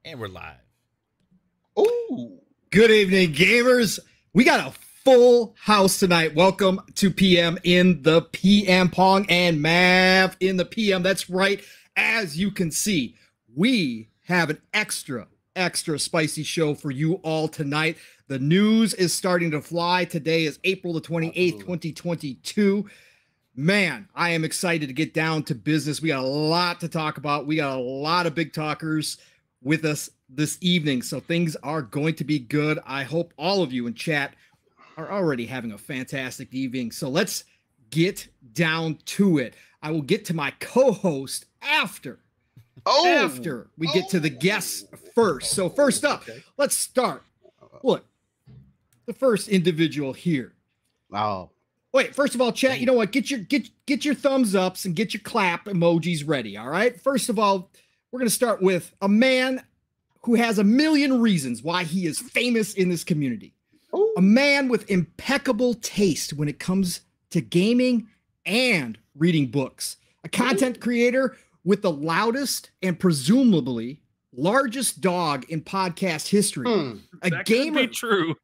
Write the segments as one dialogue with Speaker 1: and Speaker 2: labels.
Speaker 1: And we're live.
Speaker 2: Oh,
Speaker 3: good evening, gamers. We got a full house tonight. Welcome to PM in the PM. Pong and Mav in the PM. That's right. As you can see, we have an extra spicy show for you all tonight. The news is starting to fly. Today is April the 28th, 2022. Man, I am excited to get down to business. We got a lot to talk about. We got a lot of big talkers with us this evening, so things are going to be good. I hope all of you in chat are already having a fantastic evening. So let's get down to it. I will get to my co-host after we get to the guests first. So first up, let's start. Look, the first individual here.
Speaker 2: Wow.
Speaker 3: Wait, first of all, chat, you know what? Get your thumbs ups and get your clap emojis ready, all right? First of all, we're going to start with a man who has a million reasons why he is famous in this community. Ooh. A man with impeccable taste when it comes to gaming and reading books. A content creator with the loudest and presumably largest dog in podcast history. A
Speaker 4: that
Speaker 3: gamer,
Speaker 4: could be true.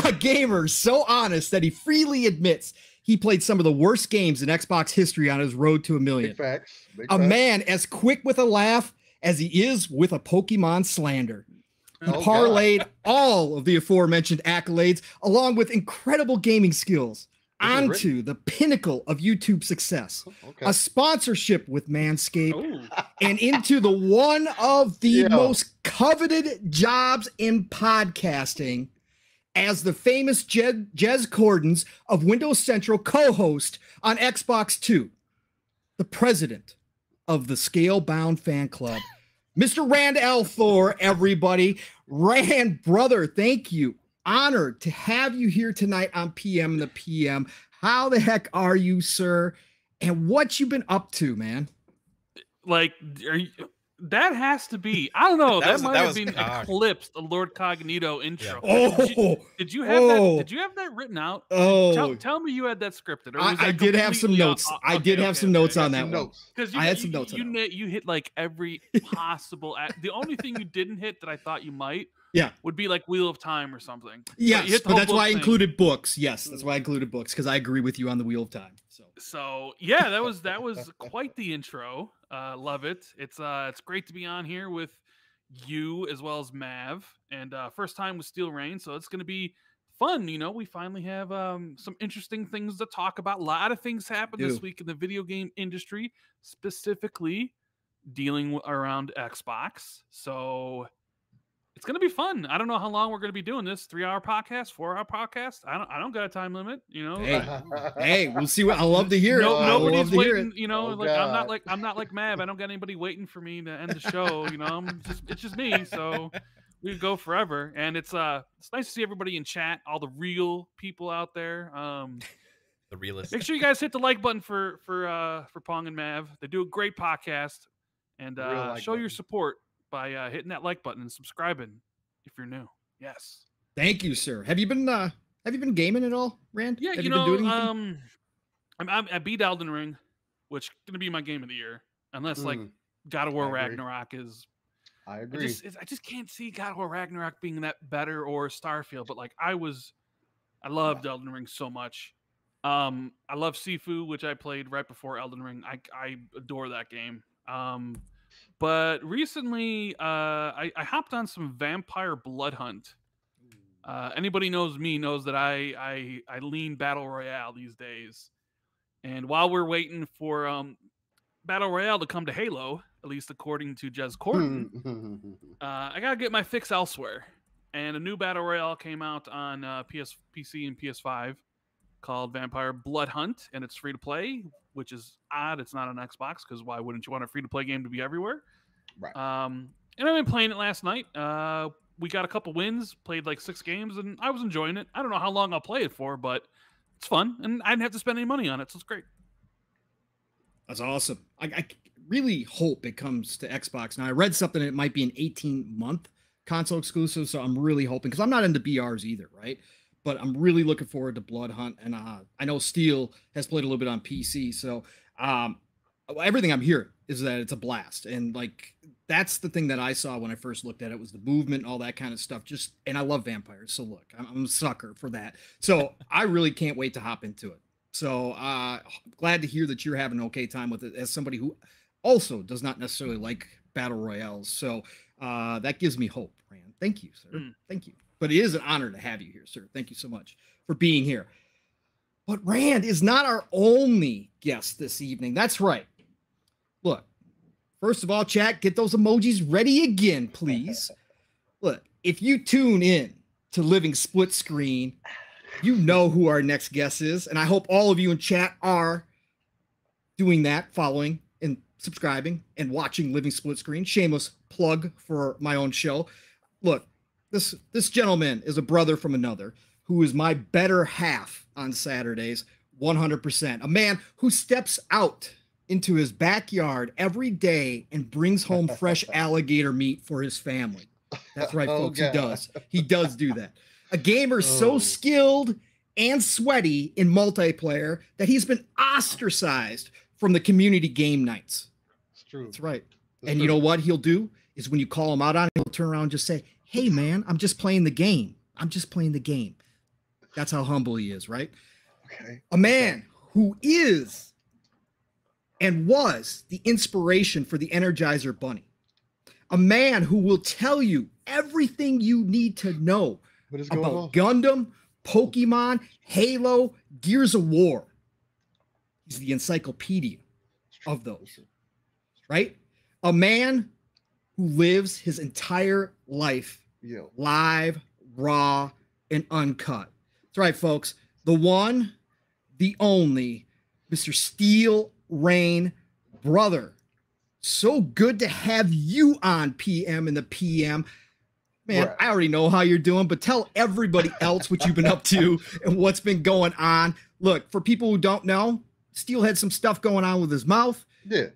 Speaker 3: A gamer so honest that he freely admits he played some of the worst games in Xbox history on his road to a million.
Speaker 2: Big facts.
Speaker 3: A man as quick with a laugh as he is with a Pokemon slander. He parlayed all of the aforementioned accolades along with incredible gaming skills onto the pinnacle of YouTube success. A sponsorship with Manscaped and into the one of the most coveted jobs in podcasting as the famous Jez Cordons of Windows Central co-host on Xbox 2, the president of the Scalebound fan club, Mr. Rand Thor, everybody. Rand, brother, thank you. Honored to have you here tonight on PM in the PM. How the heck are you, sir? And what you been up to, man?
Speaker 4: Like, that has to be. I don't know. that might have been eclipsed the Lord Cognito intro.
Speaker 3: Yeah.
Speaker 4: Did you have that? Did you have that written out? Tell me you had that scripted. Or was
Speaker 3: I did have some notes. I did have some notes on that one.
Speaker 4: Because
Speaker 3: I had some notes.
Speaker 4: You hit like every possible. The only thing you didn't hit that I thought you might.
Speaker 3: Yeah,
Speaker 4: would be like Wheel of Time or something.
Speaker 3: Yes, but that's why I included books. Yes, that's why I included books, because I agree with you on the Wheel of Time.
Speaker 4: So yeah, that was quite the intro. Love it. It's great to be on here with you as well as Mav, and first time with Steel Rain, so it's gonna be fun. You know, we finally have some interesting things to talk about. A lot of things happened this week in the video game industry, specifically dealing around Xbox. So it's going to be fun. I don't know how long we're going to be doing this. 3-hour podcast, 4-hour podcast. I don't got a time limit, you know.
Speaker 3: Hey, we'll see what I love to hear.
Speaker 4: Nobody's waiting, you know, I'm not like Mav. I don't got anybody waiting for me to end the show, you know. It's just me, so we could go forever. And it's nice to see everybody in chat, all the real people out there.
Speaker 1: The realist.
Speaker 4: Make sure you guys hit the like button for Pong and Mav. They do a great podcast, and show your support by hitting that like button and subscribing if you're new. Yes.
Speaker 3: Thank you, sir. Have you been gaming at all, Rand?
Speaker 4: Yeah,
Speaker 3: have
Speaker 4: you know, I beat Elden Ring, which is gonna be my game of the year, unless like God of War Ragnarok is.
Speaker 2: I agree.
Speaker 4: I just can't see God of War Ragnarok being that better, or Starfield, but like I loved Elden Ring so much. I love Sifu, which I played right before Elden Ring. I adore that game. But recently, I hopped on some Vampire Blood Hunt. Anybody knows me knows that I lean Battle Royale these days. And while we're waiting for Battle Royale to come to Halo, at least according to Jez Corden, I got to get my fix elsewhere. And a new Battle Royale came out on PC and PS5 called Vampire Blood Hunt, and it's free to play, which is odd. It's not on Xbox, because why wouldn't you want a free-to-play game to be everywhere?
Speaker 2: Right.
Speaker 4: And I've been playing it last night. We got a couple wins, played like 6 games, and I was enjoying it. I don't know how long I'll play it for, but it's fun, and I didn't have to spend any money on it, so it's great.
Speaker 3: That's awesome. I really hope it comes to Xbox. Now, I read something that it might be an 18-month console exclusive, so I'm really hoping, because I'm not into BRs either, right? But I'm really looking forward to Blood Hunt, and I know Steel has played a little bit on PC, so everything I'm hearing is that it's a blast. And like, that's the thing that I saw when I first looked at it was the movement, all that kind of stuff. And I love vampires. So look, I'm a sucker for that. So I really can't wait to hop into it. So glad to hear that you're having an okay time with it as somebody who also does not necessarily like battle royales. So that gives me hope, Rand. Thank you, sir. Thank you. But it is an honor to have you here, sir. Thank you so much for being here. But Rand is not our only guest this evening. That's right. Look, first of all, chat, get those emojis ready again, please. Look, if you tune in to Living Split Screen, you know who our next guest is. And I hope all of you in chat are doing that, following and subscribing and watching Living Split Screen. Shameless plug for my own show. Look, this gentleman is a brother from another who is my better half on Saturdays, 100%. A man who steps out into his backyard every day and brings home fresh alligator meat for his family. That's right, folks. He does. He does do that. A gamer so skilled and sweaty in multiplayer that he's been ostracized from the community game nights.
Speaker 2: It's true.
Speaker 3: That's right. And you know what he'll do is when you call him out on it, he'll turn around and just say, hey, man, I'm just playing the game. I'm just playing the game. That's how humble he is, right?
Speaker 2: Okay.
Speaker 3: A man who is and was the inspiration for the Energizer Bunny. A man who will tell you everything you need to know about Gundam, Pokemon, Halo, Gears of War. He's the encyclopedia of those, right? A man who lives his entire life live, raw, and uncut. That's right, folks. The one, the only, Mr. Steel Rain Brother. So good to have you on PM in the PM. Man, I already know how you're doing, but tell everybody else what you've been up to and what's been going on. Look, for people who don't know, Steel had some stuff going on with his mouth.
Speaker 2: Yeah.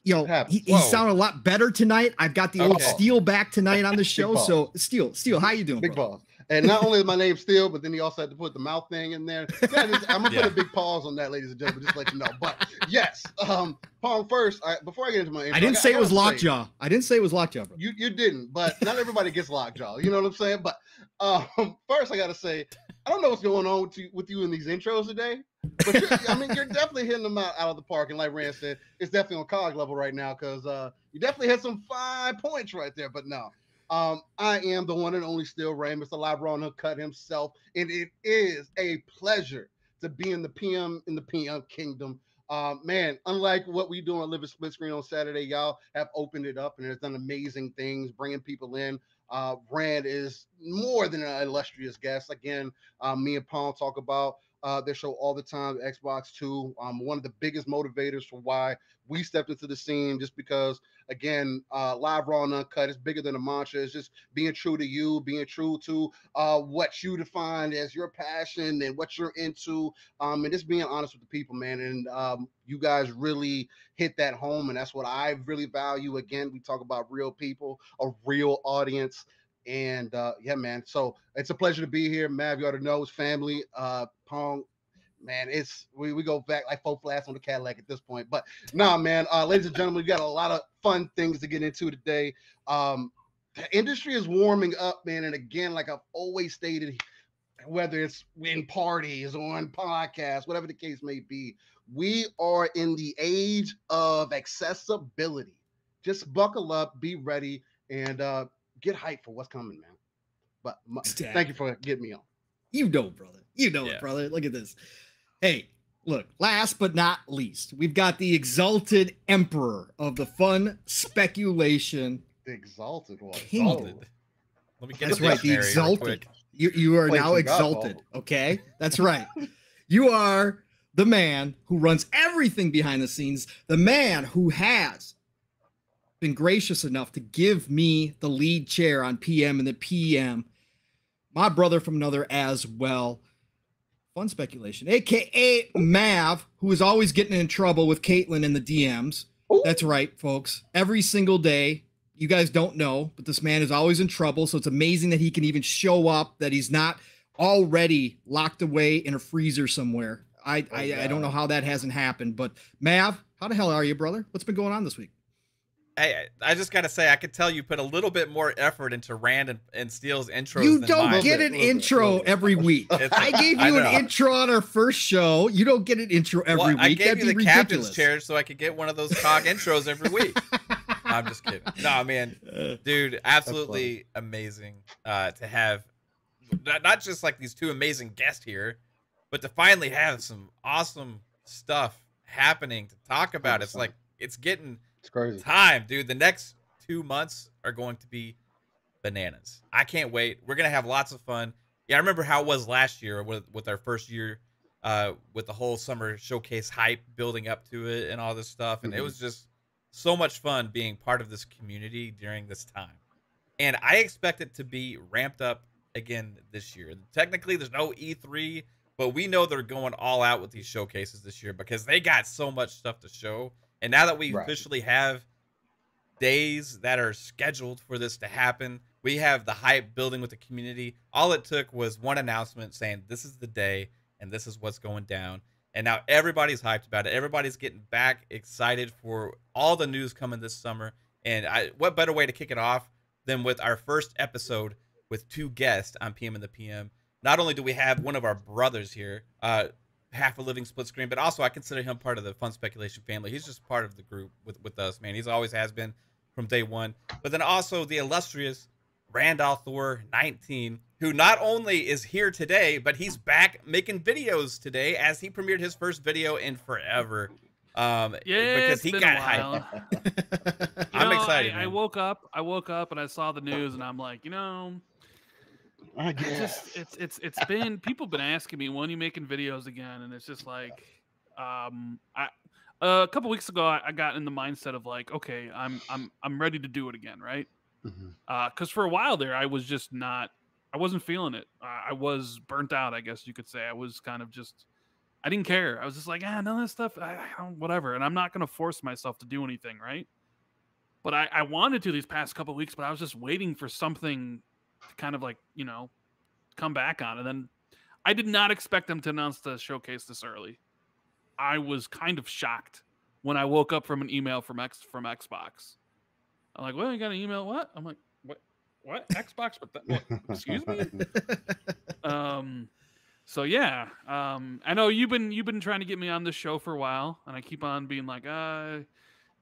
Speaker 3: You know, he sounded a lot better tonight. I've got the old Steel back tonight on the show. So Steel, how you doing,
Speaker 2: Big
Speaker 3: bro?
Speaker 2: Boss. And not only is my name Steel, but then he also had to put the mouth thing in there. Yeah, I'm gonna put a big pause on that, ladies and gentlemen, just to let you know. But yes, Pong, first, before I get into my intro,
Speaker 3: I didn't say it was Lockjaw. I didn't say it was Lockjaw, bro.
Speaker 2: You didn't, but not everybody gets Lockjaw. You know what I'm saying? But first, I gotta say, I don't know what's going on with you in these intros today. But you're definitely hitting them out of the park. And like Rand said, it's definitely on COG level right now because you definitely hit some 5 points right there. But no. I am the one and only Steel Rain, Mr. Live Raw Cut himself, and it is a pleasure to be in the PM Kingdom. Man, unlike what we do on Living Split Screen on Saturday, y'all have opened it up and has done amazing things, bringing people in. Rand is more than an illustrious guest. Again, me and Pong talk about their show all the time, Xbox 2. One of the biggest motivators for why we stepped into the scene, just because, again, Live Raw and Uncut is bigger than a mantra. It's just being true to you, being true to what you define as your passion and what you're into, and just being honest with the people, man. And you guys really hit that home, and that's what I really value. Again, we talk about real people, a real audience. And yeah, man. So it's a pleasure to be here. Mav, you already know, it's family. Pong, man, it's we go back like 4 flats on the Cadillac at this point. But nah, man, ladies and gentlemen, we got a lot of fun things to get into today. The industry is warming up, man. And again, like I've always stated, whether it's in parties or on podcasts, whatever the case may be, we are in the age of accessibility. Just buckle up, be ready, and get hyped for what's coming, man. But thank you for getting me on.
Speaker 3: You know, brother. You know it, brother. Look at this. Hey, look, last but not least, we've got the exalted emperor of the fun speculation.
Speaker 2: The exalted one.
Speaker 3: Kingdom.
Speaker 1: Let me get
Speaker 3: That's right, the exalted. You are now exalted, okay? That's right. You are the man who runs everything behind the scenes, the man who has been gracious enough to give me the lead chair on PM and the PM. My brother from another as well. Fun speculation, aka Mav, who is always getting in trouble with Caitlin in the DMs. Ooh. That's right, folks. Every single day. You guys don't know, but this man is always in trouble. So it's amazing that he can even show up, that he's not already locked away in a freezer somewhere. I don't know how that hasn't happened. But Mav, how the hell are you, brother? What's been going on this week?
Speaker 1: Hey, I just gotta say, I could tell you put a little bit more effort into Rand and Steele's intros.
Speaker 3: You
Speaker 1: than
Speaker 3: don't
Speaker 1: mine.
Speaker 3: get an intro every week. I gave you an intro on our first show. You don't get an intro every week.
Speaker 1: I gave
Speaker 3: That'd
Speaker 1: you the
Speaker 3: be
Speaker 1: captain's
Speaker 3: ridiculous.
Speaker 1: chair so I could get one of those COG intros every week. I'm just kidding. No, man, dude, absolutely amazing to have not just like these two amazing guests here, but to finally have some awesome stuff happening to talk about. It's like it's
Speaker 2: crazy
Speaker 1: time, dude. The next 2 months are going to be bananas. I can't wait. We're gonna have lots of fun. Yeah, I remember how it was last year with our first year, with the whole summer showcase hype building up to it and all this stuff, and it was just so much fun being part of this community during this time. And I expect it to be ramped up again this year. Technically, there's no E3, but we know they're going all out with these showcases this year because they got so much stuff to show. And now that we officially have days that are scheduled for this to happen, we have the hype building with the community. All it took was one announcement saying this is the day and this is what's going down. And now everybody's hyped about it. Everybody's getting back excited for all the news coming this summer. And what better way to kick it off than with our first episode with two guests on PM and the PM. Not only do we have one of our brothers here, half a living split screen, but also I consider him part of the Fun Speculation family. He's just part of the group with us, man. He's always has been from day one. But then also the illustrious Randolph Thor 19, who not only is here today, but he's back making videos today as he premiered his first video in forever. Because he got hyped. I'm excited.
Speaker 4: I woke up and I saw the news and I'm like, it's been people been asking me when you making videos again, and it's just like a couple weeks ago I got in the mindset of like, okay, I'm ready to do it again, right? Because for a while there I wasn't feeling it. I was burnt out, I guess you could say. I was kind of just, I didn't care. I was just like, none of that stuff, I don't, whatever. And I'm not going to force myself to do anything, right? But I wanted to these past couple of weeks, but I was just waiting for something to kind of like, come back on. And then I did not expect them to announce the showcase this early. I was kind of shocked when I woke up from an email from Xbox. I'm like, well, you got an email? What? I'm like, what? Xbox? What? Excuse me? So yeah, I know you've been trying to get me on this show for a while, and I keep on being like,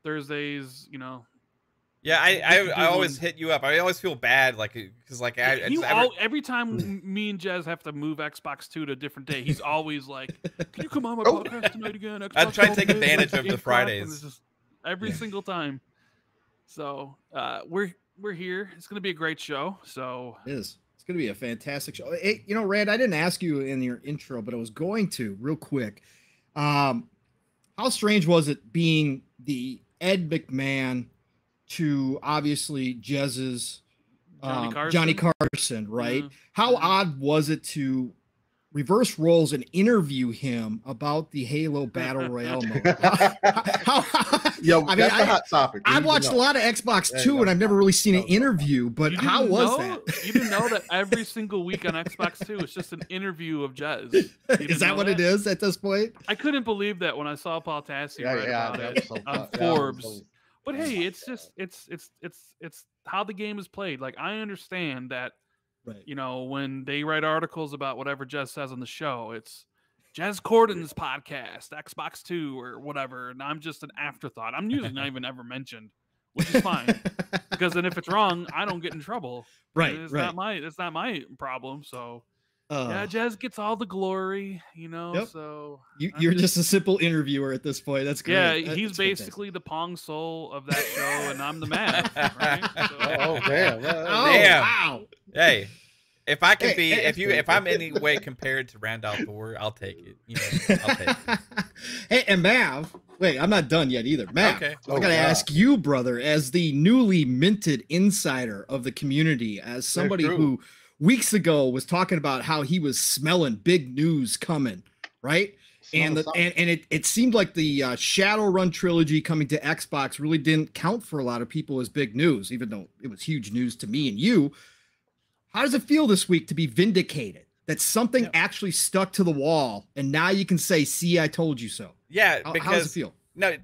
Speaker 4: Thursdays,
Speaker 1: Yeah, I always hit you up. I always feel bad, like, because like
Speaker 4: every time me and Jez have to move Xbox 2 to a different day, he's always like, "Can you come on my podcast tonight again?" Xbox
Speaker 1: I try to take advantage of the Fridays.
Speaker 4: Just every single time. So we're here. It's gonna be a great show. So
Speaker 3: it is. It's gonna be a fantastic show. Hey, Rand, I didn't ask you in your intro, but I was going to real quick. How strange was it being the Ed McMahon to obviously Jez's Johnny Carson, right? How odd was it to reverse roles and interview him about the Halo Battle Royale mode?
Speaker 2: That's a hot topic.
Speaker 3: I've watched a lot of Xbox 2 and I've never really seen an interview, but how was that?
Speaker 4: You didn't know that every single week on Xbox 2 it's just an interview of Jez.
Speaker 3: Is that what it is at this point?
Speaker 4: I couldn't believe that when I saw Paul Tassi write about it on Forbes. But hey, it's just it's how the game is played. Like I understand that, right. When they write articles about whatever Jez says on the show, it's Jez Corden's podcast, Xbox 2 or whatever, and I'm just an afterthought. I'm usually not even ever mentioned, which is fine because then if it's wrong, I don't get in trouble.
Speaker 3: Right,
Speaker 4: it's not my problem. So. Yeah, Jez gets all the glory,
Speaker 3: Yep.
Speaker 4: So
Speaker 3: you're just a simple interviewer at this point. That's great.
Speaker 4: Yeah, he's basically the Pong Soul of that show, and I'm the math, right? So,
Speaker 2: damn!
Speaker 1: Damn!
Speaker 3: Wow!
Speaker 1: Hey, if I can if I'm any way compared to Randolph Thor, I'll take it. I'll take it.
Speaker 3: Hey, and Mav, wait, I'm not done yet either. Mav,
Speaker 1: okay.
Speaker 3: I gotta ask you, brother, as the newly minted insider of the community, as somebody who weeks ago was talking about how he was smelling big news coming, right? And it seemed like the Shadowrun trilogy coming to Xbox really didn't count for a lot of people as big news, even though it was huge news to me and you. How does it feel this week to be vindicated? that something actually stuck to the wall, and now you can say, "See, I told you so."
Speaker 1: Yeah,
Speaker 3: How
Speaker 1: because
Speaker 3: does it feel?
Speaker 1: no,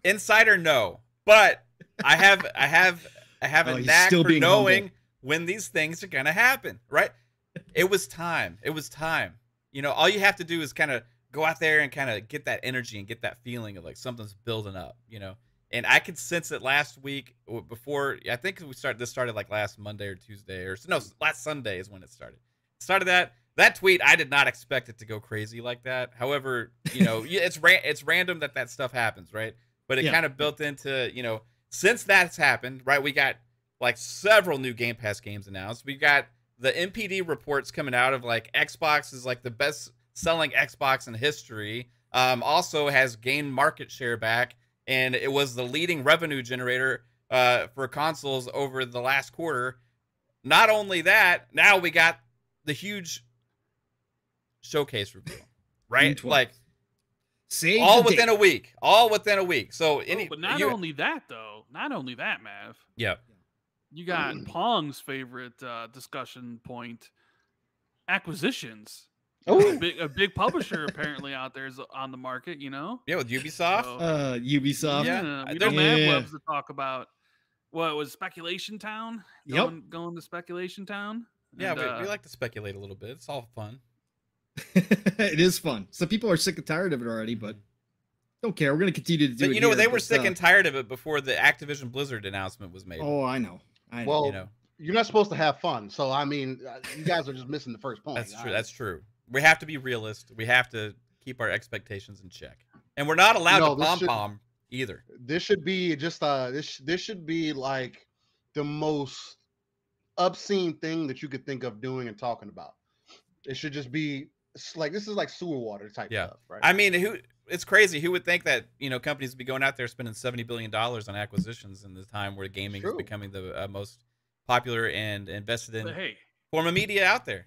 Speaker 1: insider no, but I have a knack for knowing when these things are gonna happen. Right? It was time. It was time. You know, all you have to do is kind of go out there and kind of get that energy and get that feeling of like something's building up. You know, and I could sense it last week before. I think this started like last Monday or Tuesday or no, last Sunday is when it started. That tweet, I did not expect it to go crazy like that. However, you know, it's random that stuff happens, right? But it kind of built into, you know, since that's happened, right? We got like several new Game Pass games announced. We got the NPD reports coming out of like Xbox is like the best selling Xbox in history. Also has gained market share back, and it was the leading revenue generator for consoles over the last quarter. Not only that, now we got the huge showcase reveal, right? Like all within a week. So
Speaker 4: but not only that though. Not only that, Mav.
Speaker 1: Yeah.
Speaker 4: You got Pong's favorite discussion point, acquisitions.
Speaker 2: Oh,
Speaker 4: A big publisher apparently out there is on the market, you know?
Speaker 1: Yeah, with Ubisoft.
Speaker 4: So,
Speaker 3: Ubisoft.
Speaker 4: Yeah. We know Mav loves to talk about what was Speculation Town? Going to Speculation Town?
Speaker 1: Yeah, we like to speculate a little bit. It's all fun.
Speaker 3: It is fun. Some people are sick and tired of it already, but don't care. We're going to continue to do it.
Speaker 1: You know, they were sick and tired of it before the Activision Blizzard announcement was made.
Speaker 3: Oh, I know.
Speaker 2: Well,
Speaker 1: you know,
Speaker 2: you're not supposed to have fun. So, I mean, you guys are just missing the first point.
Speaker 1: That's true. That's true. We have to be realist. We have to keep our expectations in check. And we're not allowed to pom-pom either.
Speaker 2: This should be just this should be like the most obscene thing that you could think of doing and talking about. It should just be like, this is like sewer water type stuff, right?
Speaker 1: I mean, it's crazy. Who would think that, you know, companies would be going out there spending $70 billion on acquisitions in the time where gaming is becoming the most popular and invested in form of media out there.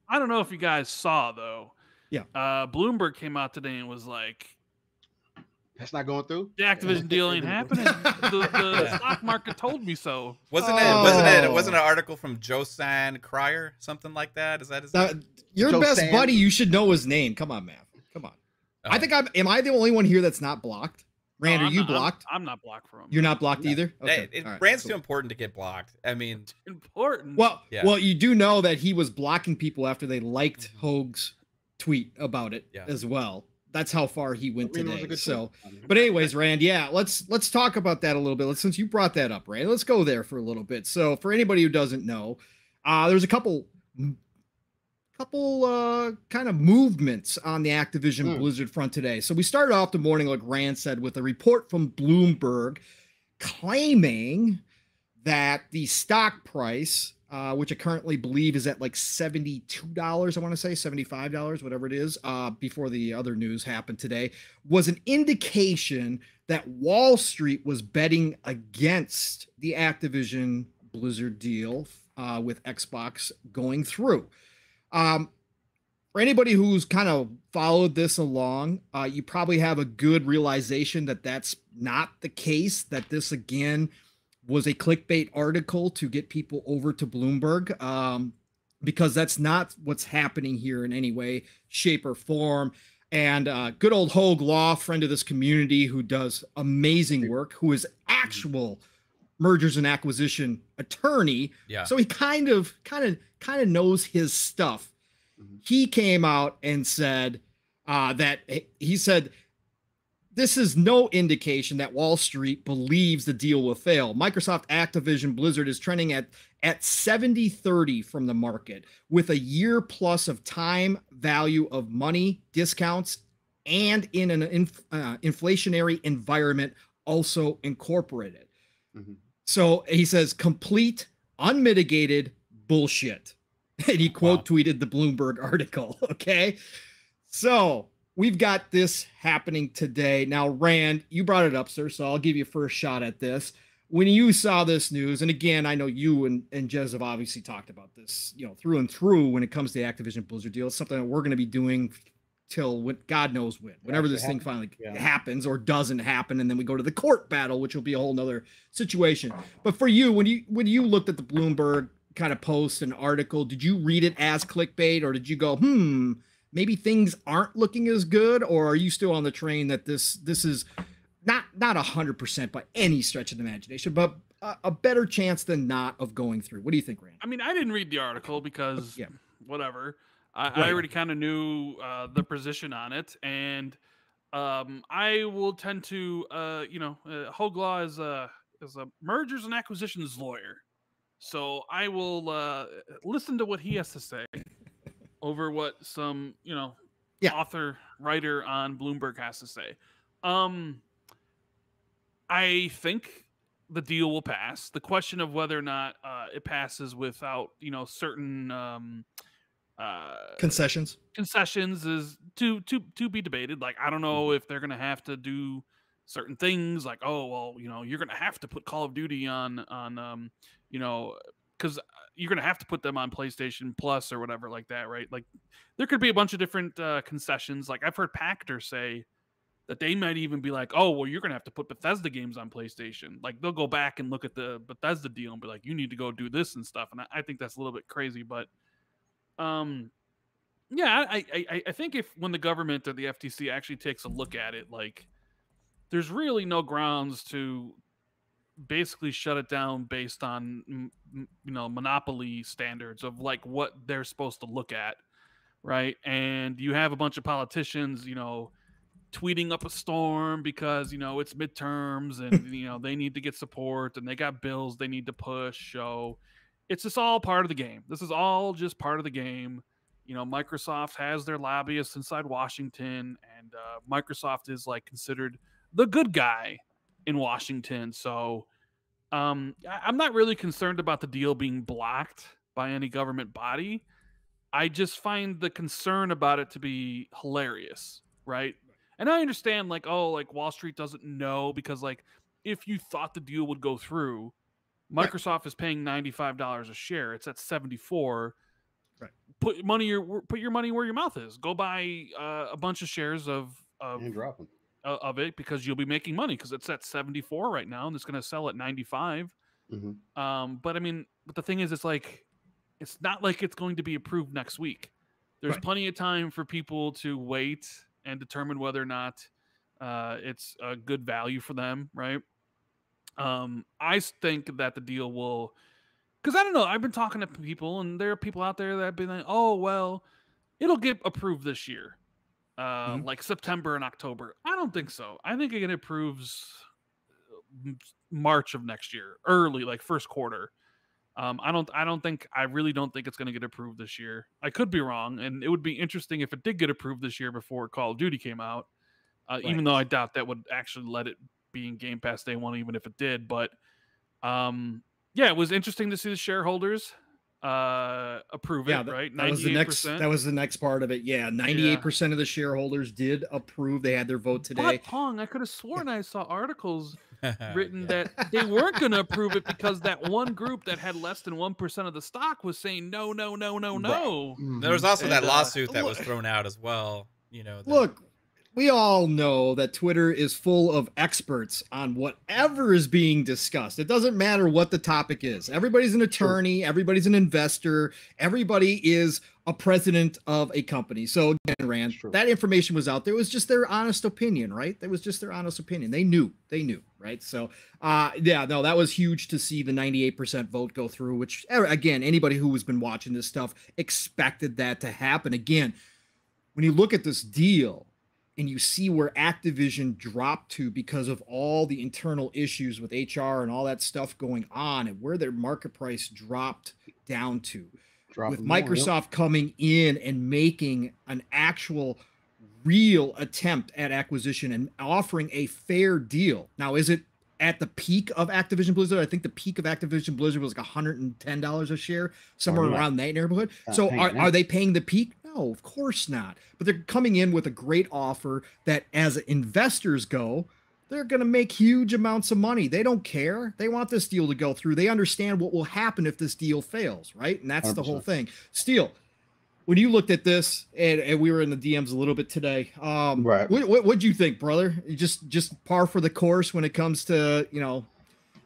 Speaker 4: I don't know if you guys saw though.
Speaker 3: Yeah.
Speaker 4: Bloomberg came out today and was like,
Speaker 2: that's not going through.
Speaker 4: The Activision deal ain't happening. The stock market told me so.
Speaker 1: Wasn't an article from Josan Cryer, something like that? Is that his name?
Speaker 3: Your best buddy, you should know his name. Come on, man. Come on. I think am I the only one here that's not blocked? Rand, are you blocked?
Speaker 4: I'm not blocked from him.
Speaker 3: You're not blocked either?
Speaker 1: Okay. Rand's too important to get blocked. I mean,
Speaker 4: important.
Speaker 3: Well, you do know that he was blocking people after they liked Hoag's tweet about it as well. That's how far he went today. So, but anyways, Rand, let's talk about that a little bit. Since you brought that up, Rand, let's go there for a little bit. So, for anybody who doesn't know, there's a couple kind of movements on the Activision Blizzard front today. So we started off the morning, like Rand said, with a report from Bloomberg claiming that the stock price, which I currently believe is at like $72, I want to say $75, whatever it is, before the other news happened today, was an indication that Wall Street was betting against the Activision Blizzard deal with Xbox going through. For anybody who's kind of followed this along, you probably have a good realization that that's not the case, that this again was a clickbait article to get people over to Bloomberg, because that's not what's happening here in any way, shape, or form. And good old Hoag Law, friend of this community who does amazing work, who is actual mergers and acquisition attorney. Yeah. So he kind of knows his stuff. He came out and said this is no indication that Wall Street believes the deal will fail. Microsoft, Activision, Blizzard is trending at 70-30 from the market, with a year plus of time value of money discounts, and in an inflationary environment also incorporated. So he says complete unmitigated bullshit. And he quote tweeted the Bloomberg article. Okay. So we've got this happening today. Now, Rand, you brought it up, sir. So I'll give you first shot at this. When you saw this news, and again, I know you and Jez have obviously talked about this, through and through when it comes to the Activision Blizzard deal. It's something that we're going to be doing till God knows when, whenever this thing finally happens or doesn't happen. And then we go to the court battle, which will be a whole nother situation. But for you, when you looked at the Bloomberg kind of post an article, did you read it as clickbait, or did you go, maybe things aren't looking as good, or are you still on the train that this is not 100% by any stretch of the imagination, but a better chance than not of going through? What do you think, Rand?
Speaker 4: I mean, I didn't read the article because whatever. I
Speaker 3: Right.
Speaker 4: already kind of knew the position on it, and I will tend to, Hoglaw is a mergers and acquisitions lawyer, so I will listen to what he has to say over what some author writer on Bloomberg has to say. I think the deal will pass. The question of whether or not it passes without certain
Speaker 3: Concessions
Speaker 4: is to be debated. Like, I don't know if they're gonna have to do certain things, like, oh well, you're gonna have to put Call of Duty on because you're gonna have to put them on PlayStation Plus or whatever like that, right? Like, there could be a bunch of different concessions. Like, I've heard Pactor say that they might even be like, oh well, you're gonna have to put Bethesda games on PlayStation. Like, they'll go back and look at the Bethesda deal and be like, you need to go do this and stuff. And I think that's a little bit crazy, but yeah, I think when the government or the FTC actually takes a look at it, like, there's really no grounds to basically shut it down based on monopoly standards of like what they're supposed to look at, right? And you have a bunch of politicians tweeting up a storm because it's midterms and they need to get support and they got bills they need to push. So it's just all part of the game. This is all just part of the game. Microsoft has their lobbyists inside Washington, and Microsoft is like considered the good guy in Washington. So I'm not really concerned about the deal being blocked by any government body. I just find the concern about it to be hilarious, right? And I understand, like, oh, like Wall Street doesn't know, because like if you thought the deal would go through, Microsoft is paying $95 a share. It's at 74.
Speaker 3: Right.
Speaker 4: Put your money where your mouth is. Go buy a bunch of shares of it, because you'll be making money, because it's at 74 right now and it's going to sell at 95. But I mean, but the thing is, it's like, it's not like it's going to be approved next week. There's plenty of time for people to wait and determine whether or not it's a good value for them, right? I think that the deal will, because I don't know, I've been talking to people, and there are people out there that have been like, oh well, it'll get approved this year, like September and October. I don't think so. I think it approves March of next year, early, like first quarter. I really don't think it's going to get approved this year. I could be wrong, and it would be interesting if it did get approved this year before Call of Duty came out. Even though I doubt that would actually let it be in Game Pass day one, even if it did. But yeah, it was interesting to see the shareholders approve it. Right,
Speaker 3: that was the next part of it. Yeah, 98% of the shareholders did approve. They had their vote today.
Speaker 4: But Pong, I could have sworn I saw articles written that they weren't going to approve it because that one group that had less than 1% of the stock was saying no.
Speaker 1: There was also that lawsuit that was thrown out as well.
Speaker 3: Look, we all know that Twitter is full of experts on whatever is being discussed. It doesn't matter what the topic is. Everybody's an attorney. Everybody's an investor. Everybody is a president of a company. So again, Rand, that information was out there. It was just their honest opinion, right? It was just their honest opinion. They knew, right? So that was huge to see the 98% vote go through, which, again, anybody who has been watching this stuff expected that to happen. Again, when you look at this deal, and you see where Activision dropped to because of all the internal issues with HR and all that stuff going on, and where their market price dropped down to, with Microsoft coming in and making an actual real attempt at acquisition and offering a fair deal. Now, is it at the peak of Activision Blizzard? I think the peak of Activision Blizzard was like $110 a share, somewhere around that neighborhood. So are they paying the peak? No, of course not. But they're coming in with a great offer that, as investors go, they're going to make huge amounts of money. They don't care. They want this deal to go through. They understand what will happen if this deal fails, right? And that's 100%. The whole thing. Steel, when you looked at this, and we were in the DMs a little bit today, what'd you think, brother? Just par for the course when it comes to,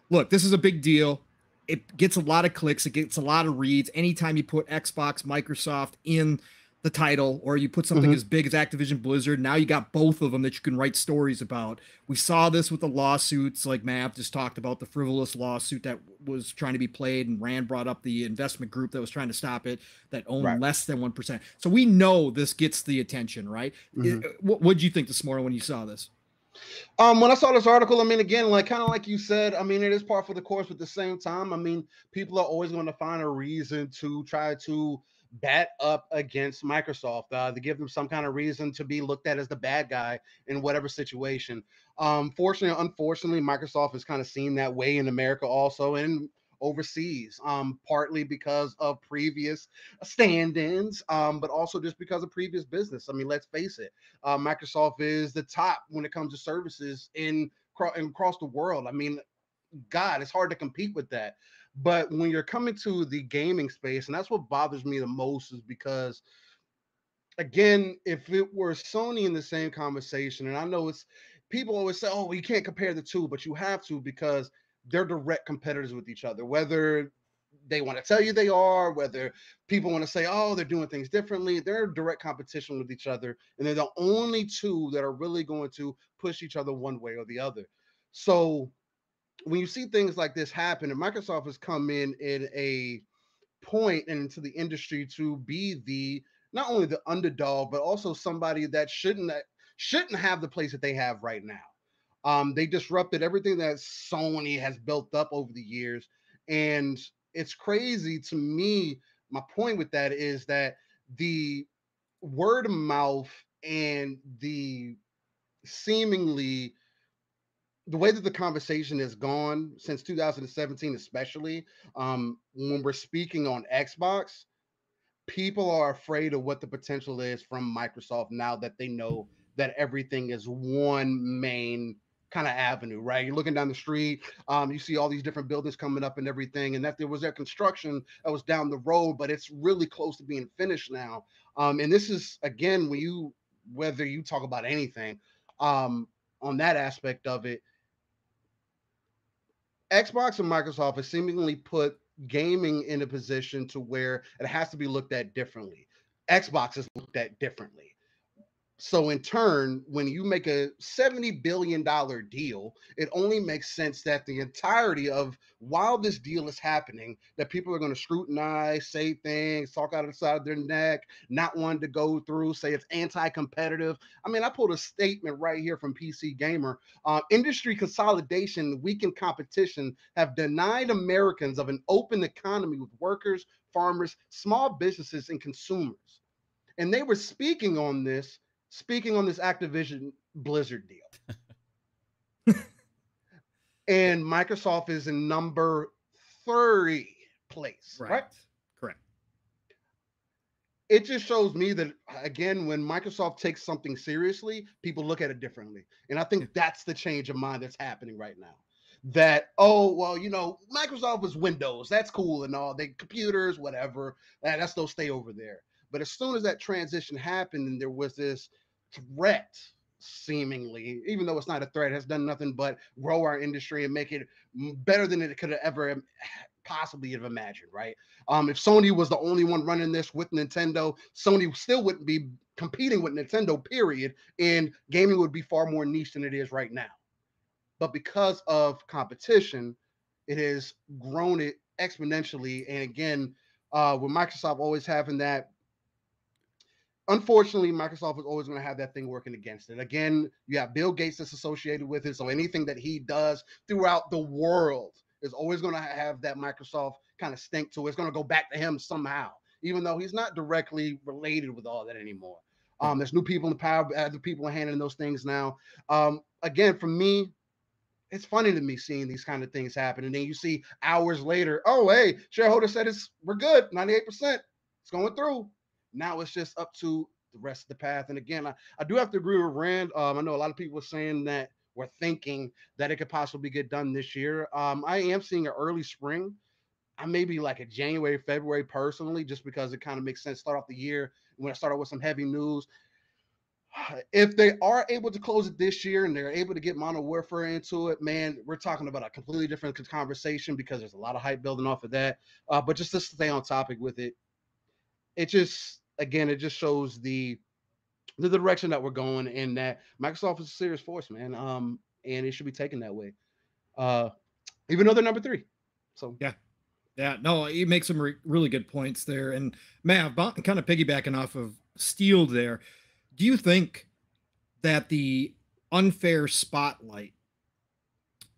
Speaker 3: look, this is a big deal. it gets a lot of clicks. It gets a lot of reads. Anytime you put Xbox, Microsoft in the title, or you put something as big as Activision Blizzard, now you got both of them that you can write stories about. We saw this with the lawsuits, like Mav just talked about, the frivolous lawsuit that was trying to be played, and Rand brought up the investment group that was trying to stop it, that owned less than 1%. So we know this gets the attention, right? What did you think this morning when you saw this?
Speaker 2: When I saw this article, I mean, again, like kind of like you said, I mean, it is par for the course, but at the same time, I mean, people are always going to find a reason to try to bat up against Microsoft, to give them some kind of reason to be looked at as the bad guy in whatever situation. Fortunately, unfortunately, Microsoft is kind of seen that way in America also, and overseas, partly because of previous stand-ins, but also just because of previous business. I mean, let's face it, Microsoft is the top when it comes to services in across the world. I mean, God, it's hard to compete with that. But when you're coming to the gaming space, and that's what bothers me the most, is because, again, if it were Sony in the same conversation, and I know it's people always say, oh, you can't compare the two, but you have to, because they're direct competitors with each other, whether they want to tell you they are, whether people want to say, oh, they're doing things differently. They're direct competition with each other, and they're the only two that are really going to push each other one way or the other. So when you see things like this happen, and Microsoft has come in a point into the industry to be the not only the underdog, but also somebody that shouldn't have the place that they have right now. They disrupted everything that Sony has built up over the years, and it's crazy to me. My point with that is that the word of mouth and the seemingly the way that the conversation has gone since 2017, especially when we're speaking on Xbox, people are afraid of what the potential is from Microsoft now that they know that everything is one main kind of avenue, right? You're looking down the street, you see all these different buildings coming up and everything, and that there was their construction that was down the road, but it's really close to being finished now. And this is, again, whether you talk about anything on that aspect of it, Xbox and Microsoft have seemingly put gaming in a position to where it has to be looked at differently. Xbox is looked at differently. So in turn, when you make a $70 billion deal, it only makes sense that the entirety of while this deal is happening, that people are going to scrutinize, say things, talk out of the side of their neck, not wanting to go through, say it's anti-competitive. I mean, I pulled a statement right here from PC Gamer. Industry consolidation, weakened competition have denied Americans of an open economy with workers, farmers, small businesses, and consumers. And they were speaking on this Activision Blizzard deal. And Microsoft is in number 30 place, right?
Speaker 3: Correct.
Speaker 2: It just shows me that, again, when Microsoft takes something seriously, people look at it differently. And I think that's the change of mind that's happening right now. That, oh, well, Microsoft was Windows. That's cool and all. They computers, whatever. That's they'll stay over there. But as soon as that transition happened and there was this threat, seemingly, even though it's not a threat, it has done nothing but grow our industry and make it better than it could have ever possibly have imagined, right? If Sony was the only one running this with Nintendo, Sony still wouldn't be competing with Nintendo, period, and gaming would be far more niche than it is right now. But because of competition, it has grown it exponentially. And again, with Microsoft always having that, unfortunately, Microsoft is always going to have that thing working against it. Again, you have Bill Gates that's associated with it. So anything that he does throughout the world is always going to have that Microsoft kind of stink to it. It's going to go back to him somehow, even though he's not directly related with all that anymore. There's new people in the power, other people are handling those things now. Again, for me, it's funny to me seeing these kind of things happen. And then you see hours later, oh, hey, shareholder said we're good, 98%. It's going through. Now it's just up to the rest of the path. And again, I do have to agree with Rand. I know a lot of people are saying that we're thinking that it could possibly get done this year. I am seeing an early spring. I may be like a January, February personally, just because it kind of makes sense. Start off the year when I start out with some heavy news. If they are able to close it this year and they're able to get Modern Warfare into it, man, we're talking about a completely different conversation because there's a lot of hype building off of that. But just to stay on topic with it, it just shows the direction that we're going, and that Microsoft is a serious force, man. And it should be taken that way. Even though they're number 3. So
Speaker 3: yeah, no, he makes some really good points there. And Mav, kind of piggybacking off of Steel there, do you think that the unfair spotlight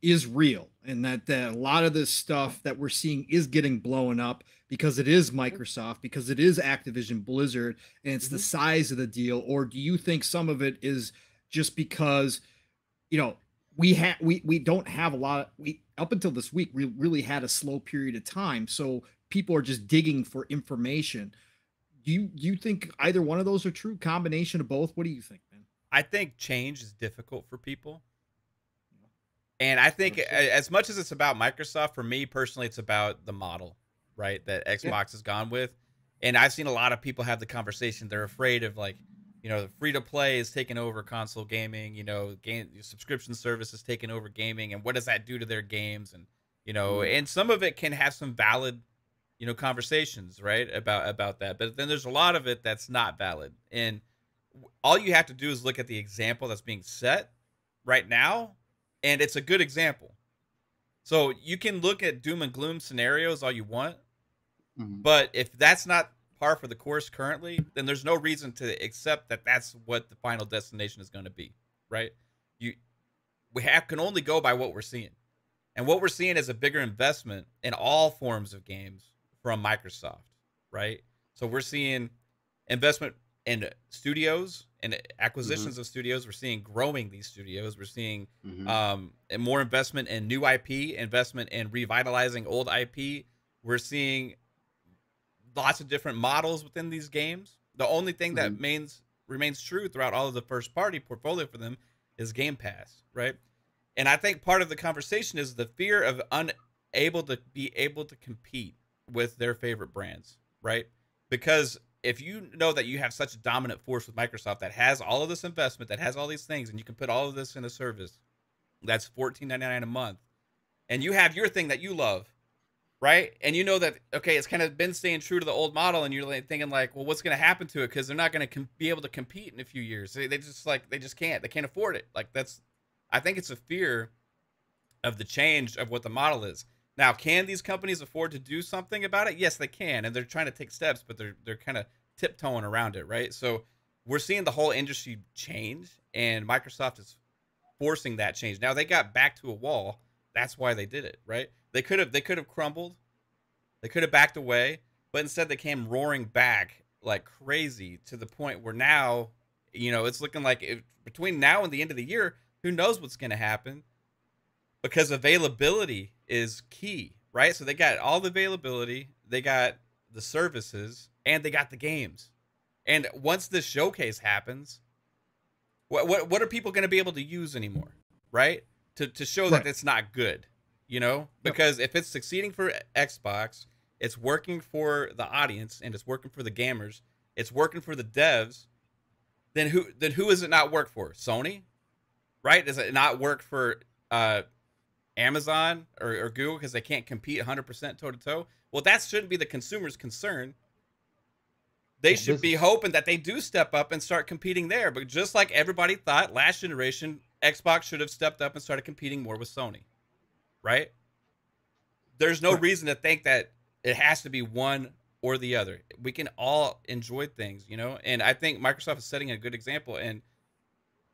Speaker 3: is real, and that a lot of this stuff that we're seeing is getting blown up because it is Microsoft, because it is Activision Blizzard, and it's the size of the deal? Or do you think some of it is just because, you know, we don't have a lot of, up until this week, we really had a slow period of time, so people are just digging for information? Do you think either one of those are true? Combination of both? What do you think, man?
Speaker 1: I think change is difficult for people. And I think as much as it's about Microsoft, for me personally, it's about the model, right, that Xbox has gone with. And I've seen a lot of people have the conversation. They're afraid of, like, you know, the free-to-play is taking over console gaming, you know, subscription service is taking over gaming, and what does that do to their games? And, you know, and some of it can have some valid, you know, conversations, right, about that. But then there's a lot of it that's not valid. And all you have to do is look at the example that's being set right now, and it's a good example. So you can look at doom and gloom scenarios all you want, but if that's not par for the course currently, then there's no reason to accept that that's what the final destination is going to be, right? Can only go by what we're seeing. And what we're seeing is a bigger investment in all forms of games from Microsoft, right? So we're seeing investment in studios and acquisitions of studios. We're seeing growing these studios. We're seeing more investment in new IP, investment in revitalizing old IP. We're seeing lots of different models within these games. The only thing that remains true throughout all of the first party portfolio for them is Game Pass, right? And I think part of the conversation is the fear of unable to be able to compete with their favorite brands, right? Because if you know that you have such a dominant force with Microsoft that has all of this investment, that has all these things, and you can put all of this in a service that's $14.99 a month, and you have your thing that you love, right? And you know that, okay, it's kind of been staying true to the old model, and you're like thinking, like, well, what's going to happen to it? Because they're not going to be able to compete in a few years. They just can't. They can't afford it. Like, I think it's a fear of the change of what the model is. Now, can these companies afford to do something about it? Yes, they can, and they're trying to take steps, but they're kind of tiptoeing around it, right? So we're seeing the whole industry change, and Microsoft is forcing that change. Now, they got back to a wall. That's why they did it, right? They could have crumbled. They could have backed away, but instead they came roaring back like crazy to the point where now, you know, it's looking like between now and the end of the year, who knows what's going to happen, because availability is key, right? So they got all the availability, they got the services, and they got the games. And once this showcase happens, what are people going to be able to use anymore, right? To show that it's not good, you know? Because if it's succeeding for Xbox, it's working for the audience, and it's working for the gamers, it's working for the devs, then who does it not work for? Sony, right? Does it not work for Amazon or Google because they can't compete 100% toe-to-toe? Well, that shouldn't be the consumer's concern. They should be hoping that they do step up and start competing there. But just like everybody thought last generation, Xbox should have stepped up and started competing more with Sony, right? There's no reason to think that it has to be one or the other. We can all enjoy things, you know? And I think Microsoft is setting a good example. And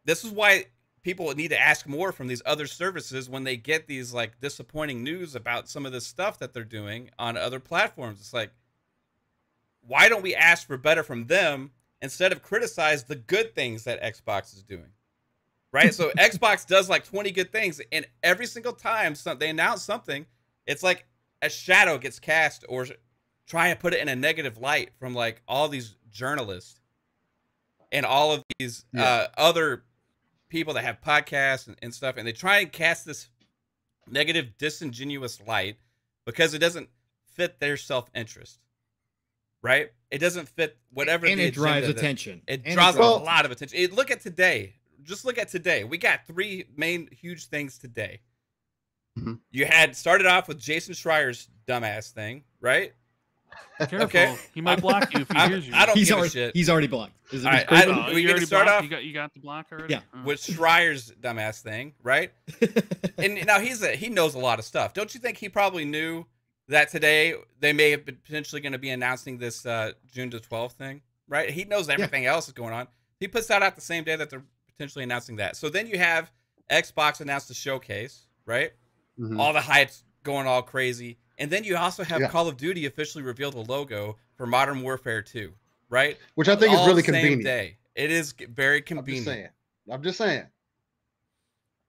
Speaker 1: this is why people need to ask more from these other services when they get these like disappointing news about some of the stuff that they're doing on other platforms. It's like, why don't we ask for better from them instead of criticize the good things that Xbox is doing? Right? So Xbox does like 20 good things, and every single time they announce something, it's like a shadow gets cast or try and put it in a negative light from like all these journalists and all of these other people that have podcasts and stuff, and they try and cast this negative, disingenuous light because it doesn't fit their self-interest, right? it doesn't fit whatever.
Speaker 3: And
Speaker 1: the
Speaker 3: it drives
Speaker 1: agenda that-
Speaker 3: attention.
Speaker 1: It
Speaker 3: And
Speaker 1: draws a
Speaker 2: drives-
Speaker 1: lot of attention. Look at today. Just look at today. We got 3 main huge things today.
Speaker 2: Mhm.
Speaker 1: You had started off with Jason Schreier's dumbass thing, right?
Speaker 4: Careful.
Speaker 1: Okay.
Speaker 4: He might block you if he hears you.
Speaker 1: I don't
Speaker 3: He's
Speaker 1: give
Speaker 3: already
Speaker 1: a shit.
Speaker 3: he's already blocked. Is it
Speaker 1: All right,
Speaker 3: his
Speaker 1: I-
Speaker 3: profile?
Speaker 1: we
Speaker 4: you
Speaker 1: gonna
Speaker 4: already
Speaker 1: start
Speaker 4: blocked?
Speaker 1: off-
Speaker 4: You got the block already?
Speaker 3: Yeah.
Speaker 4: Oh.
Speaker 1: With Schreier's dumbass thing, right? And now he knows a lot of stuff. Don't you think he probably knew that today they may have been potentially going to be announcing this June the 12th thing, right? He knows everything else is going on. He puts that out the same day that they're potentially announcing that. So then you have Xbox announce the showcase, right?
Speaker 2: Mhm.
Speaker 1: All the hype's going all crazy. And then you also have
Speaker 2: Yeah.
Speaker 1: Call of Duty officially revealed the logo for Modern Warfare 2, right?
Speaker 2: Which I think is
Speaker 1: All
Speaker 2: really
Speaker 1: the same
Speaker 2: convenient.
Speaker 1: day. It is very
Speaker 2: I'm just
Speaker 1: convenient.
Speaker 2: saying. I'm just saying.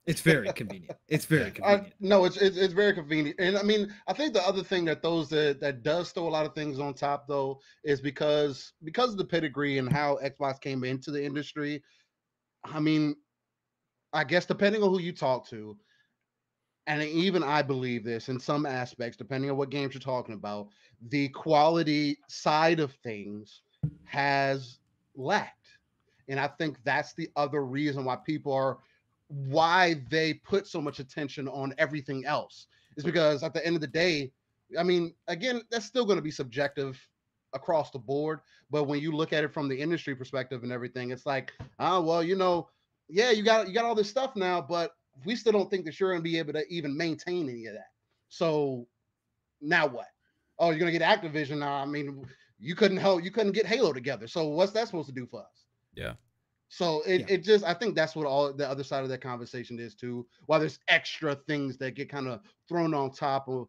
Speaker 3: It's very convenient. It's very convenient.
Speaker 2: No, it's very convenient, and I mean, I think the other thing that that does throw a lot of things on top though is because of the pedigree and how Xbox came into the industry. I mean, I guess depending on who you talk to, and even I believe this in some aspects, depending on what games you're talking about, the quality side of things has lacked, and I think that's the other reason why they put so much attention on everything else is because at the end of the day, I mean, again, that's still going to be subjective across the board. But when you look at it from the industry perspective and everything, it's like, oh, well, you got all this stuff now, but we still don't think that you're going to be able to even maintain any of that. So now what? Oh, you're going to get Activision now. I mean, you couldn't get Halo together. So what's that supposed to do for us?
Speaker 1: Yeah.
Speaker 2: So it just, I think that's what all the other side of that conversation is too. While there's extra things that get kind of thrown on top of,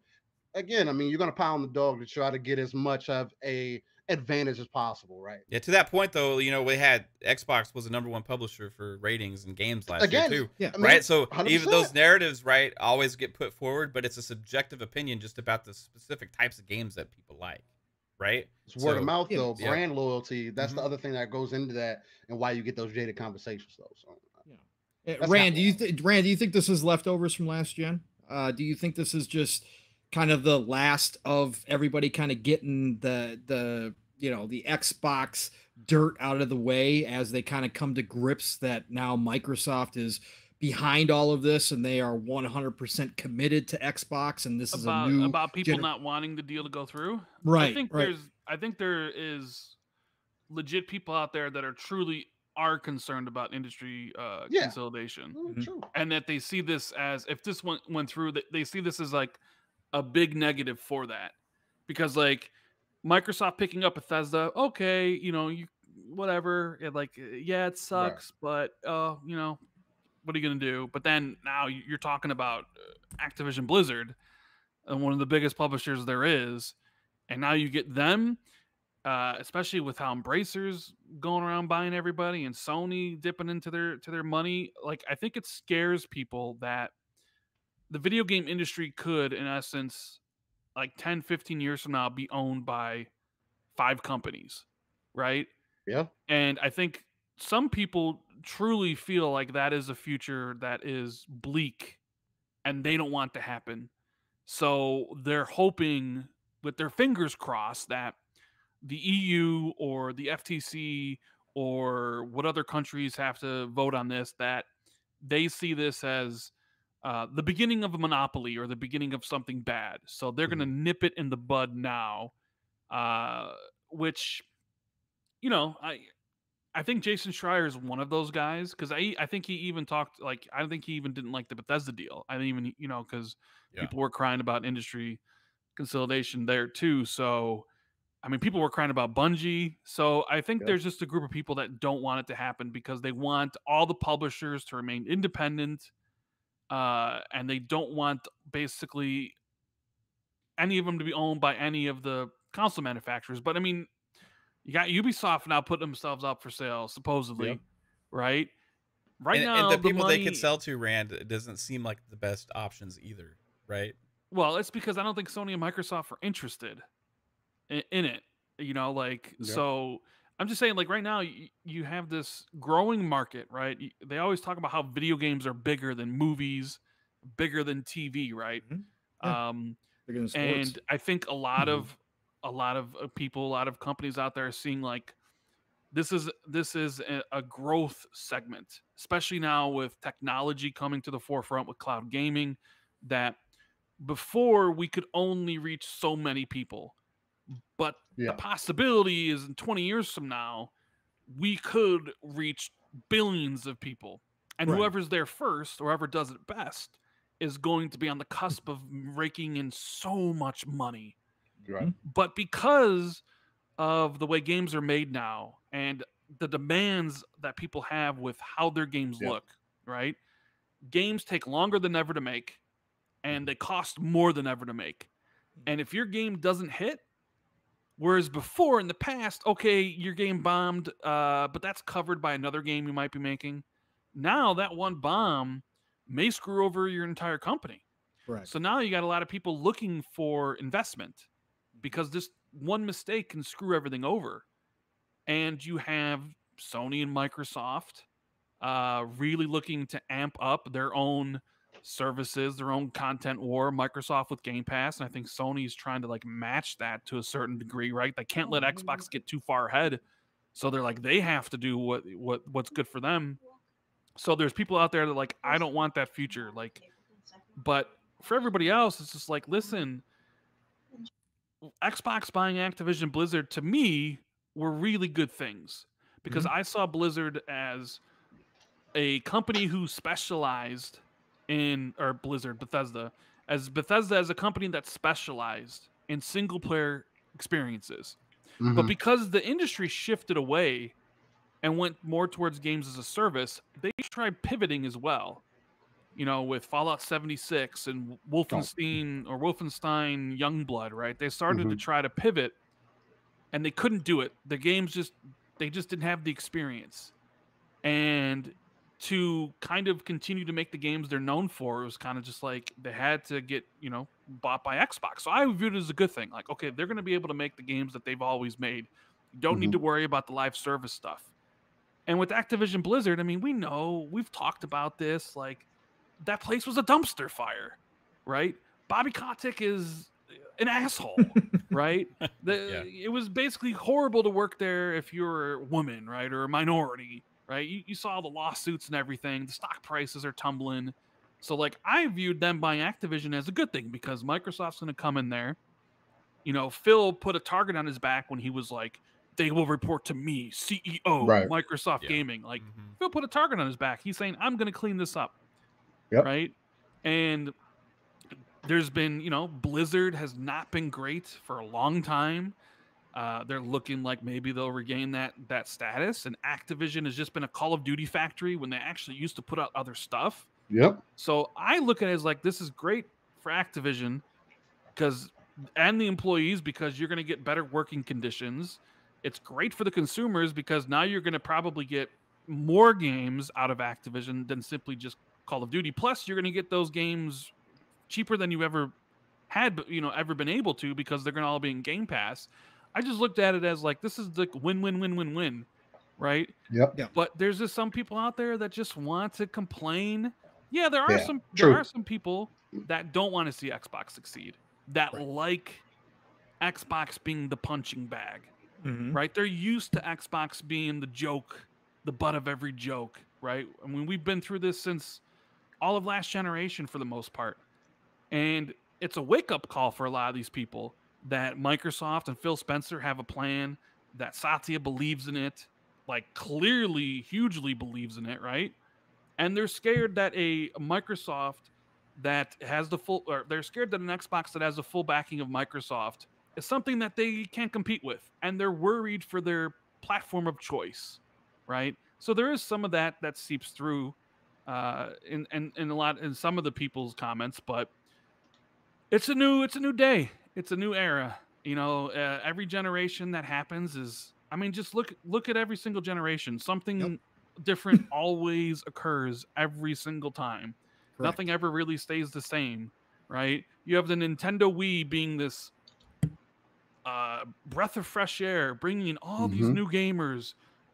Speaker 2: again, I mean, you're going to pound the dog to try to get as much of a advantage as possible, right?
Speaker 1: Yeah, to that point though, we had Xbox was the #1 publisher for ratings and games last year too.
Speaker 3: Yeah.
Speaker 2: I mean,
Speaker 1: Right? So
Speaker 2: 100%.
Speaker 1: even those narratives, right, always get put forward, but it's a subjective opinion just about the specific types of games that people like. Right?
Speaker 2: It's word of mouth,
Speaker 3: yeah,
Speaker 2: though.
Speaker 1: yeah.
Speaker 2: Brand loyalty. That's the
Speaker 1: Mhm.
Speaker 2: other thing that goes into that, and why you get those jaded conversations, though. So, That's
Speaker 3: Rand,
Speaker 2: not
Speaker 3: do you think this is leftovers from last gen? Do you think this is just kind of the last of everybody kind of getting the Xbox dirt out of the way as they kind of come to grips that now Microsoft is behind all of this and they are 100% committed to Xbox and this is a new
Speaker 4: about people not wanting the deal to go through?
Speaker 3: Right.
Speaker 4: I think there is legit people out there that are concerned about industry consolidation,
Speaker 2: True.
Speaker 4: and that they see this as, if this went through, they see this as like a big negative for that, because like Microsoft picking up Bethesda, okay, you whatever, it sucks, but what are you gonna do? But then now you're talking about Activision Blizzard, and one of the biggest publishers there is, and now you get them, especially with how Embracer's going around buying everybody and Sony dipping into their money. Like, I think it scares people that the video game industry could, in essence, like 10, 15 years from now, be owned by 5 companies, right?
Speaker 2: Yeah.
Speaker 4: And I think some people truly feel like that is a future that is bleak and they don't want to happen. So they're hoping with their fingers crossed that the EU or the FTC or what other countries have to vote on this, that they see this as the beginning of a monopoly or the beginning of something bad. So they're going to nip it in the bud now, which, I think Jason Schreier is one of those guys, because I think he even talked, like, I think he even didn't like the Bethesda deal. I didn't even, because people were crying about industry consolidation there too. So, I mean, people were crying about Bungie. So I think there's just a group of people that don't want it to happen because they want all the publishers to remain independent, and they don't want basically any of them to be owned by any of the console manufacturers. But I mean, you got Ubisoft now putting themselves up for sale, supposedly, right? Right now,
Speaker 1: and the people
Speaker 4: money,
Speaker 1: they could sell to, Rand, it doesn't seem like the best options either, right?
Speaker 4: Well, it's because I don't think Sony and Microsoft are interested in it, so I'm just saying, like, right now you have this growing market, right? They always talk about how video games are bigger than movies, bigger than TV, right?
Speaker 3: Bigger than sports.
Speaker 4: And I think a lot of a lot of people, a lot of companies out there are seeing like this is a growth segment, especially now with technology coming to the forefront with cloud gaming, that before we could only reach so many people. But the possibility is in 20 years from now, we could reach billions of people. And whoever's there first, or whoever does it best, is going to be on the cusp of raking in so much money.
Speaker 2: Right.
Speaker 4: But because of the way games are made now and the demands that people have with how their games look, right? Games take longer than ever to make, and they cost more than ever to make. And if your game doesn't hit, whereas before in the past, okay, your game bombed, but that's covered by another game you might be making. Now that one bomb may screw over your entire company.
Speaker 3: Right.
Speaker 4: So now you got a lot of people looking for investment because this one mistake can screw everything over. And you have Sony and Microsoft really looking to amp up their own services, their own content war. Microsoft with Game Pass, and I think Sony's trying to like match that to a certain degree, right? They can't let Xbox get too far ahead, so they're like they have to do what's good for them. So there's people out there that like, I don't want that future, like, but for everybody else, it's just like, listen, Xbox buying Activision Blizzard to me were really good things because I saw Blizzard as a company who specialized in, or Bethesda as a company that specialized in single player experiences. But because the industry shifted away and went more towards games as a service, they tried pivoting as well. You know, with Fallout 76 and Wolfenstein Youngblood, right? They started to try to pivot, and they couldn't do it. The games just didn't have the experience. And to kind of continue to make the games they're known for, it was kind of just like they had to get, bought by Xbox. So I viewed it as a good thing. Like, okay, they're going to be able to make the games that they've always made. You don't need to worry about the live service stuff. And with Activision Blizzard, I mean, we've talked about this, like, that place was a dumpster fire, right? Bobby Kotick is an asshole, right? It was basically horrible to work there if you're a woman, right, or a minority, right? You saw the lawsuits and everything. The stock prices are tumbling. So, like, I viewed them buying Activision as a good thing because Microsoft's going to come in there. Phil put a target on his back when he was like, they will report to me, CEO, Microsoft Gaming. Like, Phil put a target on his back. He's saying, I'm going to clean this up. Right? And there's been, Blizzard has not been great for a long time. They're looking like maybe they'll regain that status. And Activision has just been a Call of Duty factory when they actually used to put out other stuff. So I look at it as like, this is great for Activision and the employees because you're going to get better working conditions. It's great for the consumers because now you're going to probably get more games out of Activision than simply just Call of Duty. Plus, you're going to get those games cheaper than you ever had, ever been able to because they're going to all be in Game Pass. I just looked at it as like, this is the win-win-win-win-win, right? But there's just some people out there that just want to complain. Yeah, there are some people that don't want to see Xbox succeed, that like Xbox being the punching bag, right? They're used to Xbox being the joke, the butt of every joke, right? I mean, we've been through this since all of last generation for the most part. And it's a wake-up call for a lot of these people that Microsoft and Phil Spencer have a plan, that Satya believes in it, like clearly, hugely believes in it, right? And they're scared that a Microsoft that has they're scared that an Xbox that has the full backing of Microsoft is something that they can't compete with. And they're worried for their platform of choice, right? So there is some of that seeps through in some of the people's comments, but it's a new day. It's a new era. Every generation that happens is, I mean, just look at every single generation. Something different always occurs every single time. Correct. Nothing ever really stays the same, right? You have the Nintendo Wii being this breath of fresh air, bringing in all these new gamers,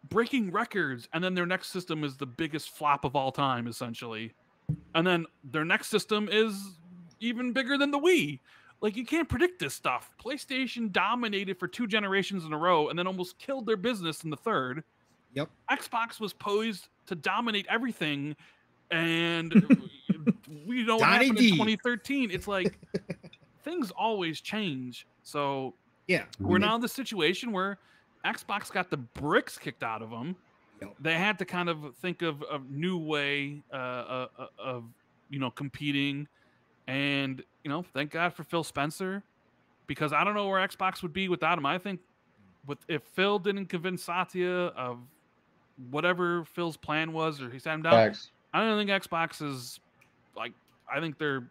Speaker 4: breaking records, and then their next system is the biggest flop of all time, essentially. And then their next system is even bigger than the Wii. Like, you can't predict this stuff. PlayStation dominated for 2 generations in a row and then almost killed their business in the third.
Speaker 3: Yep.
Speaker 4: Xbox was poised to dominate everything, and we know what
Speaker 3: Donnie
Speaker 4: happened
Speaker 3: D.
Speaker 4: in 2013. It's like things always change. So
Speaker 3: Yeah.
Speaker 4: we're now in the situation where Xbox got the bricks kicked out of them.
Speaker 3: Yep.
Speaker 4: They had to kind of think of a new way of competing, and thank God for Phil Spencer, because I don't know where Xbox would be without him. I think if Phil didn't convince Satya of whatever Phil's plan was, or he sat him down,
Speaker 2: Facts.
Speaker 4: I don't think Xbox is like. I think they're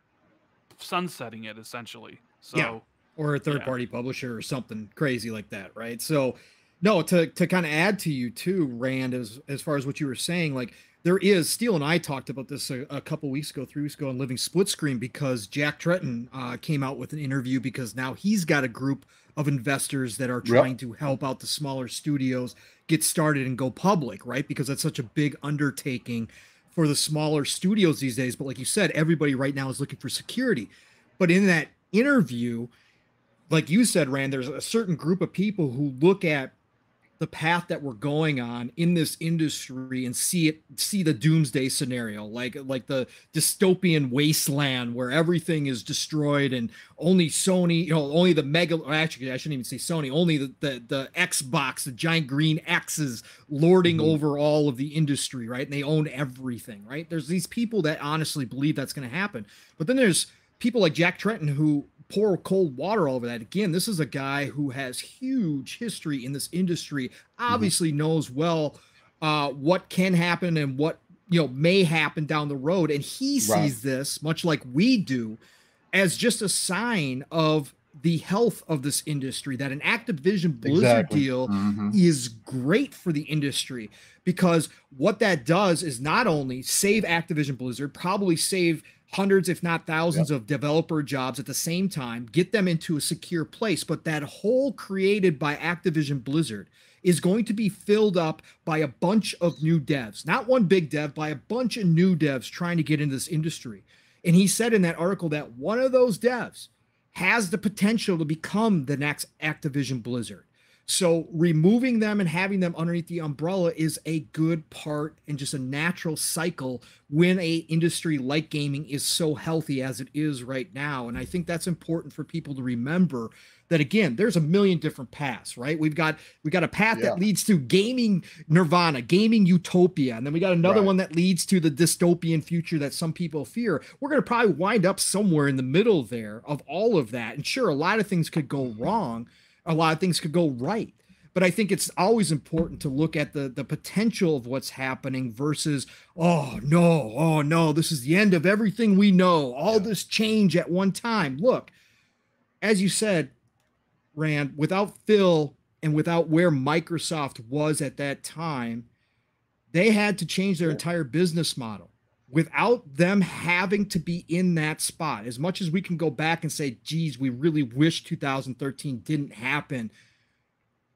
Speaker 4: sunsetting it essentially. So.
Speaker 3: Yeah. Or a third-party publisher or something crazy like that, right? So, no, to kind of add to you too, Rand, as far as what you were saying, like there is, Steele and I talked about this a couple weeks ago, 3 weeks ago on Living Split Screen, because Jack Tretton came out with an interview, because now he's got a group of investors that are trying to help out the smaller studios get started and go public, right? Because that's such a big undertaking for the smaller studios these days. But like you said, everybody right now is looking for security. But in that interview, like you said, Rand, there's a certain group of people who look at the path that we're going on in this industry and see the doomsday scenario, like the dystopian wasteland where everything is destroyed and only Sony, only the mega, actually I shouldn't even say Sony, only the Xbox, the giant green X's lording over all of the industry, right? And they own everything, right? There's these people that honestly believe that's going to happen. But then there's people like Jack Tretton who pour cold water over that. Again, this is a guy who has huge history in this industry, obviously knows well what can happen and what may happen down the road, and he sees this, much like we do, as just a sign of the health of this industry, that an Activision Blizzard deal is great for the industry, because what that does is not only save Activision Blizzard, probably save hundreds, if not thousands, of developer jobs at the same time, get them into a secure place. But that hole created by Activision Blizzard is going to be filled up by a bunch of new devs, not one big dev, by a bunch of new devs trying to get into this industry. And he said in that article that one of those devs has the potential to become the next Activision Blizzard. So removing them and having them underneath the umbrella is a good part and just a natural cycle when a industry like gaming is so healthy as it is right now. And I think that's important for people to remember, that again, there's a million different paths, right? We got a path that leads to gaming nirvana, gaming utopia, and then we got another one that leads to the dystopian future that some people fear. We're going to probably wind up somewhere in the middle there of all of that. And sure, a lot of things could go wrong, a lot of things could go right. But I think it's always important to look at the potential of what's happening versus, oh no, this is the end of everything we know, all this change at one time. Look, as you said, Rand, without Phil and without where Microsoft was at that time, they had to change their entire business model. Without them having to be in that spot, as much as we can go back and say, geez, we really wish 2013 didn't happen.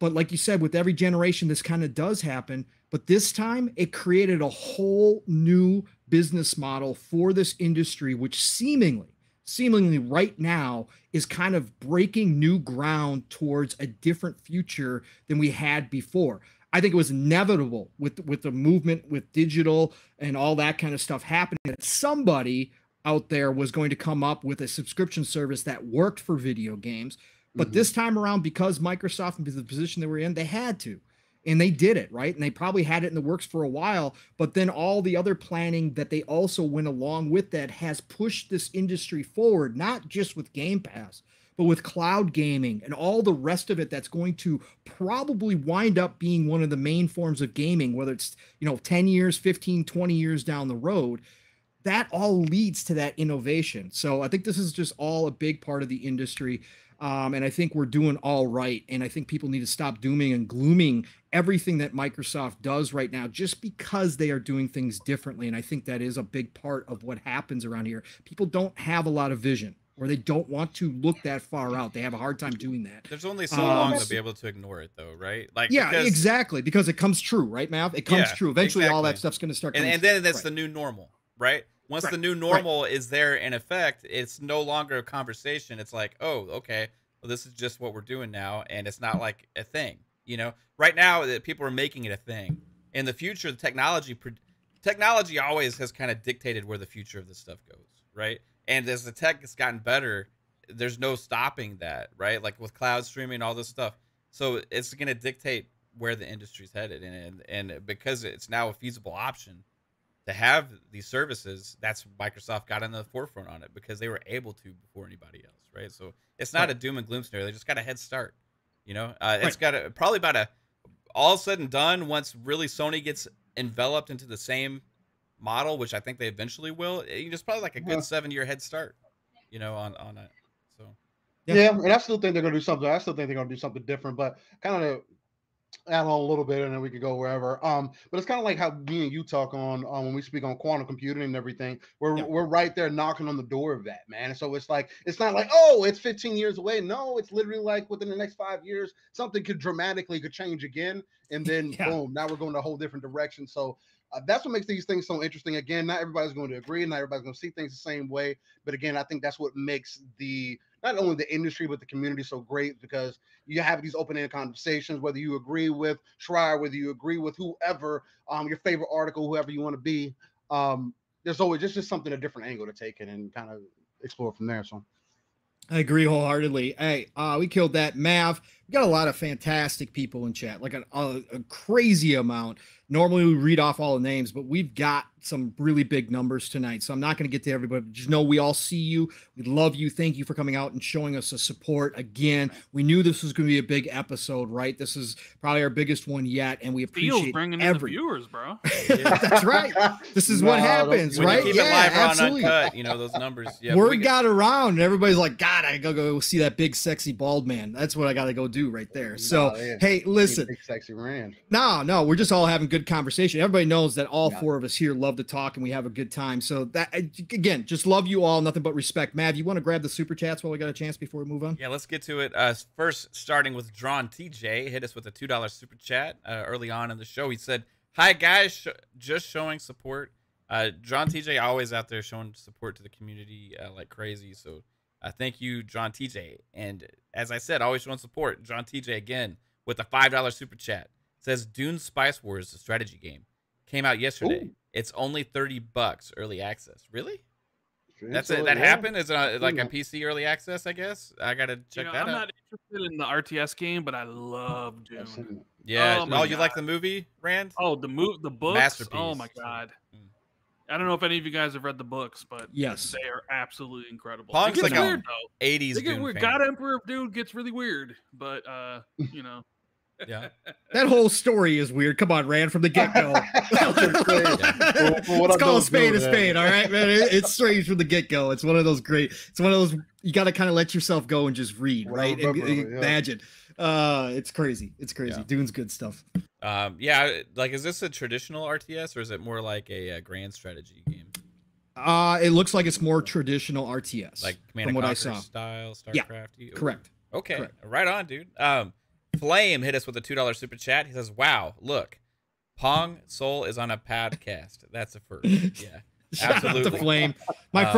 Speaker 3: But like you said, with every generation, this kind of does happen. But this time, it created a whole new business model for this industry, which seemingly right now is kind of breaking new ground towards a different future than we had before. I think it was inevitable with the movement with digital and all that kind of stuff happening, that somebody out there was going to come up with a subscription service that worked for video games. But this time around, because Microsoft and the position they were in, they had to. And they did it, right? And they probably had it in the works for a while. But then all the other planning that they also went along with that has pushed this industry forward, not just with Game Pass, but with cloud gaming and all the rest of it that's going to probably wind up being one of the main forms of gaming, whether it's 10 years, 15, 20 years down the road. That all leads to that innovation. So I think this is just all a big part of the industry. And I think we're doing all right. And I think people need to stop dooming and glooming everything that Microsoft does right now, just because they are doing things differently. And I think that is a big part of what happens around here. People don't have a lot of vision, or they don't want to look that far out. They have a hard time doing that.
Speaker 1: There's only so long to be able to ignore it, though, right? Like,
Speaker 3: yeah, exactly. Because it comes true, right, Mav? It comes true. Eventually, all that stuff's going to start.
Speaker 1: And then that's the new normal, right? once the new normal is there in effect, it's no longer a conversation. It's like, oh, okay, well, this is just what we're doing now, and it's not like a thing. You know, right now people are making it a thing. In the future, the technology always has kind of dictated where the future of this stuff goes, right? And as the tech has gotten better, there's no stopping that, right? Like with cloud streaming, all this stuff. So it's going to dictate where the industry's headed, and because it's now a feasible option to have these services, that's Microsoft got in the forefront on it because they were able to before anybody else, right? So it's not a doom and gloom scenario. They just got a head start, you know. It's got probably about all said and done, once really Sony gets enveloped into the same model, which I think they eventually will, just probably like a good 7-year head start, you know, on it. So
Speaker 2: yeah, and I still think they're gonna do something. I still think they're gonna do something different, but kind of add on a little bit and then we could go wherever. But it's kind of like how me and you talk on when we speak on quantum computing and everything. We're right there knocking on the door of that, man. So it's like, it's not like, oh, it's 15 years away. No, it's literally like within the next 5 years, something could change again, and then boom, now we're going a whole different direction. So that's what makes these things so interesting. Again, not everybody's going to agree, not everybody's going to see things the same way, but again, I think that's what makes not only the industry but the community so great, because you have these open-ended conversations, whether you agree with Schreier, whether you agree with whoever, your favorite article, whoever you want to be. There's always just something, a different angle to take it and kind of explore from there. So
Speaker 3: I agree wholeheartedly. Hey, we killed that. Mav, we got a lot of fantastic people in chat, like a crazy amount. Normally we read off all the names, but we've got some really big numbers tonight. So I'm not going to get to everybody. Just know we all see you. We love you. Thank you for coming out and showing us the support. Again, we knew this was going to be a big episode, right? This is probably our biggest one yet, and we appreciate
Speaker 4: bringing in the viewers, bro.
Speaker 3: That's right. This is what happens, right?
Speaker 1: Keep it live on Uncut, you know, those numbers. Yeah,
Speaker 3: word got around, and everybody's like, God, I gotta go see that big, sexy, bald man. That's what I got to go do right there. So, hey, listen.
Speaker 2: Big, sexy Rand.
Speaker 3: No, we're just all having good conversation. Everybody knows that all four of us here love to talk and we have a good time. So that, again, just love you all, nothing but respect. Mav, you want to grab the super chats while we got a chance before we move on?
Speaker 1: Yeah, let's get to it. First, starting with Drawn TJ, hit us with a $2 super chat early on in the show. He said, "Hi guys, just showing support." Drawn TJ always out there showing support to the community like crazy. So thank you, Drawn TJ. And as I said, always showing support. Drawn TJ again with a $5 super chat. Says Dune Spice Wars, the strategy game, came out yesterday. Ooh. It's only $30 early access. Really? That's it. That happened? Is it like a PC early access? I guess I gotta check that out.
Speaker 4: I'm not interested in the RTS game, but I love Dune.
Speaker 1: Yeah. Oh, you like the movie, Rand?
Speaker 4: Oh, the books.
Speaker 1: Masterpiece.
Speaker 4: Oh my god. I don't know if any of you guys have read the books, but
Speaker 3: yes,
Speaker 4: they are absolutely incredible.
Speaker 1: Pong's
Speaker 4: it gets
Speaker 1: like
Speaker 4: weird though.
Speaker 1: 80s
Speaker 4: they get
Speaker 1: Dune
Speaker 4: weird.
Speaker 1: fan.
Speaker 4: God Emperor of Dune gets really weird, but you know.
Speaker 1: Yeah,
Speaker 3: that whole story is weird. Come on, Rand, from the get-go. Let's call a spade a spade, all right, man. It's strange from the get-go. It's one of those you got to kind of let yourself go and just read, right? Imagine. It's crazy. It's crazy. Yeah. Dune's good stuff.
Speaker 1: Yeah, like, is this a traditional RTS or is it more like a grand strategy game?
Speaker 3: It looks like it's more traditional RTS,
Speaker 1: like Command & Conquer style, StarCraft.
Speaker 3: Yeah, correct.
Speaker 1: Okay,
Speaker 3: correct.
Speaker 1: Right on, dude. Flame hit us with a $2 super chat. He says, "Wow, look, Pong Soul is on a podcast. That's a first." Yeah, absolutely.
Speaker 3: Shout out to Flame, my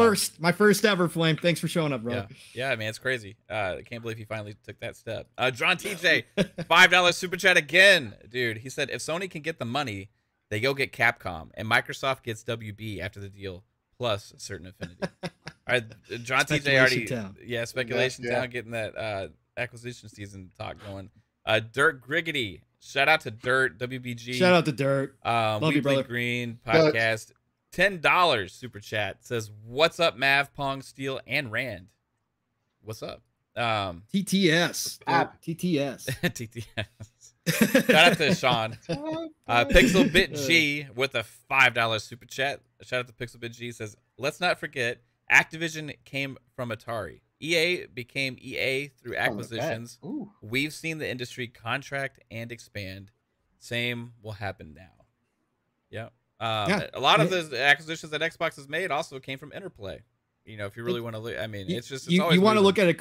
Speaker 3: first ever Flame. Thanks for showing up, bro.
Speaker 1: Yeah, man, it's crazy. I can't believe he finally took that step. John TJ, $5 super chat again, dude. He said, "If Sony can get the money, they go get Capcom, and Microsoft gets WB after the deal, plus a certain affinity." All right, John TJ already, Speculation Town getting that acquisition season talk going. Dirt Griggity, shout out to Dirt, WBG.
Speaker 3: Shout out to Dirt.
Speaker 1: Love you, brother. Green podcast. $10 super chat says, "What's up, Mav, Pong, Steel, and Rand? What's up?"
Speaker 3: TTS. TTS.
Speaker 1: TTS. Shout out to Sean. Pixelbit G with a $5 super chat. Shout out to Pixelbit G. Says, "Let's not forget, Activision came from Atari. EA became EA through acquisitions. We've seen the industry contract and expand. Same will happen now." Yeah. A lot of the acquisitions that Xbox has made also came from Interplay. You know, if you really want to look, I mean, it's just,
Speaker 3: you want to look at it.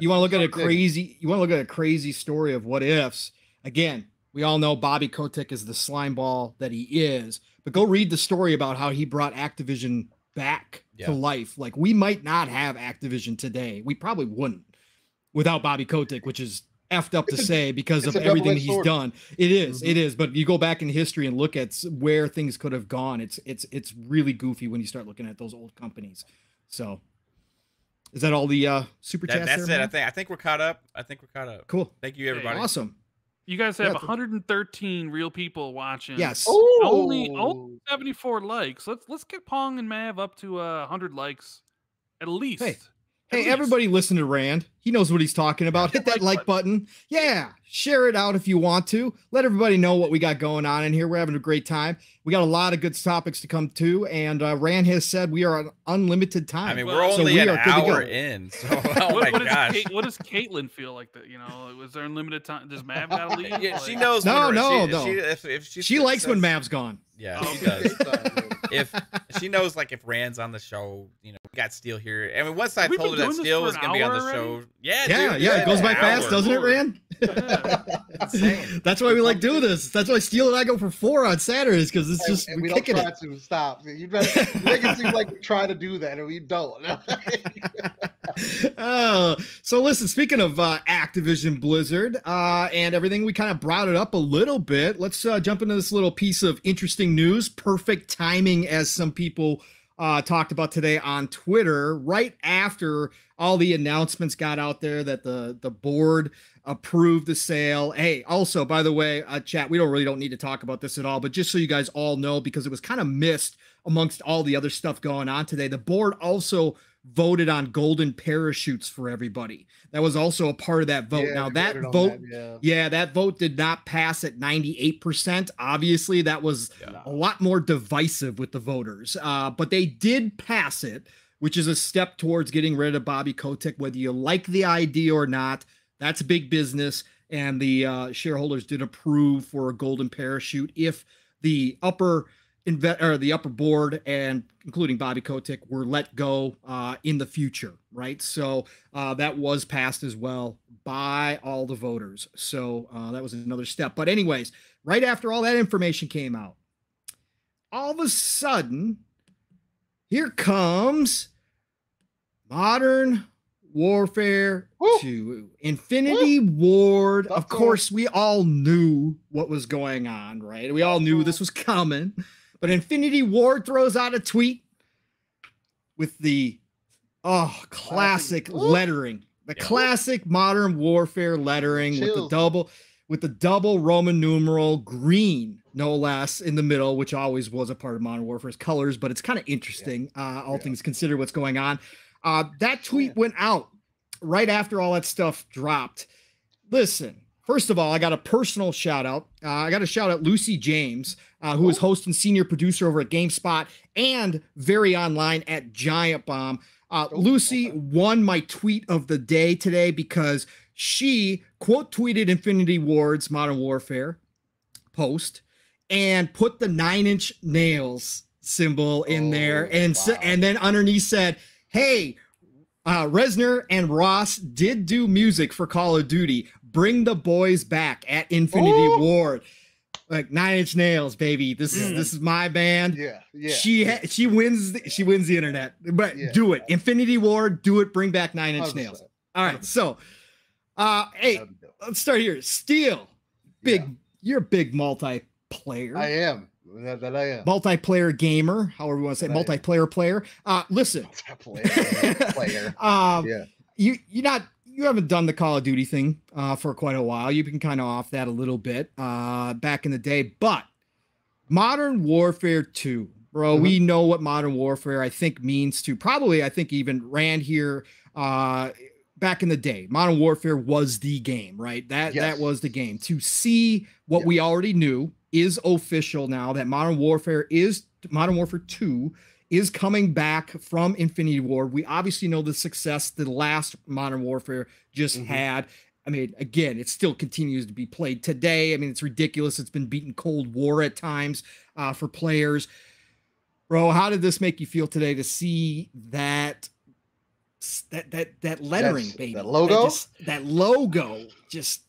Speaker 3: You want to look at a crazy story of what ifs. Again, we all know Bobby Kotick is the slime ball that he is, but go read the story about how he brought Activision back to life. Like, we might not have Activision today. We probably wouldn't without Bobby Kotick, which is effed up to say because of everything that he's done. It is. But you go back in history and look at where things could have gone. It's really goofy when you start looking at those old companies. So is that all the super chats?
Speaker 1: That's
Speaker 3: there,
Speaker 1: it. I think we're caught up.
Speaker 3: Cool.
Speaker 1: Thank you, everybody.
Speaker 3: Awesome.
Speaker 4: You guys have 113 real people watching.
Speaker 3: Yes.
Speaker 4: Only 74 likes. Let's get Pong and Mav up to 100 likes at least.
Speaker 3: Hey, everybody listen to Rand. He knows what he's talking about. Hit that like button. Yeah. Share it out if you want to. Let everybody know what we got going on in here. We're having a great time. We got a lot of good topics to come to. And Rand has said we are on unlimited time.
Speaker 1: I mean, we're only an hour in. So, my gosh.
Speaker 4: What does Caitlin feel like that? You know, was there unlimited time? Does Mav got to leave?
Speaker 1: Yeah, she knows.
Speaker 3: No.
Speaker 1: If
Speaker 3: she likes when Mav's gone.
Speaker 1: Yeah, she does. If she knows, like, if Rand's on the show, you know, we got Steel here. I mean, once I told her that Steel was going to be on the show. Yeah,
Speaker 3: it goes by fast, doesn't it, Rand?
Speaker 1: Insane.
Speaker 3: That's why we like doing this. That's why Steel and I go for 4 on Saturdays, because it's just
Speaker 2: we don't try to stop. You make it seem like we try to do that, and we don't.
Speaker 3: So listen, speaking of Activision Blizzard and everything, we kind of brought it up a little bit. Let's jump into this little piece of interesting news. Perfect timing, as some people talked about today on Twitter, right after all the announcements got out there that the board approved the sale. Hey, also, by the way, chat, we don't need to talk about this at all, but just so you guys all know, because it was kind of missed amongst all the other stuff going on today, the board also voted on golden parachutes for everybody. That was also a part of that vote. Now that vote, that vote did not pass at 98%. Obviously, that was a lot more divisive with the voters, but they did pass it, which is a step towards getting rid of Bobby Kotick, whether you like the idea or not. That's big business, and the shareholders did approve for a golden parachute if the upper board, and including Bobby Kotick, were let go in the future, right? So that was passed as well by all the voters. So that was another step. But anyways, right after all that information came out, all of a sudden, here comes Modern Warfare 2, Infinity Ward. Of course, we all knew what was going on, right? We all knew this was coming. But Infinity Ward throws out a tweet with the classic lettering, the classic Modern Warfare lettering with the double Roman numeral green, no less, in the middle, which always was a part of Modern Warfare's colors. But it's kind of interesting, all things considered, what's going on. That tweet went out right after all that stuff dropped. Listen, first of all, I got a personal shout out. I got to shout out Lucy James, who is host and senior producer over at GameSpot and very online at Giant Bomb. Lucy won my tweet of the day today because she quote tweeted Infinity Ward's Modern Warfare post and put the 9-inch nails symbol in there. And then underneath said, hey, Resner and Ross did do music for Call of Duty. Bring the boys back at Infinity Ward. Like 9-inch nails, baby. This is my band. She wins the internet. But do it. Infinity Ward, do it. Bring back 9-inch nails. All right. So hey, let's start here. Steel. You're a big multiplayer.
Speaker 2: I am. That I am.
Speaker 3: Multiplayer gamer, however you want to say, multiplayer player. Listen. Player. You haven't done the Call of Duty thing for quite a while. You've been kind of off that a little bit back in the day. But Modern Warfare 2, bro, we know what Modern Warfare, I think, means to probably, I think, even Rand here back in the day. Modern Warfare was the game, right? That was the game. To see what we already knew is official now, that Modern Warfare 2 is coming back from Infinity Ward. We obviously know the success the last Modern Warfare just had. I mean, again, it still continues to be played today. I mean, it's ridiculous. It's been beaten Cold War at times for players. Bro, how did this make you feel today to see that lettering, baby?
Speaker 2: That logo?
Speaker 3: That logo. Just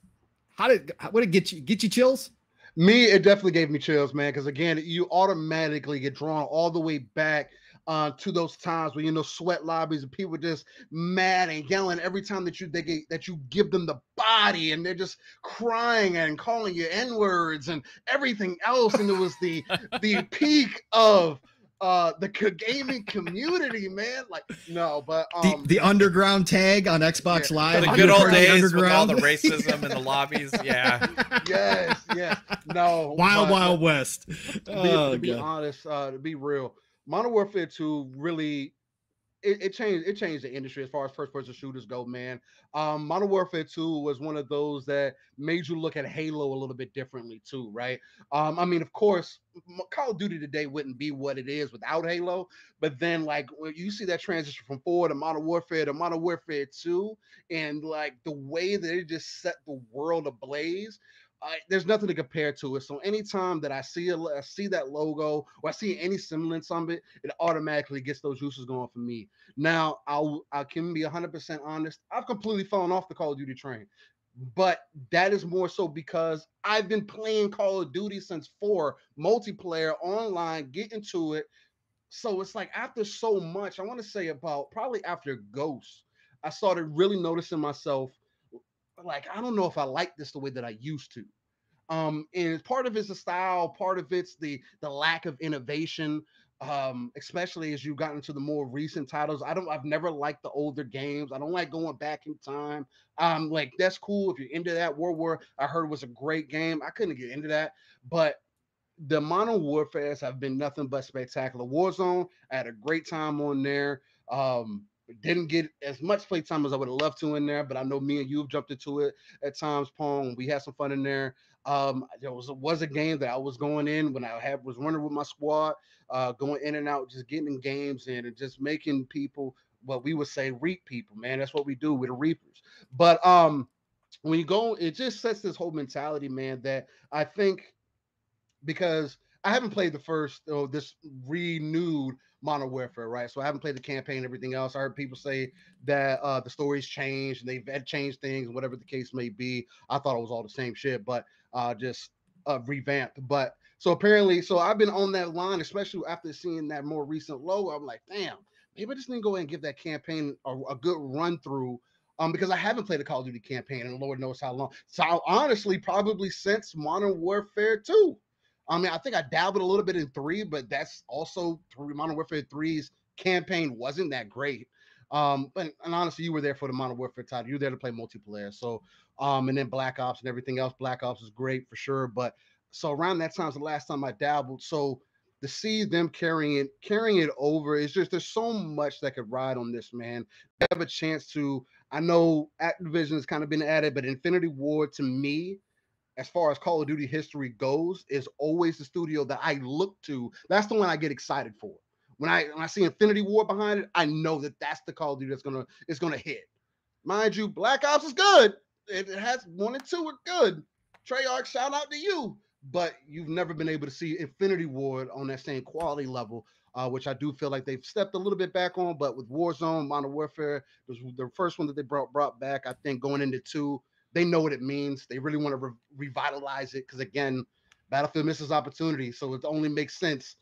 Speaker 3: what did it get you chills?
Speaker 2: Me, it definitely gave me chills, man, because again, you automatically get drawn all the way back to those times when, you know, sweat lobbies and people just mad and yelling every time that you give them the body, and they're just crying and calling you N-words and everything else. And it was the peak of the gaming community, man. Like, no, but
Speaker 3: the underground tag on Xbox Live,
Speaker 1: the good old days with all the racism in the lobbies. Yeah.
Speaker 2: Yes. No.
Speaker 3: Wild West.
Speaker 2: To be honest, to be real, Modern Warfare 2 really it changed the industry as far as first-person shooters go, man. Modern Warfare 2 was one of those that made you look at Halo a little bit differently too, right? I mean, of course, Call of Duty today wouldn't be what it is without Halo, but then like when you see that transition from 4 to Modern Warfare 2, and like the way that it just set the world ablaze, there's nothing to compare to it. So anytime that I see that logo or I see any semblance of it, it automatically gets those juices going for me. Now, I can be 100% honest. I've completely fallen off the Call of Duty train, but that is more so because I've been playing Call of Duty since 4, multiplayer, online, getting to it. So it's like after so much, I want to say about probably after Ghost, I started really noticing myself like, I don't know if I like this the way that I used to. And part of it's the style, part of it's the lack of innovation. Especially as you got into the more recent titles. I've never liked the older games. I don't like going back in time. Like that's cool if you're into that. World War, I heard, was a great game. I couldn't get into that, but the Modern Warfares have been nothing but spectacular. Warzone, I had a great time on there. Didn't get as much play time as I would have loved to in there, but I know me and you have jumped into it at times, Pong. We had some fun in there. There was a game that I was going in when I was running with my squad, going in and out, just getting in games and just making people, what we would say, reap people, man. That's what we do with the reapers. But when you go, it just sets this whole mentality, man, that I think, because I haven't played the first this renewed Modern Warfare, right? So I haven't played the campaign and everything else. I heard people say that the story's changed and they've had changed things, whatever the case may be. I thought it was all the same shit, but just revamped. But so apparently, so I've been on that line, especially after seeing that more recent logo. I'm like, damn, maybe I just need to go ahead and give that campaign a good run through. Because I haven't played a Call of Duty campaign in Lord knows how long. So honestly, probably since Modern Warfare 2. I mean, I think I dabbled a little bit in 3, but that's also Modern Warfare 3's campaign wasn't that great. And honestly, you were there for the Modern Warfare title. You were there to play multiplayer. So, and then Black Ops and everything else. Black Ops is great for sure. But so around that time is the last time I dabbled. So to see them carrying it over, it's just, there's so much that could ride on this, man. They have a chance to, I know Activision has kind of been added, but Infinity Ward to me, as far as Call of Duty history goes, is always the studio that I look to. That's the one I get excited for. When I see Infinity Ward behind it, I know that that's the Call of Duty that's gonna hit. Mind you, Black Ops is good. It has 1 and 2 are good. Treyarch, shout out to you. But you've never been able to see Infinity Ward on that same quality level, which I do feel like they've stepped a little bit back on. But with Warzone, Modern Warfare, was the first one that they brought back. I think going into 2, they know what it means. They really want to revitalize it because, again, Battlefield misses opportunity. So it only makes sense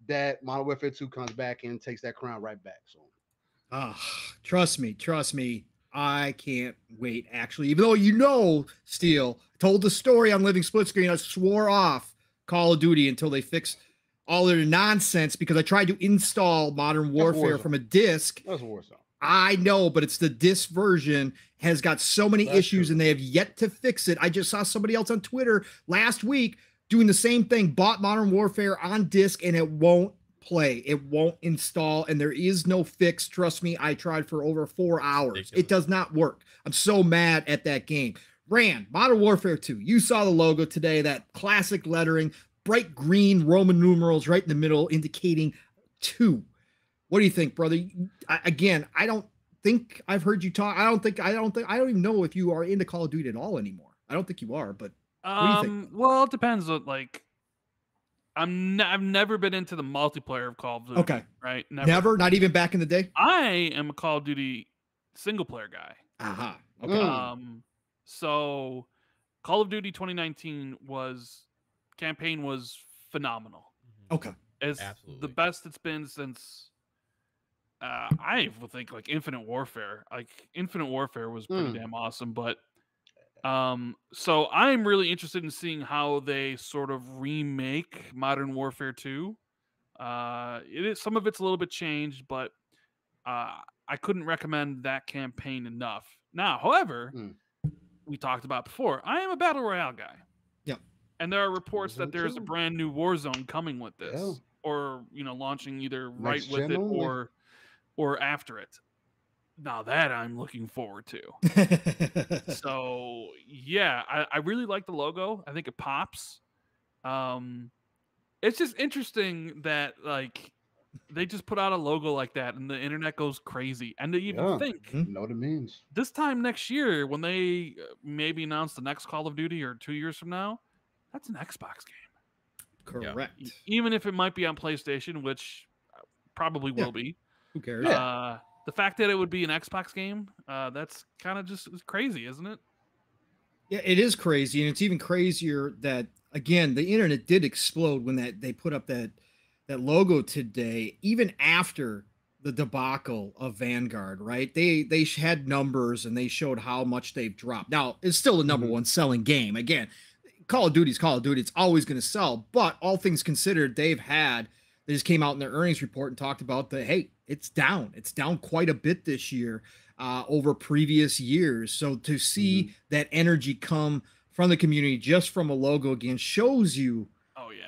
Speaker 2: that Modern Warfare 2 comes back and takes that crown right back. So,
Speaker 3: trust me. I can't wait, actually. Even though, Steel, told the story on Living Split Screen, I swore off Call of Duty until they fixed all their nonsense because I tried to install Modern Warfare from a disc.
Speaker 2: That's Warzone.
Speaker 3: I know, but it's the disc version has got so many issues and they have yet to fix it. I just saw somebody else on Twitter last week doing the same thing, bought Modern Warfare on disc and it won't play. It won't install and there is no fix. Trust me, I tried for over 4 hours. It does not work. I'm so mad at that game. Rand, Modern Warfare 2. You saw the logo today, that classic lettering, bright green Roman numerals right in the middle indicating 2. What do you think, brother? Again, I don't think I've heard you talk. I don't even know if you are into Call of Duty at all anymore. I don't think you are, but what do you think?
Speaker 4: Well, it depends on, like, I've never been into the multiplayer of Call of Duty.
Speaker 3: Okay.
Speaker 4: Right?
Speaker 3: Never? Not even back in the day?
Speaker 4: I am a Call of Duty single player guy.
Speaker 3: Aha. Okay.
Speaker 4: So Call of Duty 2019 campaign was phenomenal.
Speaker 3: Okay.
Speaker 4: It's
Speaker 1: Absolutely
Speaker 4: the best it's been since I would think like Infinite Warfare. Like Infinite Warfare was pretty damn awesome, but so I'm really interested in seeing how they sort of remake Modern Warfare 2. It is, some of it's a little bit changed, but I couldn't recommend that campaign enough. Now, however, we talked about before, I am a battle royale guy.
Speaker 3: Yep.
Speaker 4: And there are reports that there's a brand new Warzone coming with this, or launching either right with it or after it. Now that I'm looking forward to. So yeah, I really like the logo. I think it pops. It's just interesting that like they just put out a logo like that and the internet goes crazy. And to even think,
Speaker 2: know what it means.
Speaker 4: This time next year, when they maybe announce the next Call of Duty or 2 years from now, that's an Xbox game.
Speaker 3: Correct.
Speaker 4: Yeah. Even if it might be on PlayStation, which probably will be.
Speaker 3: Who cares?
Speaker 4: The fact that it would be an Xbox game, that's kind of just crazy, isn't it?
Speaker 3: Yeah, it is crazy. And it's even crazier that, again, the internet did explode when they put up that logo today, even after the debacle of Vanguard, right? They had numbers and they showed how much they've dropped. Now, it's still the number one selling game. Again, Call of Duty's Call of Duty. It's always going to sell. But all things considered, they just came out in their earnings report and talked about hey, it's down. It's down quite a bit this year over previous years. So to see that energy come from the community just from a logo again shows you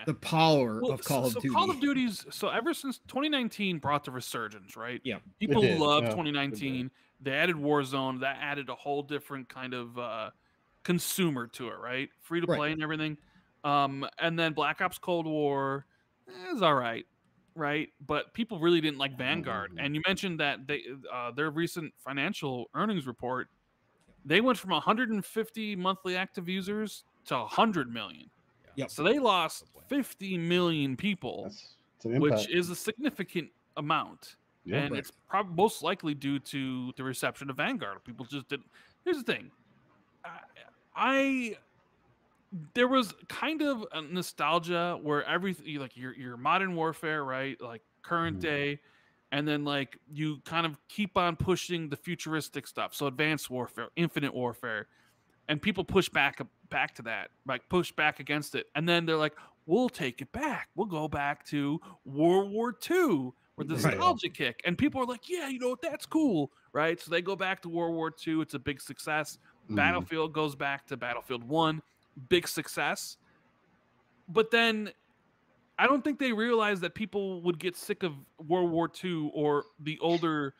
Speaker 3: the power of Call of Duty.
Speaker 4: Call of Duty's, so ever since 2019 brought the resurgence, right?
Speaker 3: Yeah.
Speaker 4: People loved 2019. They added Warzone. That added a whole different kind of consumer to it, right? Free to play and everything. And then Black Ops Cold War is all right, right? But people really didn't like Vanguard. And you mentioned that their recent financial earnings report, they went from 150 monthly active users to 100 million.
Speaker 3: Yep.
Speaker 4: So they lost 50 million people, which is a significant amount. And it's probably most likely due to the reception of Vanguard. People just didn't. Here's the thing. There was kind of a nostalgia where everything, like your Modern Warfare, right? Like current day. And then like you kind of keep on pushing the futuristic stuff. So Advanced Warfare, Infinite Warfare. And people push back to that, like push back against it. And then they're like, we'll take it back. We'll go back to World War II with the nostalgia kick. And people are like, yeah, that's cool, right? So they go back to World War II. It's a big success. Battlefield goes back to Battlefield 1. Big success. But then I don't think they realized that people would get sick of World War II or the older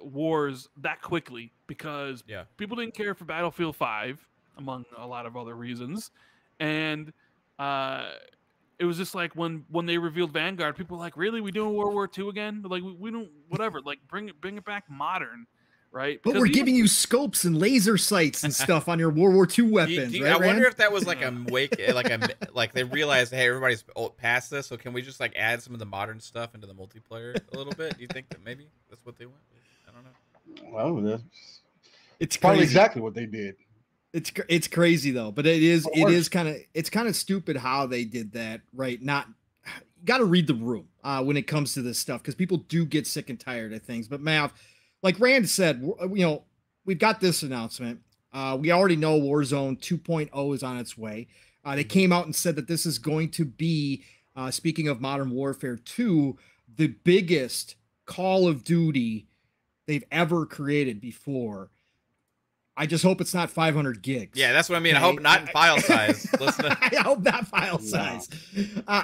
Speaker 4: wars that quickly, because people didn't care for Battlefield 5 among a lot of other reasons. And it was just like when they revealed Vanguard, people were like, really, we doing World War II again? Like we don't, whatever, like bring it back modern, right?
Speaker 3: But we're giving you scopes and laser sights and stuff on your World War II weapons.
Speaker 1: I wonder if that was like like they realized, hey, everybody's past this, so can we just like add some of the modern stuff into the multiplayer a little bit? Do you think that maybe that's what they went with? I don't know.
Speaker 2: Well,
Speaker 3: it's
Speaker 2: probably exactly what they did.
Speaker 3: It's crazy though, but it is kind of stupid how they did that, right? You got to read the room when it comes to this stuff, because people do get sick and tired of things. But Mav, like Rand said, we've got this announcement. We already know Warzone 2.0 is on its way. They came out and said that this is going to be, speaking of Modern Warfare 2, the biggest Call of Duty they've ever created before. I just hope it's not 500 gigs.
Speaker 1: Yeah, that's what I mean. Okay? I hope not file size.
Speaker 3: I hope not file size.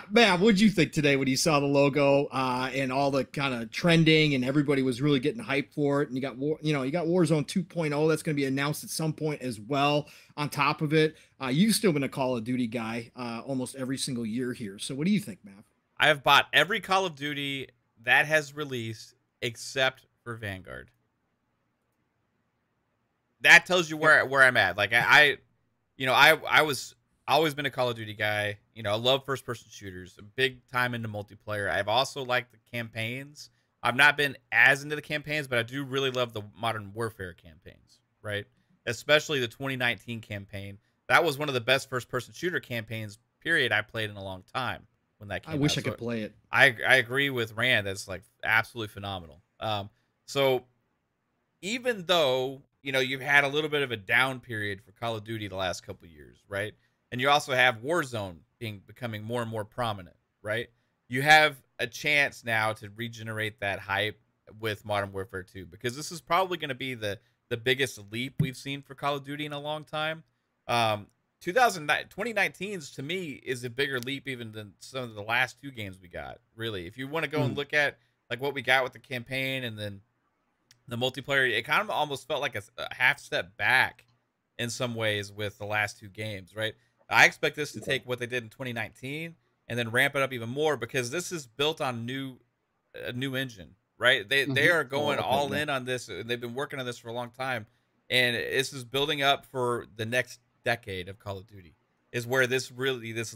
Speaker 3: Man, what'd you think today when you saw the logo and all the kind of trending and everybody was really getting hyped for it? And you got Warzone 2.0 that's going to be announced at some point as well. On top of it, you've still been a Call of Duty guy almost every single year here. So what do you think, Mav?
Speaker 1: I have bought every Call of Duty that has released except for Vanguard. That tells you where I'm at. Like I was always been a Call of Duty guy. I love first person shooters, a big time into multiplayer. I've also liked the campaigns. I've not been as into the campaigns, but I do really love the Modern Warfare campaigns, right? Especially the 2019 campaign. That was one of the best first person shooter campaigns, period, I played in a long time when that came out.
Speaker 3: I wish I could play it.
Speaker 1: I agree with Rand. That's like absolutely phenomenal. So even though, you know, you've had a little bit of a down period for Call of Duty the last couple of years, right? And you also have Warzone becoming more and more prominent, right? You have a chance now to regenerate that hype with Modern Warfare 2, because this is probably going to be the biggest leap we've seen for Call of Duty in a long time. 2019's to me is a bigger leap even than some of the last two games we got. Really, if you want to go and look at like what we got with the campaign and then the multiplayer, it kind of almost felt like a half step back in some ways with the last two games, right? I expect this to take what they did in 2019 and then ramp it up even more, because this is built on a new engine, right? They are going all in on this. They've been working on this for a long time, and this is building up for the next decade of Call of Duty is where this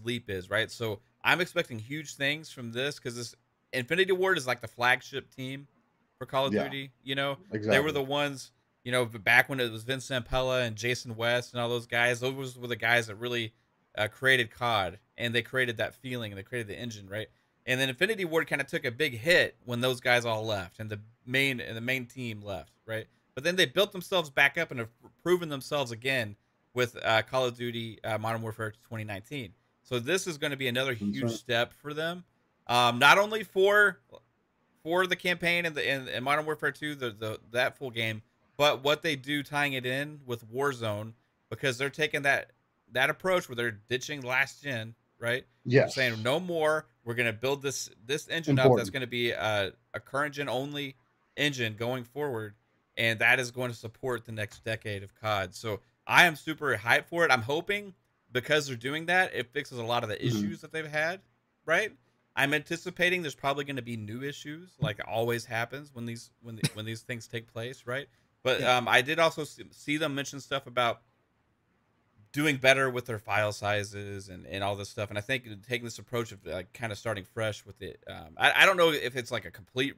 Speaker 1: leap is, right? So I'm expecting huge things from this, because this Infinity Ward is like the flagship team for Call of Duty. You know, they were the ones, you know, back when it was Vince Zampella and Jason West and all those guys. Those were the guys that really created COD, and they created that feeling, and they created the engine, right? And then Infinity Ward kind of took a big hit when those guys all left and the main team left, right? But then they built themselves back up and have proven themselves again with Call of Duty Modern Warfare 2019. So this is going to be another huge step for them, not only for the campaign and Modern Warfare 2, that full game, but what they do tying it in with Warzone, because they're taking that approach where they're ditching last gen, right?
Speaker 2: Yeah.
Speaker 1: They're saying no more. We're going to build this engine up that's going to be a current gen only engine going forward, and that is going to support the next decade of COD. So I am super hyped for it. I'm hoping because they're doing that, it fixes a lot of the issues that they've had, right? I'm anticipating there's probably going to be new issues, like always happens when these things take place, right? But I did also see them mention stuff about doing better with their file sizes and all this stuff. And I think taking this approach of like kind of starting fresh with it, I don't know if it's like a complete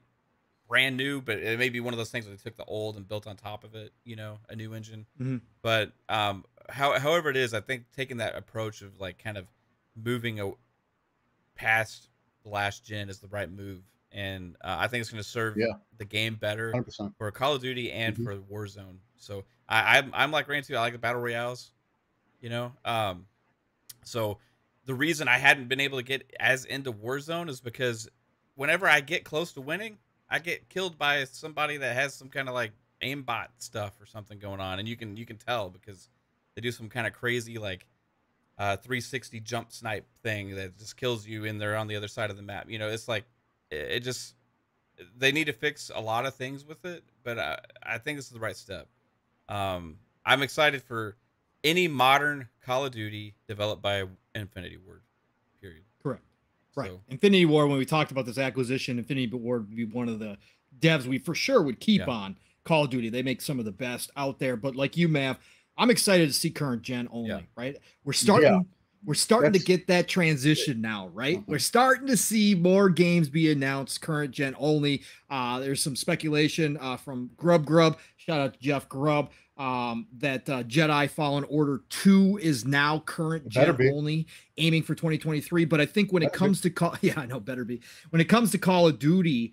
Speaker 1: brand new, but it may be one of those things where they took the old and built on top of it, you know, a new engine. But however it is, I think taking that approach of like kind of moving past the last gen is the right move. And I think it's going to serve the game better
Speaker 2: 100%.
Speaker 1: for Call of Duty and for Warzone. So I'm like Randy too. I like the battle royales, you know. So the reason I hadn't been able to get as into Warzone is because whenever I get close to winning, I get killed by somebody that has some kind of like aimbot stuff or something going on, and you can tell because they do some kind of crazy like 360 jump snipe thing that just kills you, and they're on the other side of the map. You know, it's like they need to fix a lot of things with it, but I think this is the right step. I'm excited for any modern Call of Duty developed by Infinity Ward. Period.
Speaker 3: Correct. Right.
Speaker 1: So,
Speaker 3: Infinity Ward, when we talked about this acquisition, Infinity Ward would be one of the devs we for sure would keep on Call of Duty. They make some of the best out there. But like you, Mav, I'm excited to see current gen only, right? We're starting to get that transition now, right? We're starting to see more games be announced current gen only. There's some speculation from Grub. Shout out to Jeff Grubb. That Jedi Fallen Order 2 is now current gen only, aiming for 2023. But I think when it comes to when it comes to Call of Duty,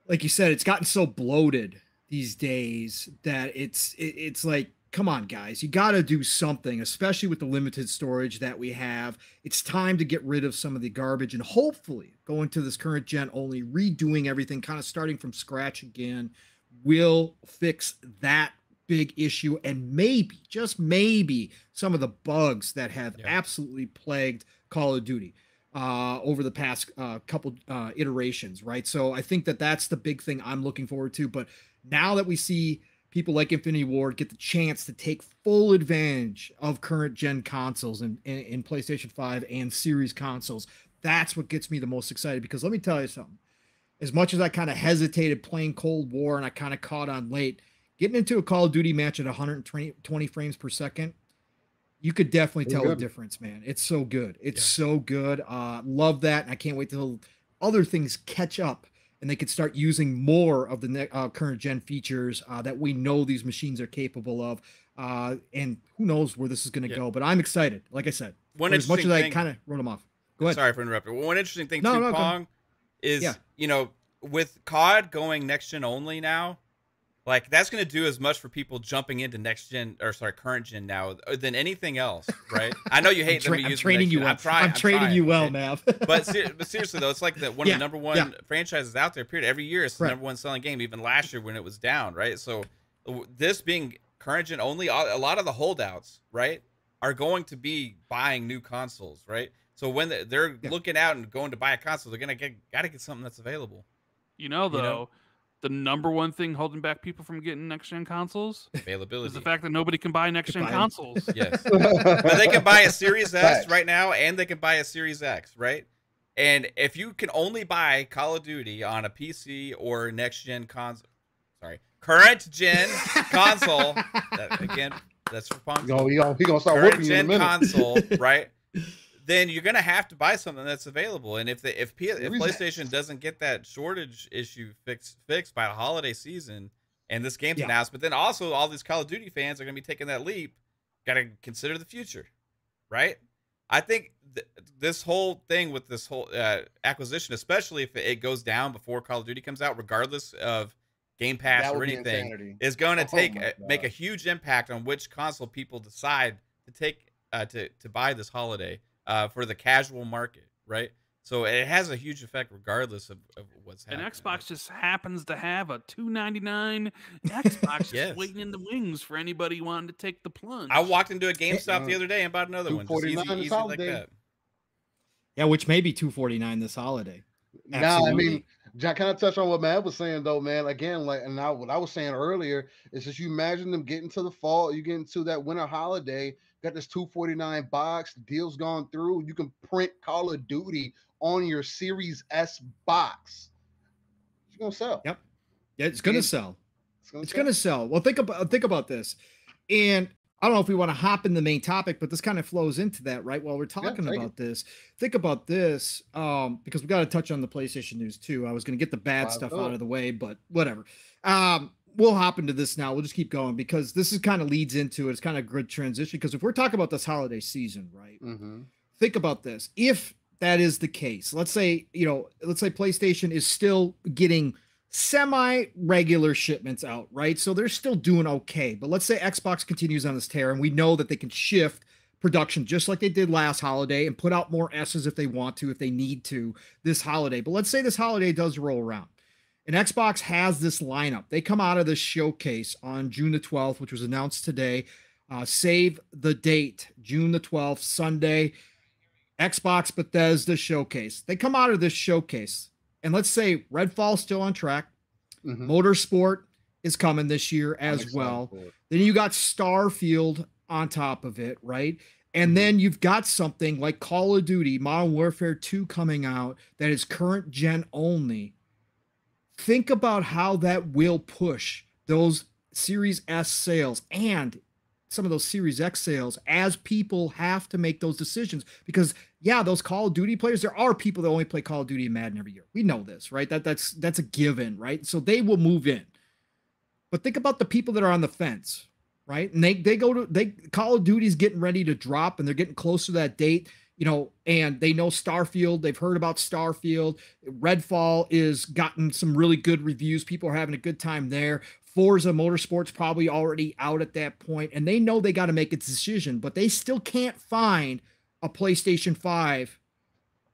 Speaker 3: like you said, it's gotten so bloated these days that it's like, come on, guys, you got to do something, especially with the limited storage that we have. It's time to get rid of some of the garbage and hopefully go into this current gen only, redoing everything, kind of starting from scratch again, will fix that big issue, and maybe, just maybe, some of the bugs that have absolutely plagued Call of Duty over the past couple iterations, right? So I think that's the big thing I'm looking forward to. But now that we see people like Infinity Ward get the chance to take full advantage of current gen consoles in PlayStation 5 and Series consoles, that's what gets me the most excited. Because let me tell you something, as much as I kind of hesitated playing Cold War and I kind of caught on late, getting into a Call of Duty match at 120 frames per second, you could definitely tell the difference, man. It's so good. It's so good. Love that. And I can't wait till other things catch up and they could start using more of the current gen features that we know these machines are capable of. And who knows where this is going to go, but I'm excited. Like I said, as much as I kind of wrote them off. Go ahead.
Speaker 1: Sorry for interrupting. One interesting thing Pong, is, you know, with COD going next gen only now, like that's going to do as much for people jumping into next gen or current gen now than anything else, right? I know you hate them using
Speaker 3: I'm training you well. I'm training you well, Mav.
Speaker 1: but seriously though, it's like one of the number one franchises out there. Period. Every year it's the number one selling game. Even last year when it was down, right? So this being current gen only, a lot of the holdouts, right, are going to be buying new consoles, right? So when they're looking out and going to buy a console, they're gonna gotta get something that's available.
Speaker 4: The number one thing holding back people from getting next-gen consoles
Speaker 1: availability
Speaker 4: is the fact that nobody can buy next-gen consoles.
Speaker 1: Yes. But they can buy a Series S right now, and they can buy a Series X, right? And if you can only buy Call of Duty on a PC or next-gen console, current-gen console, again, that's for Pong Soul.
Speaker 2: He gonna start working in a minute.
Speaker 1: Console, right? Then you're gonna have to buy something that's available. And if PlayStation doesn't get that shortage issue fixed by the holiday season, and this game's announced, but then also all these Call of Duty fans are gonna be taking that leap. Got to consider the future, right? I think this whole thing with this whole acquisition, especially if it goes down before Call of Duty comes out, regardless of Game Pass or anything, is going to make a huge impact on which console people decide to take to buy this holiday. For the casual market, right? So it has a huge effect regardless of what's happening.
Speaker 4: And Xbox just happens to have a $2.99 Xbox just waiting in the wings for anybody wanting to take the plunge.
Speaker 1: I walked into a GameStop the other day and bought another one. Just easy like that.
Speaker 3: Yeah, which may be $249 this holiday.
Speaker 2: Now, I mean, John, kind of touch on what Matt was saying though, man. Again, what I was saying earlier is just you imagine them getting to the fall, you get into that winter holiday. Got this $249 box, the deal's gone through. You can print Call of Duty on your Series S box. It's gonna sell.
Speaker 3: Yep. Yeah, it's gonna sell. It's gonna sell. Well, think about this. And I don't know if we want to hop in the main topic, but this kind of flows into that, right? While we're talking about this, think about this, because we got to touch on the PlayStation news too. I was going to get the bad stuff out of the way, but whatever. We'll hop into this now. We'll just keep going because this is kind of leads into it. It's kind of a good transition because if we're talking about this holiday season, right? Think about this. If that is the case, let's say PlayStation is still getting semi-regular shipments out, right? So they're still doing okay. But let's say Xbox continues on this tear and we know that they can shift production just like they did last holiday and put out more S's if they want to, if they need to this holiday. But let's say this holiday does roll around. And Xbox has this lineup. They come out of this showcase on June the 12th, which was announced today. Save the date, June the 12th, Sunday, Xbox Bethesda showcase. They come out of this showcase, and let's say Redfall's still on track. Motorsport is coming this year as well. Then you got Starfield on top of it, right? And then you've got something like Call of Duty, Modern Warfare 2 coming out that is current gen only. Think about how that will push those Series S sales and some of those Series X sales as people have to make those decisions. Because, yeah, those Call of Duty players, there are people that only play Call of Duty and Madden every year. We know this, right? That's a given, right? So they will move in. But think about the people that are on the fence, right? And they Call of Duty's getting ready to drop and they're getting close to that date. And they know Starfield. They've heard about Starfield. Redfall is gotten some really good reviews. People are having a good time there. Forza Motorsport's probably already out at that point, and they know they got to make a decision, but they still can't find a PlayStation 5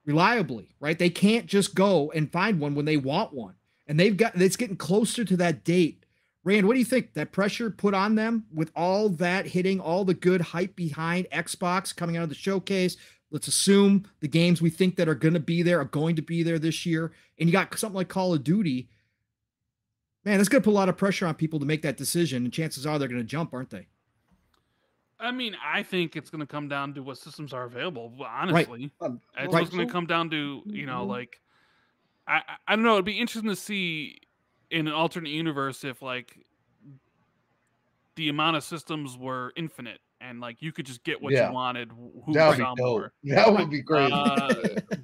Speaker 3: reliably, right? They can't just go and find one when they want one, and it's getting closer to that date. Rand, what do you think? That pressure put on them with all that hitting, all the good hype behind Xbox coming out of the showcase. Let's assume the games we think that are going to be there are going to be there this year. And you got something like Call of Duty. Man, that's going to put a lot of pressure on people to make that decision. And chances are they're going to jump, aren't they?
Speaker 4: I mean, I think it's going to come down to what systems are available, honestly. Right. It's what's going to come down to, like, I don't know. It'd be interesting to see in an alternate universe if, like, the amount of systems were infinite. And like you could just get what you wanted. Who would sell more?
Speaker 2: That would be great.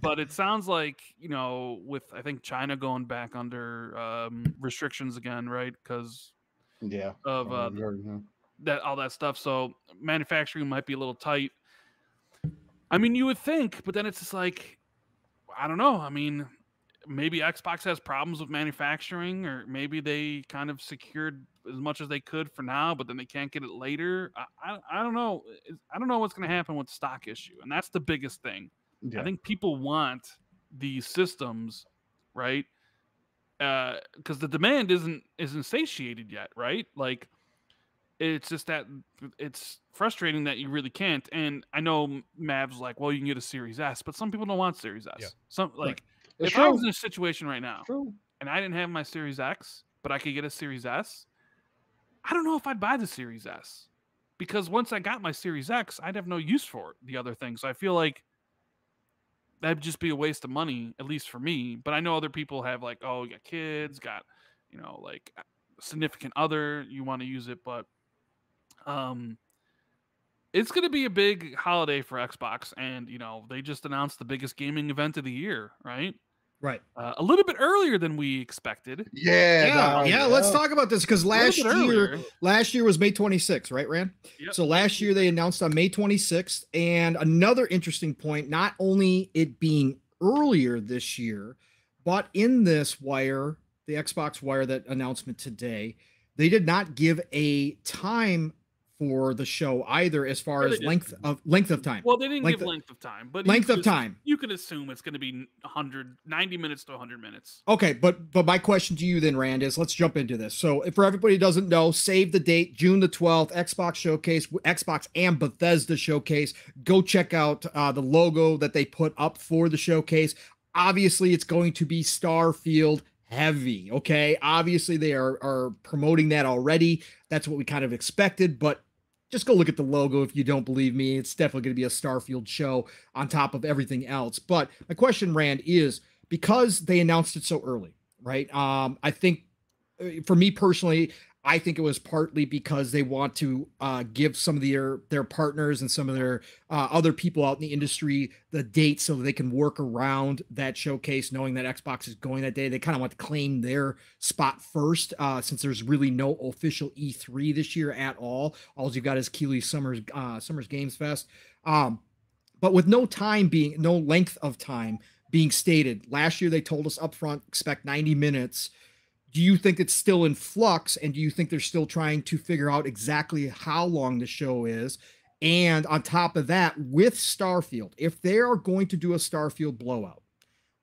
Speaker 4: But it sounds like with I think China going back under restrictions again, right? Because of that all that stuff. So manufacturing might be a little tight. I mean, you would think, but then it's just like I don't know. I mean, maybe Xbox has problems with manufacturing, or maybe they kind of secured as much as they could for now, but then they can't get it later. I don't know. I don't know what's going to happen with the stock issue, and that's the biggest thing.
Speaker 2: Yeah.
Speaker 4: I think people want these systems, right? Because the demand isn't satiated yet, right? Like, it's just that it's frustrating that you really can't. And I know Mav's like, well, you can get a Series S, but some people don't want Series S.
Speaker 1: Yeah.
Speaker 4: Some like,
Speaker 2: It's
Speaker 4: if
Speaker 2: true.
Speaker 4: I was in a situation right now
Speaker 2: True.
Speaker 4: and I didn't have my Series X, but I could get a Series S, I don't know if I'd buy the Series S, because once I got my Series X, I'd have no use for it, the other thing. So I feel like that'd just be a waste of money, at least for me. But I know other people have, like, oh, you got kids, got, you know, like a significant other, you want to use it. But it's going to be a big holiday for Xbox, and you know, they just announced the biggest gaming event of the year, right?
Speaker 3: Right.
Speaker 4: A little bit earlier than we expected.
Speaker 3: Yeah. Let's talk about this, because last
Speaker 4: earlier.
Speaker 3: year was May 26th, right, Rand?
Speaker 4: Yep.
Speaker 3: So last year they announced on May 26th, and another interesting point, not only it being earlier this year, but in this wire, the Xbox wire, that announcement today, they did not give a time for the show either, as far as length of time.
Speaker 4: Well, they didn't give length of time, but
Speaker 3: length of time.
Speaker 4: You could assume it's going to be 90 minutes to 100 minutes.
Speaker 3: Okay, but my question to you then, Rand, is, let's jump into this. So, for everybody who doesn't know, save the date, June the 12th, Xbox Showcase, Xbox and Bethesda Showcase. Go check out the logo that they put up for the showcase. Obviously, it's going to be Starfield heavy, okay? Obviously, they are promoting that already. That's what we kind of expected, but just go look at the logo if you don't believe me. It's definitely going to be a Starfield show on top of everything else. But my question, Rand, is, because they announced it so early, right? I think, for me personally, I think it was partly because they want to give some of their partners and some of their other people out in the industry the date, so that they can work around that showcase, knowing that Xbox is going that day. They kind of want to claim their spot first, since there's really no official E3 this year at all. All you got is Keighley's Summer's Games Fest. But with no length of time being stated, last year they told us upfront, expect 90 minutes. Do you think it's still in flux, and do you think they're still trying to figure out exactly how long the show is? And on top of that, with Starfield, if they are going to do a Starfield blowout,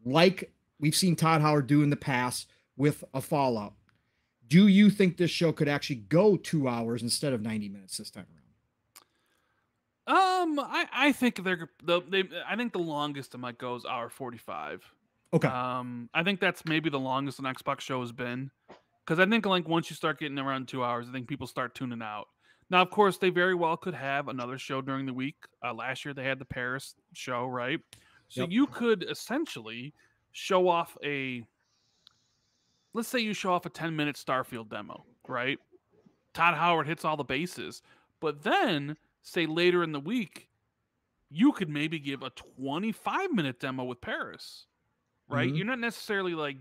Speaker 3: like we've seen Todd Howard do in the past with a Fallout, do you think this show could actually go 2 hours instead of 90 minutes this time around?
Speaker 4: I think I think the longest it might go is hour 45.
Speaker 3: Okay.
Speaker 4: I think that's maybe the longest an Xbox show has been, because I think, like, once you start getting around 2 hours, I think people start tuning out. Now, of course, they very well could have another show during the week. Last year they had the Paris show, right? So you could essentially show off let's say you show off a 10-minute Starfield demo, right? Todd Howard hits all the bases, but then say later in the week, you could maybe give a 25-minute demo with Paris. Right?
Speaker 3: Mm-hmm.
Speaker 4: You're not necessarily like,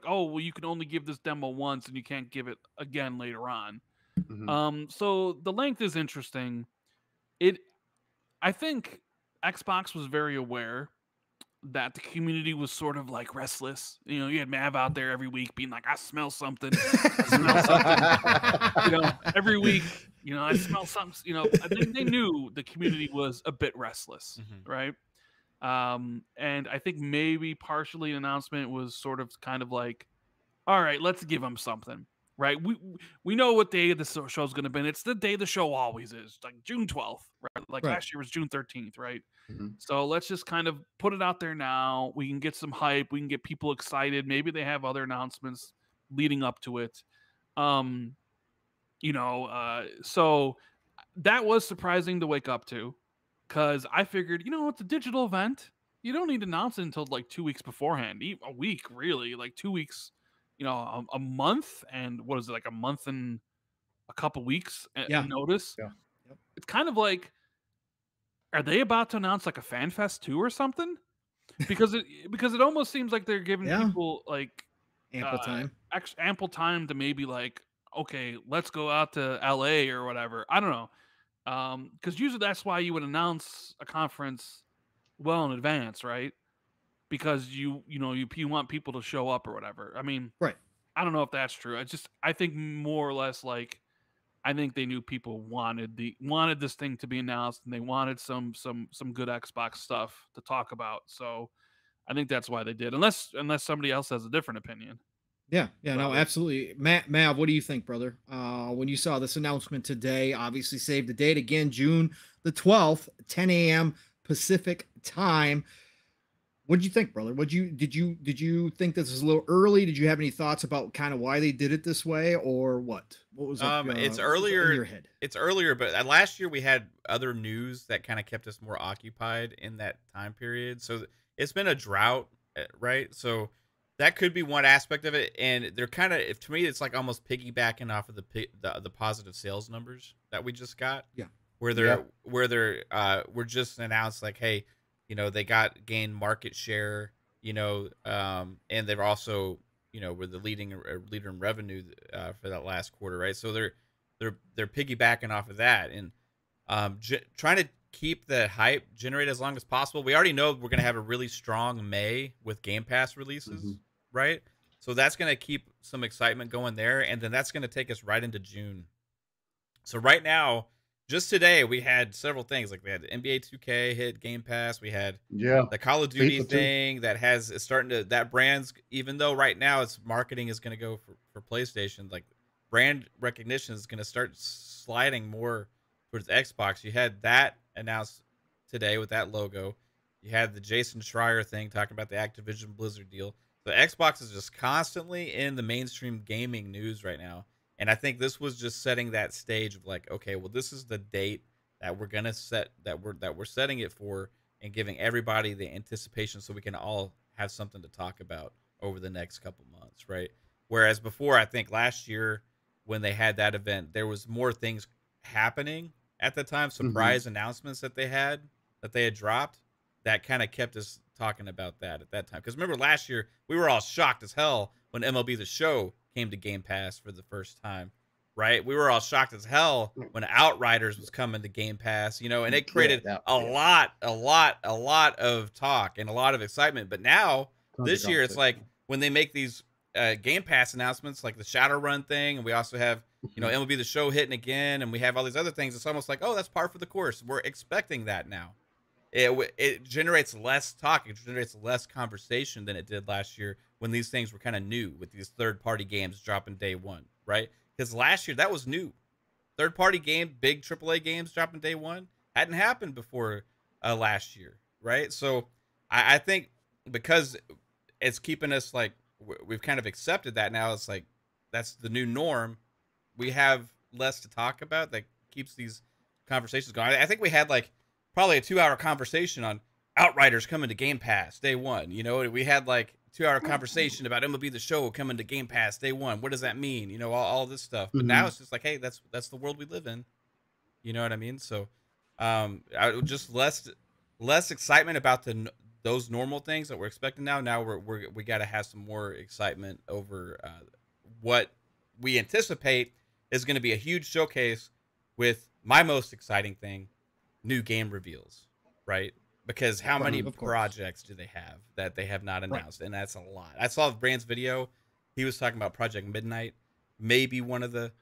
Speaker 4: oh, well, you can only give this demo once and you can't give it again later on.
Speaker 2: Mm-hmm.
Speaker 4: So the length is interesting. I think Xbox was very aware that the community was sort of like restless. You know, you had Mav out there every week being like, I smell something. I smell something. You know, every week, you know, I smell something. You know, I think they knew the community was a bit restless, right? And I think maybe partially an announcement was sort of kind of like, all right, let's give them something, right? We know what day the show is going to be. It's the day the show always is, like June 12th, right? Like last year was June 13th, right? So let's just kind of put it out there now. We can get some hype. We can get people excited. Maybe they have other announcements leading up to it. You know, so that was surprising to wake up to. Because I figured, you know, it's a digital event. You don't need to announce it until like 2 weeks beforehand. A week, really. Like 2 weeks, you know, a month. And what is it, like a month and a couple weeks notice?
Speaker 3: Yeah.
Speaker 4: Yep. It's kind of like, are they about to announce like a Fan Fest 2 or something? Because it almost seems like they're giving people like ample time to maybe like, okay, let's go out to LA or whatever. I don't know. Because usually that's why you would announce a conference well in advance, right? because you want people to show up or whatever. I mean,
Speaker 3: Right.
Speaker 4: I don't know if that's true. I think more or less like I think they knew people wanted this thing to be announced, and they wanted some good Xbox stuff to talk about. So I think that's why they did. Unless somebody else has a different opinion.
Speaker 3: Yeah, no,
Speaker 4: About it.
Speaker 3: absolutely. Mav, what do you think, brother? When you saw this announcement today, obviously save the date again, June the 12th, 10 a.m. Pacific time. What did you think, brother? Did you think this was a little early? Did you have any thoughts about kind of why they did it this way, or what? What was up,
Speaker 1: It's
Speaker 3: what was
Speaker 1: earlier
Speaker 3: in your head?
Speaker 1: It's earlier, but last year we had other news that kind of kept us more occupied in that time period. So it's been a drought, right? So that could be one aspect of it, and they're kind of, to me, it's like almost piggybacking off of the positive sales numbers that we just got.
Speaker 3: Yeah.
Speaker 1: Where they're we're just announced like, hey, they gained market share, and they're also, were the leader in revenue for that last quarter, right? So they're piggybacking off of that, and trying to keep the hype generated as long as possible. We already know we're gonna have a really strong May with Game Pass releases, right? So that's gonna keep some excitement going there, and then that's gonna take us right into June. So right now, just today, we had several things. Like we had the NBA 2K hit Game Pass. We had the Call of Duty thing is starting to, that brand's, even though right now its marketing is going to go for PlayStation, like brand recognition is going to start sliding more towards Xbox. You had that announced today with that logo. You had the Jason Schreier thing talking about the Activision Blizzard deal. So Xbox is just constantly in the mainstream gaming news right now. And I think this was just setting that stage of like, okay, well, this is the date that we're gonna set, that we're setting it for, and giving everybody the anticipation so we can all have something to talk about over the next couple months, right? Whereas before, I think last year when they had that event, there was more things happening at the time, surprise announcements that they had dropped, that kind of kept us talking about that at that time. Because remember last year, we were all shocked as hell when MLB The Show came to Game Pass for the first time, right? We were all shocked as hell when Outriders was coming to Game Pass, and it created a lot of talk and a lot of excitement. But now, this year, it's like when they make these Game Pass announcements, like the Shadowrun thing, and we also have, MLB The Show hitting again, and we have all these other things. It's almost like, oh, that's par for the course. We're expecting that now. It generates less talk. It generates less conversation than it did last year when these things were kind of new, with these third-party games dropping day one, right? Because last year, that was new. Third-party game, big AAA games dropping day one, hadn't happened before last year, right? So I think because it's keeping us, like, we've kind of accepted that now. It's like, that's the new norm. We have less to talk about. That keeps these conversations going. I think we had, like, probably a 2-hour conversation on Outriders coming to Game Pass day one. We had like 2-hour conversation about MLB The Show coming to Game Pass day one. What does that mean? All this stuff. But now it's just like, hey, that's the world we live in. You know what I mean? So, just less excitement about those normal things that we're expecting now. Now we got to have some more excitement over what we anticipate is going to be a huge showcase with my most exciting thing. New game reveals, right? Because how many projects do they have that they have not announced? And that's a lot. I saw Brand's video. He was talking about Project Midnight, maybe one of the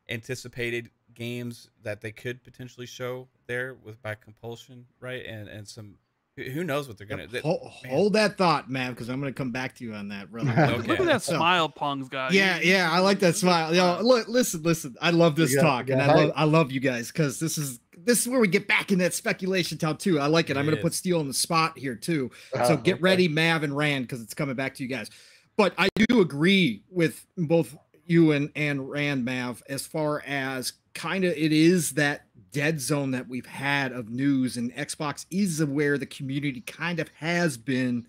Speaker 1: anticipated games that they could potentially show there by compulsion, right? And some, who knows what they're gonna.
Speaker 3: Hold that thought, man, because I'm gonna come back to you on that, brother.
Speaker 4: Okay. Look at that smile, Pong's guy.
Speaker 3: Yeah, I like that smile. Look, listen. I love this talk, and I love you guys, because this is where we get back in that speculation town too. I like it. I'm gonna put Steel on the spot here too. So get ready, Mav and Rand, because it's coming back to you guys. But I do agree with both you and Rand, Mav, as far as kind of it is that dead zone that we've had of news, and Xbox is where the community kind of has been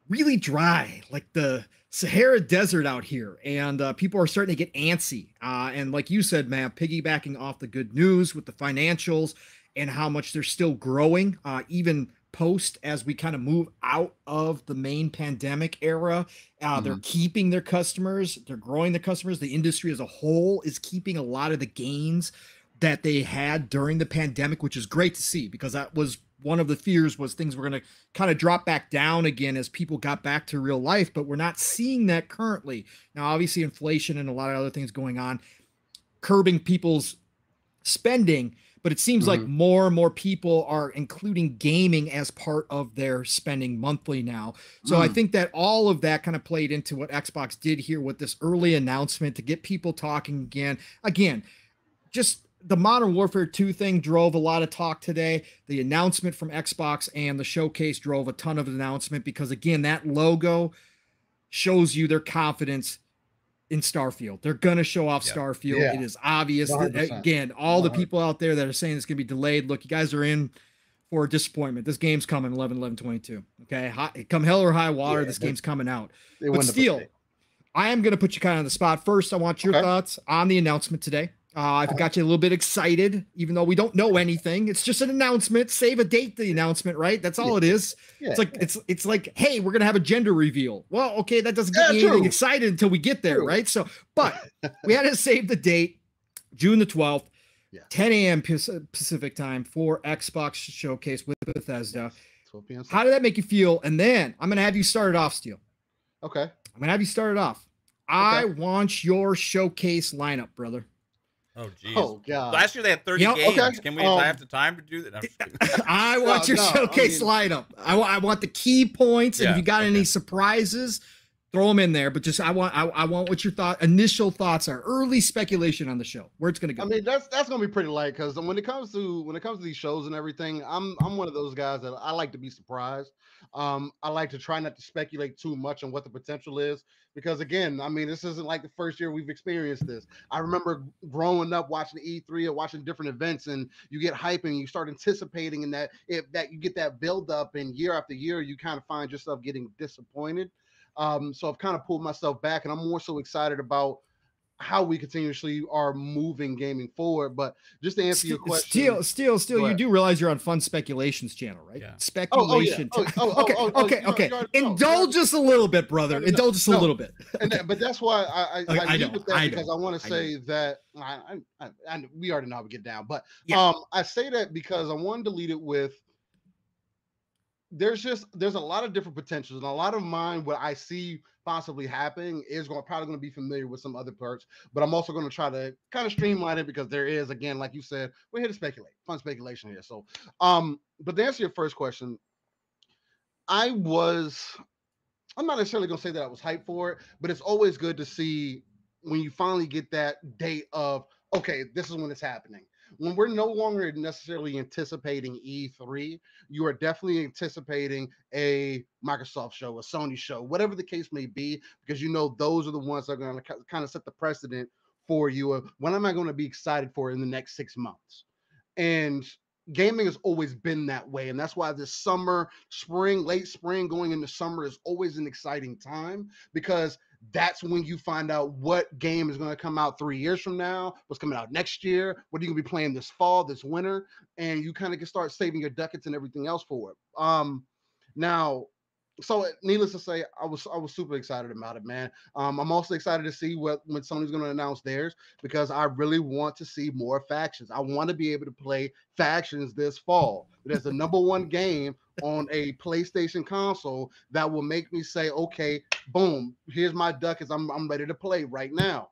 Speaker 3: really dry, like the Sahara Desert out here, and people are starting to get antsy. And like you said, Mav, piggybacking off the good news with the financials and how much they're still growing, even post as we kind of move out of the main pandemic era. They're keeping their customers, they're growing their customers. The industry as a whole is keeping a lot of the gains that they had during the pandemic, which is great to see, because that was one of the fears was things were going to kind of drop back down again as people got back to real life, but we're not seeing that currently. Now, obviously, inflation and a lot of other things going on, curbing people's spending, but it seems like more and more people are including gaming as part of their spending monthly now. So I think that all of that kind of played into what Xbox did here with this early announcement to get people talking again. Again, just the Modern Warfare 2 thing drove a lot of talk today. The announcement from Xbox and the showcase drove a ton of announcement because, again, that logo shows you their confidence in Starfield. They're going to show off Starfield. Yeah. It is obvious that, again, all the people out there that are saying it's going to be delayed, look, you guys are in for a disappointment. This game's coming 11/11/22. Okay. Come hell or high water, this game's coming out. But still, I am going to put you kind of on the spot. First, I want your thoughts on the announcement today. I got you a little bit excited, even though we don't know anything. It's just an announcement. Save a date, the announcement, right? That's all it is. Yeah. It's like, hey, we're gonna have a gender reveal. Well, okay, that doesn't get me anything excited until we get there, right? So, but we had to save the date, June the 12th, 10 a.m. Pacific time for Xbox Showcase with Bethesda. How did that make you feel? And then I'm gonna have you start it off, Steel.
Speaker 2: Okay.
Speaker 3: I'm gonna have you start it off. I want your showcase lineup, brother.
Speaker 1: Oh, geez.
Speaker 2: Oh, God.
Speaker 1: Last year they had 30 games. Okay. Can we have the time to do that? No,
Speaker 3: I want your showcase lineup. I want the key points. And if you got any surprises, throw them in there. But just I want what your initial thoughts are. Early speculation on the show. Where it's going to go.
Speaker 2: I mean, that's going to be pretty light because when it comes to these shows and everything, I'm one of those guys that I like to be surprised. I like to try not to speculate too much on what the potential is because, again, I mean, this isn't like the first year we've experienced this. I remember growing up watching E3 or watching different events, and you get hype and you start anticipating, and that you get that build up, and year after year, you kind of find yourself getting disappointed. So I've kind of pulled myself back, and I'm more so excited about how we continuously are moving gaming forward. But just to answer your question,
Speaker 3: Steel, you do realize you're on Fun Speculations channel, right? Yeah. Speculation. Okay. Indulge us a little bit, brother. Indulge us a little bit.
Speaker 2: But that's why I leave with that because I want to say that we already know how we get down. But I say that because I wanted to lead it with there's a lot of different potentials, and a lot of mine what I see possibly happening is probably going to be familiar with some other parts, but I'm also going to try to kind of streamline it because there is, again, like you said, we're here to speculate, fun speculation here. So but to answer your first question, I'm not necessarily going to say that I was hyped for it, but it's always good to see when you finally get that date of, okay, this is when it's happening. When we're no longer necessarily anticipating E3, you are definitely anticipating a Microsoft show, a Sony show, whatever the case may be, because you know those are the ones that are going to kind of set the precedent for you of when am I going to be excited for in the next 6 months. And gaming has always been that way. And that's why this summer, spring, late spring going into summer is always an exciting time because that's when you find out what game is going to come out 3 years from now, what's coming out next year, what are you going to be playing this fall, this winter, and you kind of can start saving your ducats and everything else for it. Now, so needless to say, I was super excited about it, man. I'm also excited to see when Sony's going to announce theirs because I really want to see more factions. I want to be able to play factions this fall. There's the #1 game on a PlayStation console that will make me say, okay, boom, here's my ducats. I'm ready to play right now.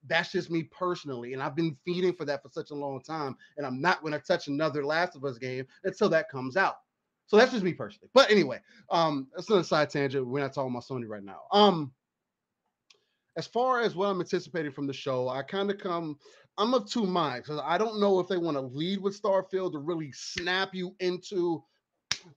Speaker 2: That's just me personally, and I've been feeding for that for such a long time, and I'm not going to touch another Last of Us game until that comes out. So that's just me personally. But anyway, that's another side tangent. We're not talking about Sony right now. As far as what I'm anticipating from the show, I'm of two minds because I don't know if they want to lead with Starfield to really snap you into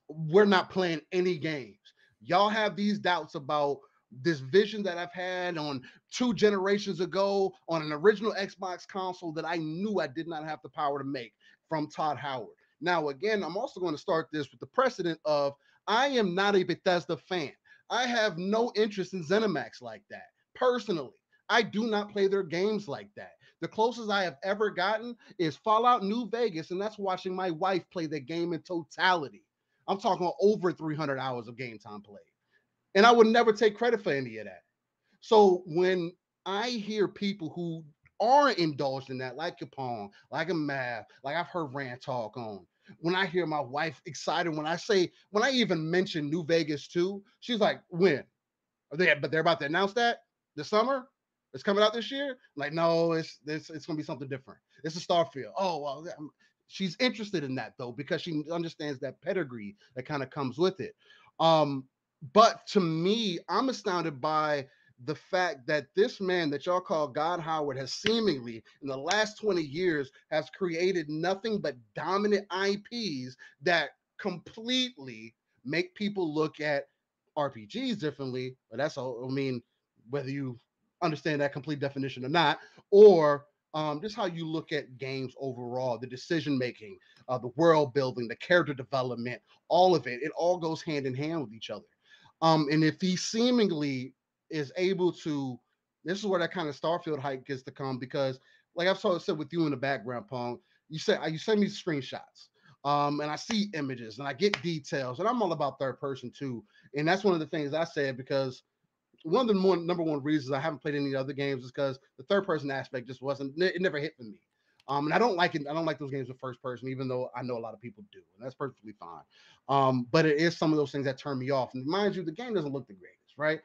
Speaker 2: we're not playing any games. Y'all have these doubts about this vision that I've had on 2 generations ago on an original Xbox console that I knew I did not have the power to make from Todd Howard. Now, again, I'm also going to start this with the precedent of I am not a Bethesda fan. I have no interest in ZeniMax like that. Personally, I do not play their games like that. The closest I have ever gotten is Fallout New Vegas, and that's watching my wife play the game in totality. I'm talking over 300 hours of game time played. And I would never take credit for any of that. So when I hear people who aren't indulged in that, like Capone, like a Mav, like I've heard Rand talk on, when I hear my wife excited, when I even mention New Vegas 2, she's like, when? But they're about to announce that this summer? It's coming out this year? I'm like, no, it's gonna be something different. It's a Starfield. Oh, well, she's interested in that though, because she understands that pedigree that kind of comes with it. But to me, I'm astounded by the fact that this man that y'all call God Howard has seemingly in the last 20 years has created nothing but dominant IPs that completely make people look at RPGs differently. But that's all, I mean, whether you understand that complete definition or not, or just how you look at games overall, the decision making, the world building, the character development, all of it all goes hand in hand with each other. And if he seemingly is able to, this is where that kind of Starfield hype gets to come, because like I've said with you in the background, Pong, you send me screenshots. And I see images and I get details, and I'm all about third person too. And that's one of the things I said, because one of the number one reasons I haven't played any other games is because the third person aspect just it never hit for me. And I don't like it. I don't like those games with first person, even though I know a lot of people do, and that's perfectly fine. But it is some of those things that turn me off. And mind you, the game doesn't look the greatest, right?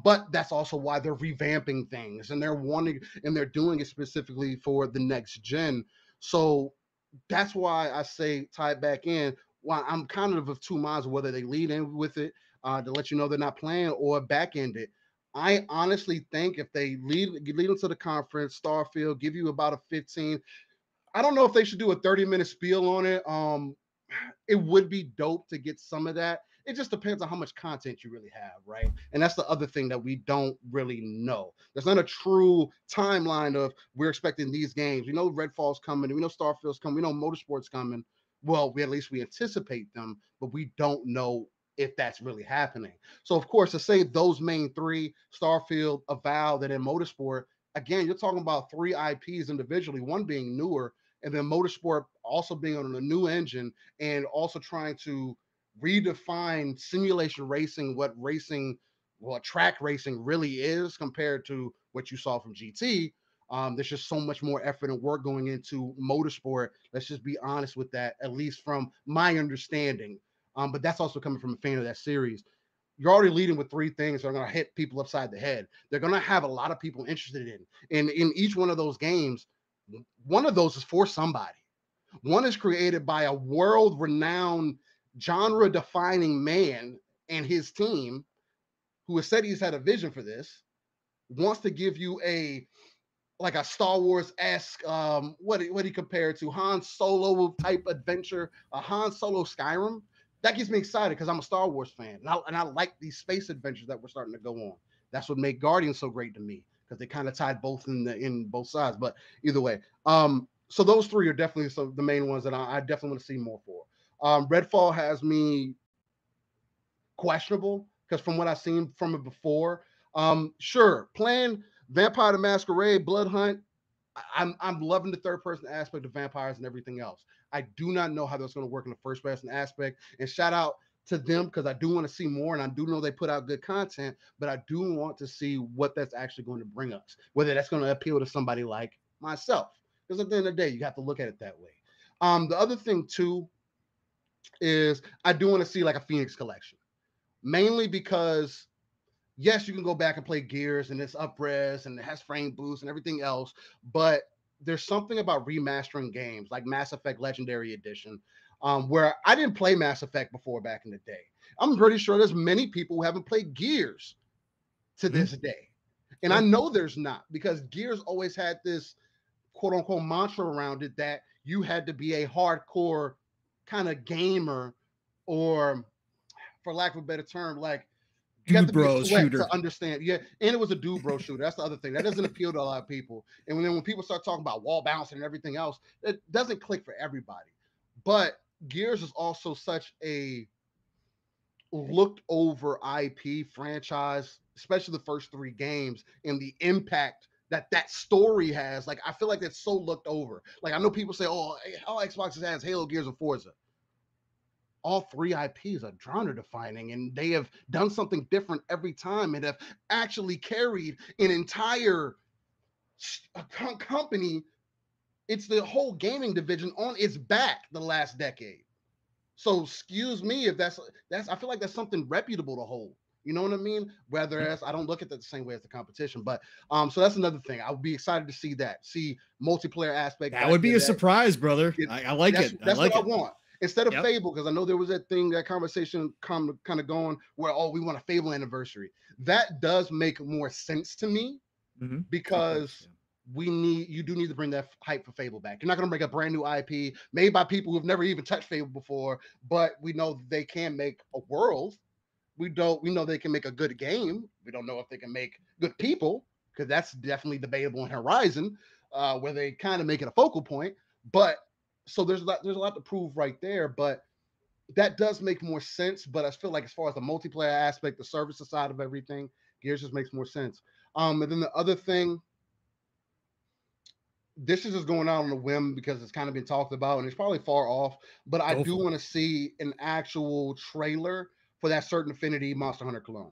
Speaker 2: But that's also why they're revamping things, and they're doing it specifically for the next gen. So that's why I say tie it back in. Why I'm kind of two minds of whether they lead in with it to let you know they're not playing, or back end it. I honestly think if they lead into the conference, Starfield, give you about a 15. I don't know if they should do a 30-minute spiel on it. It would be dope to get some of that. It just depends on how much content you really have, right? And that's the other thing that we don't really know. There's not a true timeline of we're expecting these games. We know Redfall's coming. We know Starfield's coming. We know Motorsport's coming. Well, at least we anticipate them, but we don't know if that's really happening. So, of course, to say those main three, Starfield, Avowed, and then Motorsport, again, you're talking about 3 IPs individually, one being newer, and then Motorsport also being on a new engine, and also trying to redefine simulation racing, what track racing really is compared to what you saw from GT. There's just so much more effort and work going into Motorsport. Let's just be honest with that, at least from my understanding. But that's also coming from a fan of that series. You're already leading with 3 things that are going to hit people upside the head. They're going to have a lot of people interested in. And in each one of those games, one of those is for somebody. One is created by a world-renowned, genre-defining man and his team, who has said he's had a vision for this, wants to give you a Star Wars-esque, what he compared to, Han Solo type adventure, a Han Solo Skyrim. That gets me excited because I'm a Star Wars fan, and I like these space adventures that we're starting to go on. That's what made Guardians so great to me, because they kind of tied both in both sides. But either way, so those 3 are definitely the main ones that I definitely want to see more for. Redfall has me questionable, because from what I've seen from it before, sure, playing Vampire the Masquerade, Blood Hunt, I'm loving the third person aspect of vampires and everything else. I do not know how that's going to work in the first person aspect. And shout out to them, because I do want to see more, and I do know they put out good content, but I do want to see what that's actually going to bring us, whether that's going to appeal to somebody like myself. Because at the end of the day, you have to look at it that way. The other thing too is I do want to see like a Phoenix collection, mainly because yes, you can go back and play Gears, and it's up-res and it has frame boost and everything else, but there's something about remastering games like Mass Effect Legendary Edition, where I didn't play Mass Effect before back in the day. I'm pretty sure there's many people who haven't played Gears to this day. And I know there's not, because Gears always had this quote-unquote mantra around it that you had to be a hardcore kind of gamer, or for lack of a better term, like you have to be a sweat to understand. Yeah, and it was a dude bro shooter. That's the other thing. That doesn't appeal to a lot of people. And when people start talking about wall bouncing and everything else, it doesn't click for everybody. But Gears is also such a looked over IP franchise, especially the first 3 games, and the impact that story has. Like, I feel like it's so looked over. Like, I know people say, oh, all Xbox has Halo, Gears, and Forza. All 3 IPs are genre defining, and they have done something different every time, and have actually carried an entire company it's the whole gaming division on its back the last decade. So excuse me if that's I feel like that's something reputable to hold. You know what I mean? Whereas I don't look at that the same way as the competition, but so that's another thing. I would be excited to see multiplayer aspect.
Speaker 3: That would be a surprise, brother. I like it.
Speaker 2: That's
Speaker 3: like
Speaker 2: what
Speaker 3: it.
Speaker 2: I want. Instead of Fable, because I know there was that conversation kind of going where, we want a Fable anniversary. That does make more sense to me because you do need to bring that hype for Fable back. You're not going to make a brand new IP made by people who've never even touched Fable before, but we know they can make a world. We know they can make a good game. We don't know if they can make good people, because that's definitely debatable in Horizon, where they kind of make it a focal point. But so there's a lot to prove right there, but that does make more sense. But I feel like as far as the multiplayer aspect, the services side of everything, Gears just makes more sense. And then the other thing, this is just going out on a whim because it's kind of been talked about and it's probably far off, but I do want to see an actual trailer for that Certain Affinity Monster Hunter clone.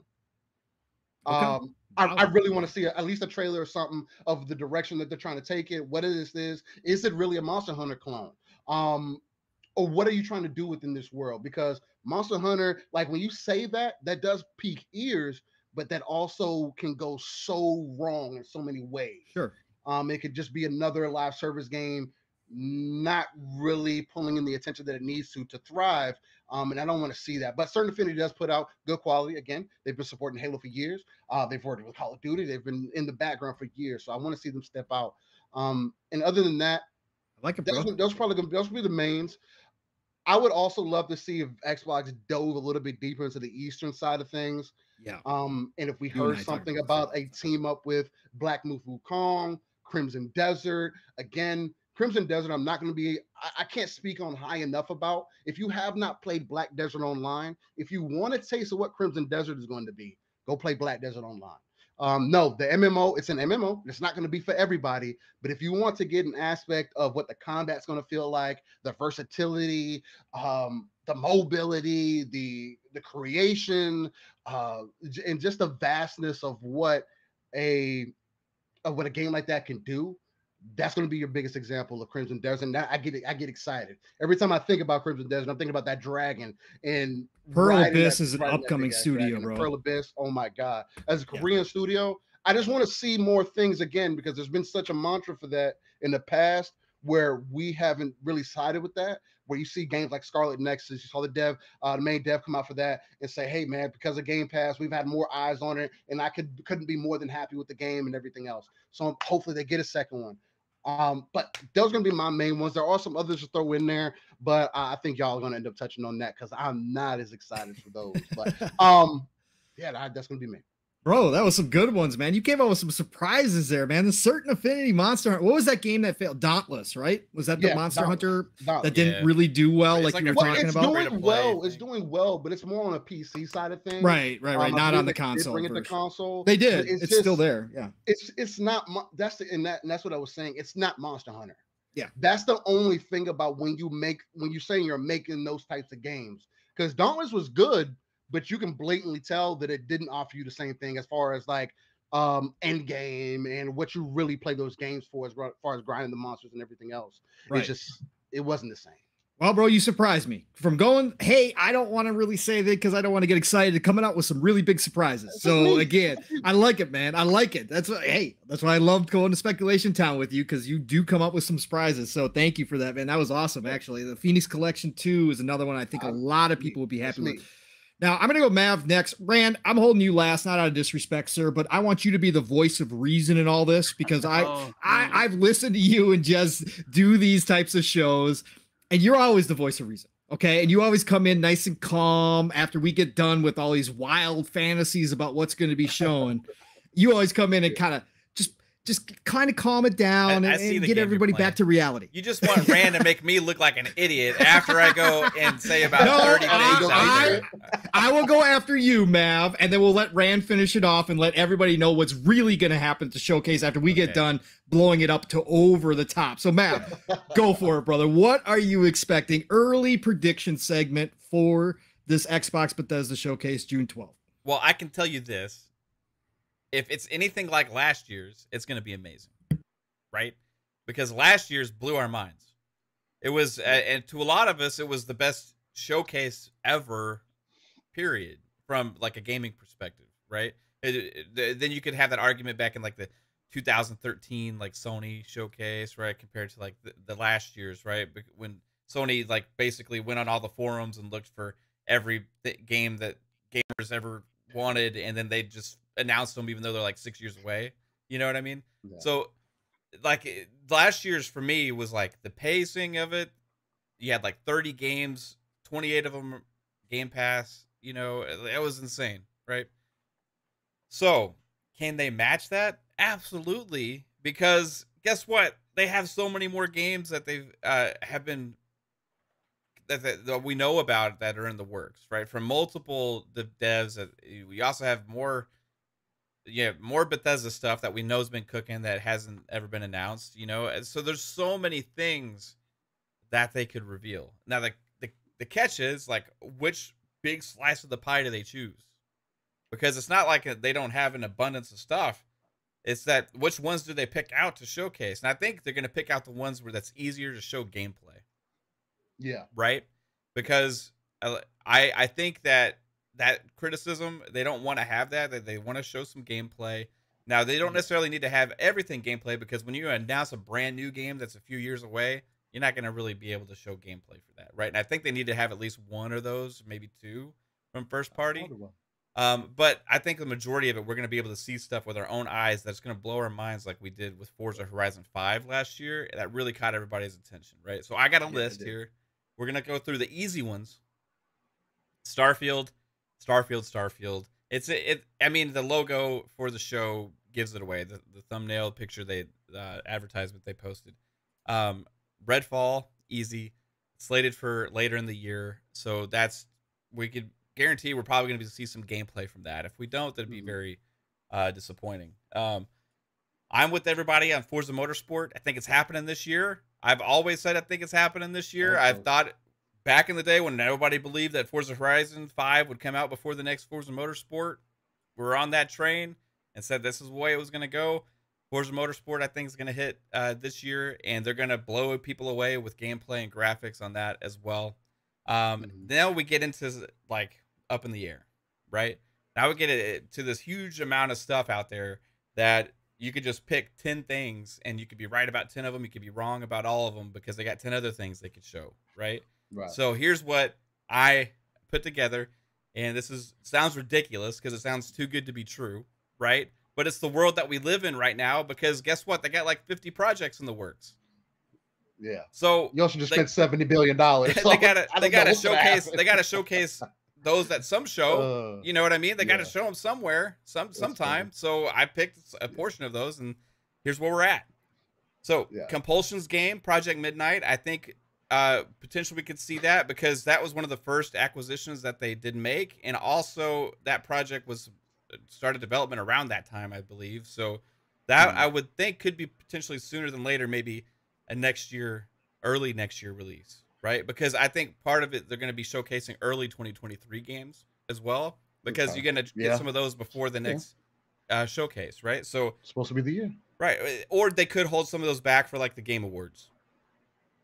Speaker 2: Okay. I really want to see at least a trailer or something of the direction that they're trying to take it. What is this? Is it really a Monster Hunter clone? Or what are you trying to do within this world? Because Monster Hunter, like when you say that does pique ears, but that also can go so wrong in so many ways.
Speaker 3: Sure.
Speaker 2: It could just be another live service game, not really pulling in the attention that it needs to thrive. And I don't want to see that. But Certain Affinity does put out good quality. Again, they've been supporting Halo for years. They've worked with Call of Duty. They've been in the background for years. So I want to see them step out. And other than that,
Speaker 3: I like it,
Speaker 2: bro. Those will be the mains. I would also love to see if Xbox dove a little bit deeper into the Eastern side of things.
Speaker 3: Yeah.
Speaker 2: And if we heard something about a team up with Black Myth Wukong, Crimson Desert. Again, Crimson Desert, I'm not going to be, I can't speak on high enough about. If you have not played Black Desert Online, if you want a taste of what Crimson Desert is going to be, go play Black Desert Online. No, the MMO, it's an MMO. It's not going to be for everybody. But if you want to get an aspect of what the combat's going to feel like, the versatility, the mobility, the creation, and just the vastness of what a game like that can do, that's going to be your biggest example of Crimson Desert. And I get excited every time I think about Crimson Desert. I'm thinking about that dragon and
Speaker 3: Pearl Abyss is an upcoming studio, bro.
Speaker 2: Pearl Abyss, oh my god! As a Korean studio, I just want to see more things again because there's been such a mantra for that in the past where we haven't really sided with that. Where you see games like Scarlet Nexus, you saw the main dev come out for that and say, "Hey man, because of Game Pass, we've had more eyes on it, and I couldn't be more than happy with the game and everything else." So hopefully they get a second one. But those are gonna be my main ones. There are some others to throw in there, but I think y'all are gonna end up touching on that because I'm not as excited for those. But yeah, that's gonna be me.
Speaker 3: Bro, that was some good ones, man. You came up with some surprises there, man. The Certain Affinity Monster Hunter. What was that game that failed? Dauntless, right? Was that the Monster Hunter that didn't really do well, like you were talking about?
Speaker 2: It's doing well, but it's more on a PC side of things.
Speaker 3: Right. Not on the console.
Speaker 2: Bring it to console.
Speaker 3: They did. It's still there. Yeah.
Speaker 2: It's not. That's what I was saying. It's not Monster Hunter.
Speaker 3: Yeah.
Speaker 2: That's the only thing about when you say you're making those types of games, because Dauntless was good. But you can blatantly tell that it didn't offer you the same thing as far as like end game and what you really play those games for as far as grinding the monsters and everything else. Right. It wasn't the same. Well,
Speaker 3: bro, you surprised me from going, hey, I don't want to really say that because I don't want to get excited, to coming out with some really big surprises. So again, I like it, man. I like it. That's why I loved going to Speculation Town with you, because you do come up with some surprises. So thank you for that, man. That was awesome, actually. The Phoenix Collection 2 is another one I think a lot of people would be happy with. Now, I'm going to go Mav next. Rand, I'm holding you last, not out of disrespect, sir, but I want you to be the voice of reason in all this, because I've listened to you and just do these types of shows, and you're always the voice of reason, okay? And you always come in nice and calm after we get done with all these wild fantasies about what's going to be shown. You always come in and kind of just kind of calm it down and get everybody back to reality.
Speaker 1: You just want Rand to make me look like an idiot after I go and say about 30 things.
Speaker 3: I will go after you, Mav, and then we'll let Rand finish it off and let everybody know what's really going to happen to Showcase after we get done blowing it up to over the top. So, Mav, go for it, brother. What are you expecting? Early prediction segment for this Xbox Bethesda Showcase June 12th.
Speaker 1: Well, I can tell you this. If it's anything like last year's, it's going to be amazing, right? because last year's blew our minds. It was, and to a lot of us, it was the best showcase ever, period, from like a gaming perspective, right? Then you could have that argument back in like the 2013 like Sony showcase, right, compared to like the last year's, right, when Sony like basically went on all the forums and looked for every game that gamers ever wanted, and then they just announced them even though they're like 6 years away. You know what I mean?
Speaker 2: Yeah.
Speaker 1: So like last year's for me was like the pacing of it. You had like 30 games, 28 of them Game Pass. You know, it was insane, right? So can they match that? Absolutely, because guess what? They have so many more games that they've have been that we know about that are in the works, right? From multiple devs. That we also have more Bethesda stuff that we know has been cooking that hasn't ever been announced. You know, and so there's so many things that they could reveal. Now the catch is like, which big slice of the pie do they choose? Because it's not like they don't have an abundance of stuff. It's that which ones do they pick out to showcase? And I think they're going to pick out the ones where that's easier to show gameplay.
Speaker 2: Yeah.
Speaker 1: Right? Because I think that criticism, they don't want to have that they want to show some gameplay. Now, they don't necessarily need to have everything gameplay, because when you announce a brand new game that's a few years away, you're not going to really be able to show gameplay for that, right? And I think they need to have at least one of those, maybe two, from first party. But I think the majority of it, we're going to be able to see stuff with our own eyes that's going to blow our minds, like we did with Forza Horizon 5 last year. That really caught everybody's attention, right? So I got a list here. We're going to go through the easy ones. Starfield. I mean, the logo for the show gives it away. The thumbnail picture, advertisement they posted. Redfall, easy. Slated for later in the year. So we could guarantee we're probably going to see some gameplay from that. If we don't, that'd be very disappointing. I'm with everybody on Forza Motorsport. I think it's happening this year. I've always said I think it's happening this year.
Speaker 2: Okay.
Speaker 1: I've thought back in the day when nobody believed that Forza Horizon 5 would come out before the next Forza Motorsport, we were on that train and said this is the way it was going to go. Forza Motorsport, I think, is going to hit this year, and they're going to blow people away with gameplay and graphics on that as well. Now we get into like up in the air, right? Now we get to this huge amount of stuff out there that you could just pick 10 things and you could be right about 10 of them. You could be wrong about all of them because they got 10 other things they could show, right? So here's what I put together, and sounds ridiculous because it sounds too good to be true, right? But it's the world that we live in right now, because guess what? They got like 50 projects in the works.
Speaker 2: Yeah.
Speaker 1: So
Speaker 2: you also just spent $70 billion.
Speaker 1: They gotta showcase those that some show. You know what I mean? They gotta show them somewhere, sometime. So I picked a portion of those, and here's where we're at. So Compulsion's game, Project Midnight. I think potentially we could see that, because that was one of the first acquisitions that they did make, and also that project started development around that time, I believe. So that I would think could be potentially sooner than later, maybe a early next year release, right? Because I think part of it, they're going to be showcasing early 2023 games as well, because you're going to get some of those before the next showcase, right? So
Speaker 2: it's supposed to be the year,
Speaker 1: right? Or they could hold some of those back for like the Game Awards,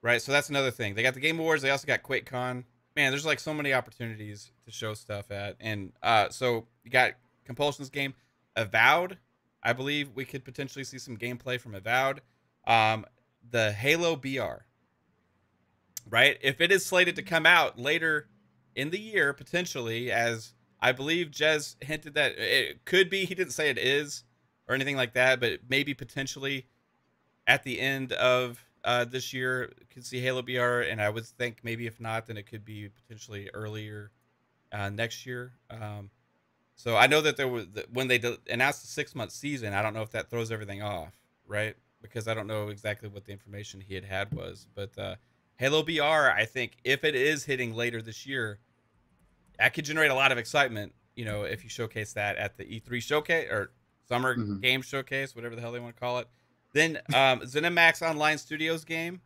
Speaker 1: right? So that's another thing. They got the Game Awards. They also got QuakeCon. Man, there's like so many opportunities to show stuff at. And so you got Compulsion's game, Avowed. I believe we could potentially see some gameplay from Avowed. The Halo BR, right? If it is slated to come out later in the year, potentially, as I believe Jez hinted that it could be. He didn't say it is or anything like that, but maybe potentially at the end of this year, could see Halo BR, and I would think maybe if not, then it could be potentially earlier next year. So I know that there was when they announced the 6-month season. I don't know if that throws everything off, right? Because I don't know exactly what the information he had was. But Halo BR, I think if it is hitting later this year, that could generate a lot of excitement, you know, if you showcase that at the E3 showcase or Summer Game Showcase, whatever the hell they want to call it. Then ZeniMax Online Studios game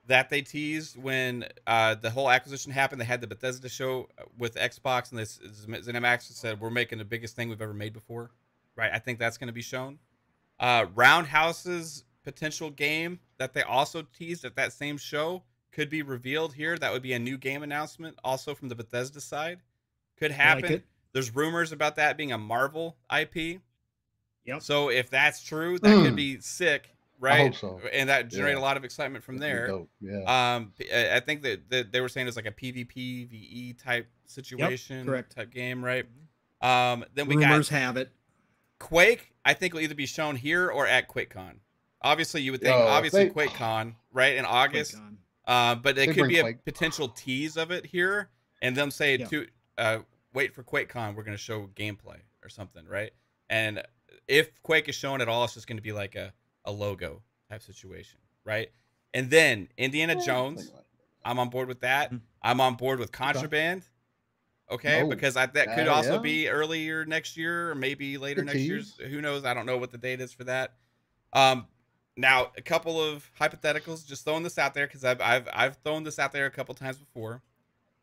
Speaker 1: that they teased when the whole acquisition happened. They had the Bethesda show with Xbox, and this ZeniMax said, we're making the biggest thing we've ever made before, right? I think that's going to be shown. Roundhouse's potential game that they also teased at that same show could be revealed here. That would be a new game announcement, also from the Bethesda side. Could happen.
Speaker 3: like it.
Speaker 1: There's rumors about that being a Marvel IP.
Speaker 3: Yep.
Speaker 1: So if that's true, that could be sick, right?
Speaker 2: I hope so.
Speaker 1: And that generate
Speaker 2: Yeah.
Speaker 1: a lot of excitement from
Speaker 2: That'd be
Speaker 1: there.
Speaker 2: dope. Yeah.
Speaker 1: I think that they were saying it's like a PvP VE type situation,
Speaker 3: correct.
Speaker 1: type game, right? Then we
Speaker 3: Rumors
Speaker 1: got
Speaker 3: have it.
Speaker 1: Quake. I think will either be shown here or at QuakeCon. Obviously, you would think
Speaker 2: Yo,
Speaker 1: obviously
Speaker 2: they-
Speaker 1: QuakeCon, right, in August.
Speaker 3: QuakeCon.
Speaker 1: But it
Speaker 2: They
Speaker 1: could
Speaker 2: bring
Speaker 1: be a
Speaker 2: Quake.
Speaker 1: potential tease of it here, and them say
Speaker 3: Yeah.
Speaker 1: to wait for QuakeCon, we're going to show gameplay or something, right? And if Quake is shown at all, it's just going to be like a logo type situation, right? And then Indiana Jones, I'm on board with that. I'm on board with Contraband. Okay,
Speaker 2: Oh,
Speaker 1: because that could also
Speaker 2: yeah.
Speaker 1: be earlier next year or maybe later
Speaker 2: Good
Speaker 1: next year.
Speaker 2: tease.
Speaker 1: Who knows? I don't know what the date is for that. Now a couple of hypotheticals, just throwing this out there because I've thrown this out there a couple times before.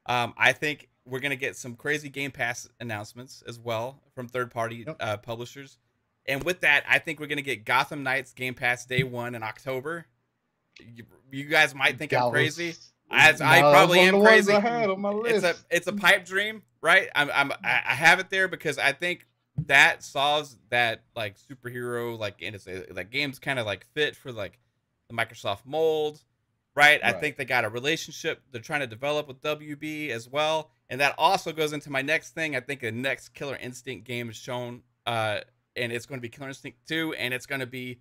Speaker 1: I think we're gonna get some crazy Game Pass announcements as well from third-party publishers, and with that, I think we're gonna get Gotham Knights Game Pass day 1 in October. You guys might think I'm crazy. I probably am crazy.
Speaker 2: I had on my list.
Speaker 1: It's a pipe dream, right? I have it there because I think that solves that like superhero like, and it's like games kind of like fit for like the Microsoft mold, right? I think they got a relationship they're trying to develop with WB as well, and that also goes into my next thing. I think the next Killer Instinct game is shown, and it's going to be Killer Instinct 2, and it's going to be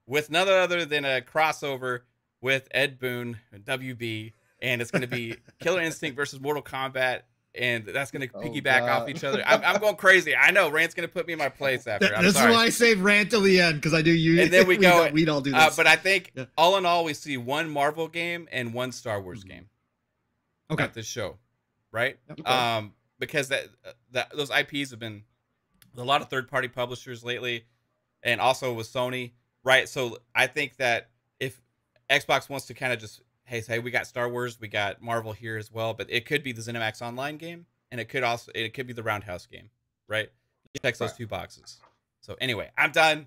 Speaker 1: with none other than a crossover with Ed Boon and WB, and it's going to be Killer Instinct versus Mortal Kombat, and that's going to piggyback off each other. I'm going crazy. I know Rant's going to put me in my place after.
Speaker 3: This is why I save Rant till the end, because I do use.
Speaker 1: And then we go.
Speaker 3: We don't do this.
Speaker 1: But I think all in all, we see one Marvel game and one Star Wars game.
Speaker 3: Okay.
Speaker 1: At this show, right?
Speaker 3: Yep.
Speaker 1: Because that those IPs have been a lot of third-party publishers lately, and also with Sony, right? So I think that if Xbox wants to kind of just hey, we got Star Wars, we got Marvel here as well, but it could be the ZeniMax Online game, and it could be the Roundhouse game, right? It checks those two boxes. So anyway, I'm done.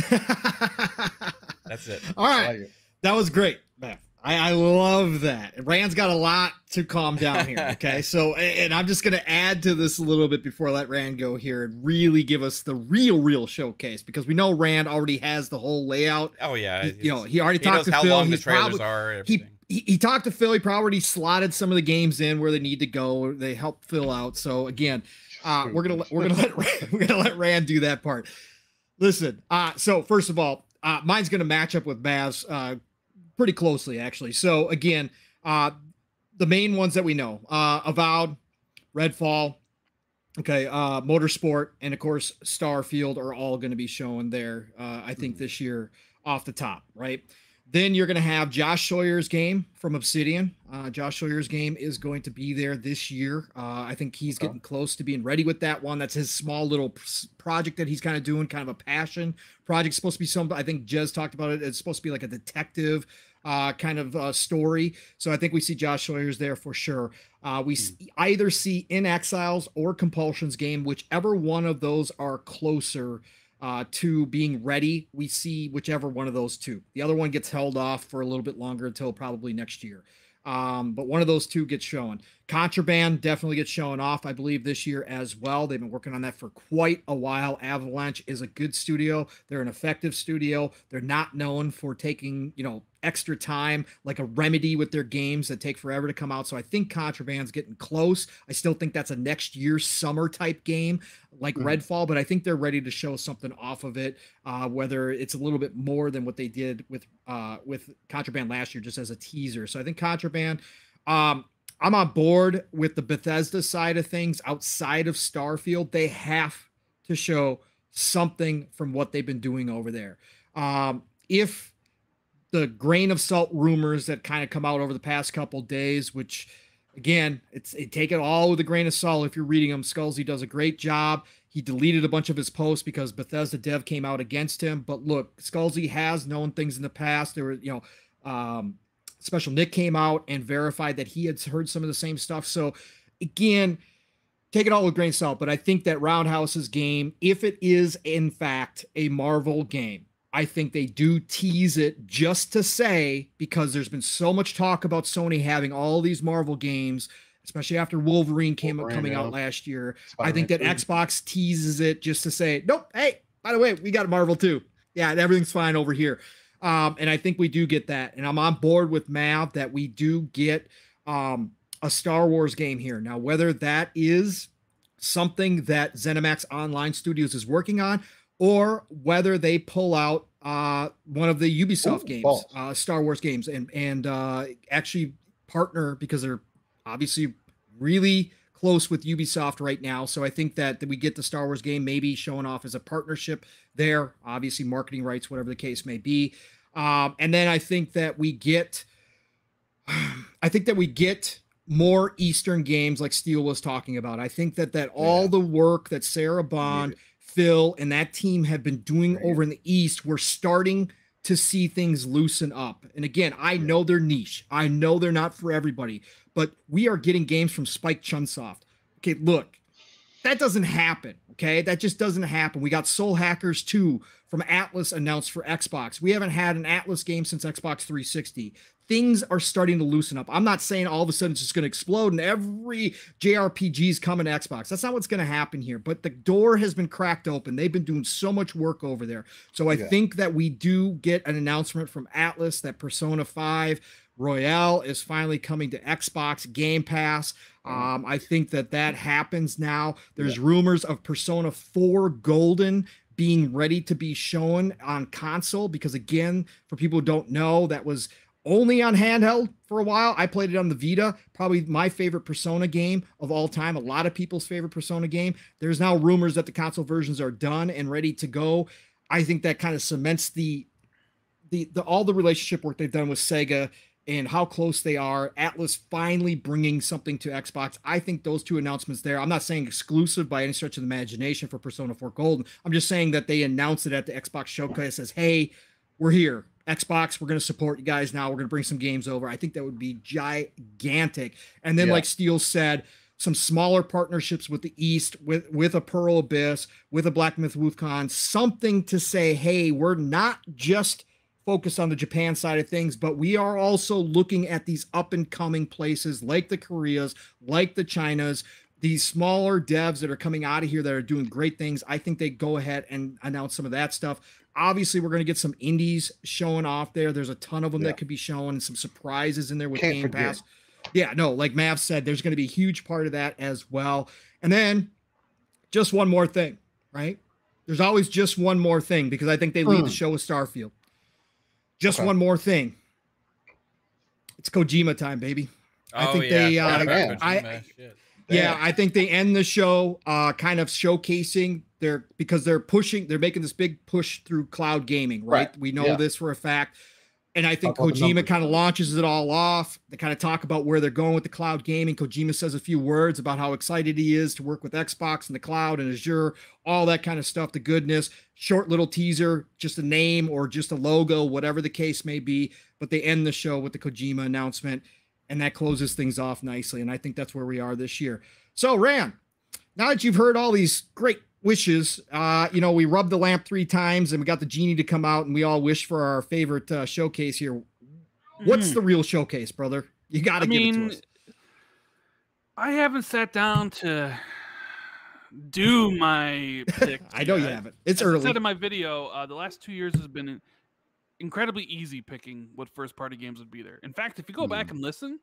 Speaker 1: That's it.
Speaker 3: All right, that was great, man. I love that. Rand's got a lot to calm down here. Okay, so and I'm just gonna add to this a little bit before I let Rand go here and really give us the real showcase, because we know Rand already has the whole layout.
Speaker 1: Oh yeah,
Speaker 3: he already talked to
Speaker 1: how
Speaker 3: Phil.
Speaker 1: long the trailers are. Everything.
Speaker 3: He talked to Phil. He probably slotted some of the games in where they need to go. They helped Phil out. So again, we're gonna let Rand do that part. Listen, so first of all, mine's gonna match up with Mav's pretty closely, actually. So again, the main ones that we know, Avowed, Redfall, okay, Motorsport, and of course Starfield are all going to be shown there. I think this year off the top, right? Then you're going to have Josh Sawyer's game from Obsidian. Josh Sawyer's game is going to be there this year. I think he's getting close to being ready with that one. That's his small little project that he's kind of doing, kind of a passion project. It's supposed to be something, I think Jez talked about it. It's supposed to be like a detective kind of story. So I think we see Josh Sawyer's there for sure. We either see In Exiles or Compulsion's game, whichever one of those are closer to being ready. We see whichever one of those two. The other one gets held off for a little bit longer until probably next year. But one of those two gets shown. Contraband definitely gets shown off, I believe, this year as well. They've been working on that for quite a while. Avalanche is a good studio. They're an effective studio. They're not known for taking, extra time like a Remedy with their games that take forever to come out. So I think Contraband's getting close. I still think that's a next year summer type game like Redfall, but I think they're ready to show something off of it, whether it's a little bit more than what they did with Contraband last year, just as a teaser. So I think Contraband, I'm on board with the Bethesda side of things. Outside of Starfield, they have to show something from what they've been doing over there. If the grain of salt rumors that kind of come out over the past couple days, which again, take it all with a grain of salt. If you're reading them, ScullZ does a great job. He deleted a bunch of his posts because Bethesda dev came out against him. But look, ScullZ has known things in the past. There were, Special Nick came out and verified that he had heard some of the same stuff. So again, take it all with a grain of salt. But I think that Roundhouse's game, if it is in fact a Marvel game, I think they do tease it just to say, because there's been so much talk about Sony having all these Marvel games, especially after Wolverine coming out last year. I think that Xbox teases it just to say, nope, hey, by the way, we got Marvel too. Yeah, and everything's fine over here. And I think we do get that. And I'm on board with Mav that we do get a Star Wars game here. Now, whether that is something that ZeniMax Online Studios is working on, or whether they pull out one of the Ubisoft games, Star Wars games, and actually partner, because they're obviously really close with Ubisoft right now. So I think that we get the Star Wars game maybe showing off as a partnership there, obviously marketing rights, whatever the case may be. And then I think that we get more Eastern games like Steel was talking about. I think that all the work that Sarah Bond, Phil, and that team have been doing over in the East, we're starting to see things loosen up. And again, I know they're niche. I know they're not for everybody, but we are getting games from Spike Chunsoft. Okay, look, that doesn't happen. Okay, that just doesn't happen. We got Soul Hackers 2 from Atlas announced for Xbox. We haven't had an Atlas game since Xbox 360. Things are starting to loosen up. I'm not saying all of a sudden it's just going to explode and every JRPG is coming to Xbox. That's not what's going to happen here. But the door has been cracked open. They've been doing so much work over there. So I think that we do get an announcement from Atlas that Persona 5 Royale is finally coming to Xbox Game Pass. I think that happens now. There's rumors of Persona 4 Golden being ready to be shown on console, because again, for people who don't know, that was only on handheld for a while. I played it on the Vita, probably my favorite Persona game of all time. A lot of people's favorite Persona game. There's now rumors that the console versions are done and ready to go. I think that kind of cements all the relationship work they've done with Sega and how close they are. Atlas finally bringing something to Xbox. I think those two announcements there, I'm not saying exclusive by any stretch of the imagination for Persona 4 Golden. I'm just saying that they announced it at the Xbox showcase, says, hey, we're here. Xbox, we're going to support you guys now. We're going to bring some games over. I think that would be gigantic. And then, like Steele said, some smaller partnerships with the East, with a Pearl Abyss, with a Black Myth Wukong, something to say, hey, we're not just focused on the Japan side of things, but we are also looking at these up and coming places like the Koreas, like the Chinas, these smaller devs that are coming out of here that are doing great things. I think they go ahead and announce some of that stuff. Obviously, we're going to get some indies showing off there. There's a ton of them that could be shown, and some surprises in there with Game Pass. Yeah, no, like Mav said, there's going to be a huge part of that as well. And then just one more thing, right? There's always just one more thing, because I think they lead the show with Starfield. Just one more thing. It's Kojima time, baby. I think I think they end the show kind of showcasing because they're making this big push through cloud gaming, right? We know this for a fact. And I think Kojima kind of launches it all off. They kind of talk about where they're going with the cloud gaming. Kojima says a few words about how excited he is to work with Xbox and the cloud and Azure, all that kind of stuff, the goodness. Short little teaser, just a name or just a logo, whatever the case may be. But they end the show with the Kojima announcement, and that closes things off nicely. And I think that's where we are this year. So, Ran, now that you've heard all these great wishes, we rubbed the lamp 3 times and we got the genie to come out and we all wish for our favorite showcase here. What's the real showcase, brother? You got to give it to us.
Speaker 4: I haven't sat down to do my pick.
Speaker 3: I know you haven't. It's early.
Speaker 4: As I said in my video, the last 2 years has been incredibly easy picking what first-party games would be there. In fact, if you go back and listen,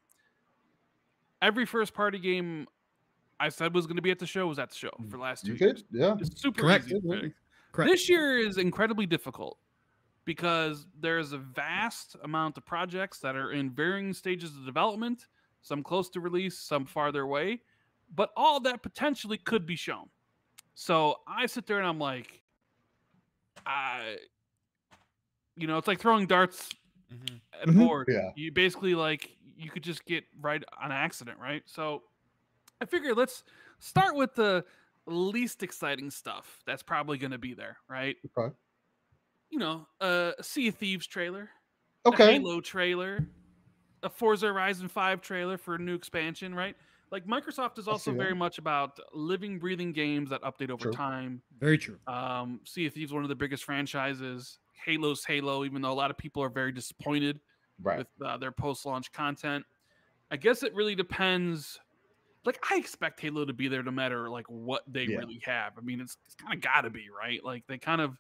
Speaker 4: every first-party game I said was going to be at the show was at the show for the last 2 years.
Speaker 2: Yeah,
Speaker 4: it's super easy. Correct. This year is incredibly difficult because there's a vast amount of projects that are in varying stages of development, some close to release, some farther away, but all that potentially could be shown. So I sit there and I'm like, it's like throwing darts at a board. Yeah. You basically you could just get right on accident, right? So I figure let's start with the least exciting stuff that's probably going to be there, right?
Speaker 2: Okay.
Speaker 4: A Sea of Thieves trailer,
Speaker 2: a
Speaker 4: Halo trailer, a Forza Horizon 5 trailer for a new expansion, right? Like Microsoft is also very much about living, breathing games that update over time.
Speaker 3: Very true.
Speaker 4: Sea of Thieves, one of the biggest franchises. Halo's Halo, even though a lot of people are very disappointed
Speaker 2: Right.
Speaker 4: with their post-launch content. I guess it really depends. Like, I expect Halo to be there no matter like what they really have. I mean, it's kind of got to be, right? Like, they kind of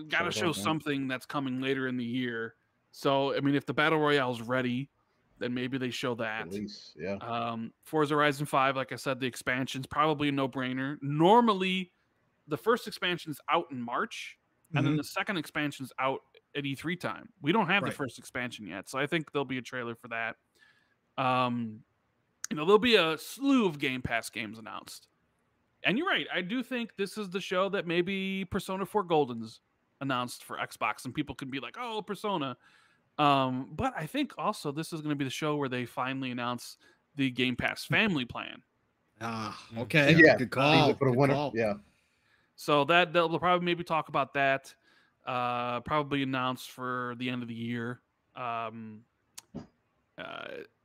Speaker 4: got to show something that's coming later in the year. So, I mean, if the Battle Royale's ready, then maybe they show that.
Speaker 2: At least, yeah.
Speaker 4: Forza Horizon 5, like I said, the expansion's probably a no-brainer. Normally, the first expansion's out in March, and then the second expansion's out at E3 time. We don't have the first expansion yet, so I think there'll be a trailer for that. There'll be a slew of Game Pass games announced. And you're right, I do think this is the show that maybe Persona 4 Golden's announced for Xbox, and people can be like, oh, Persona. But I think also this is going to be the show where they finally announce the Game Pass family plan.
Speaker 3: Okay.
Speaker 2: Yeah.
Speaker 3: Good call.
Speaker 2: For the winter. Yeah.
Speaker 4: So that they'll probably maybe talk about that. Probably announced for the end of the year.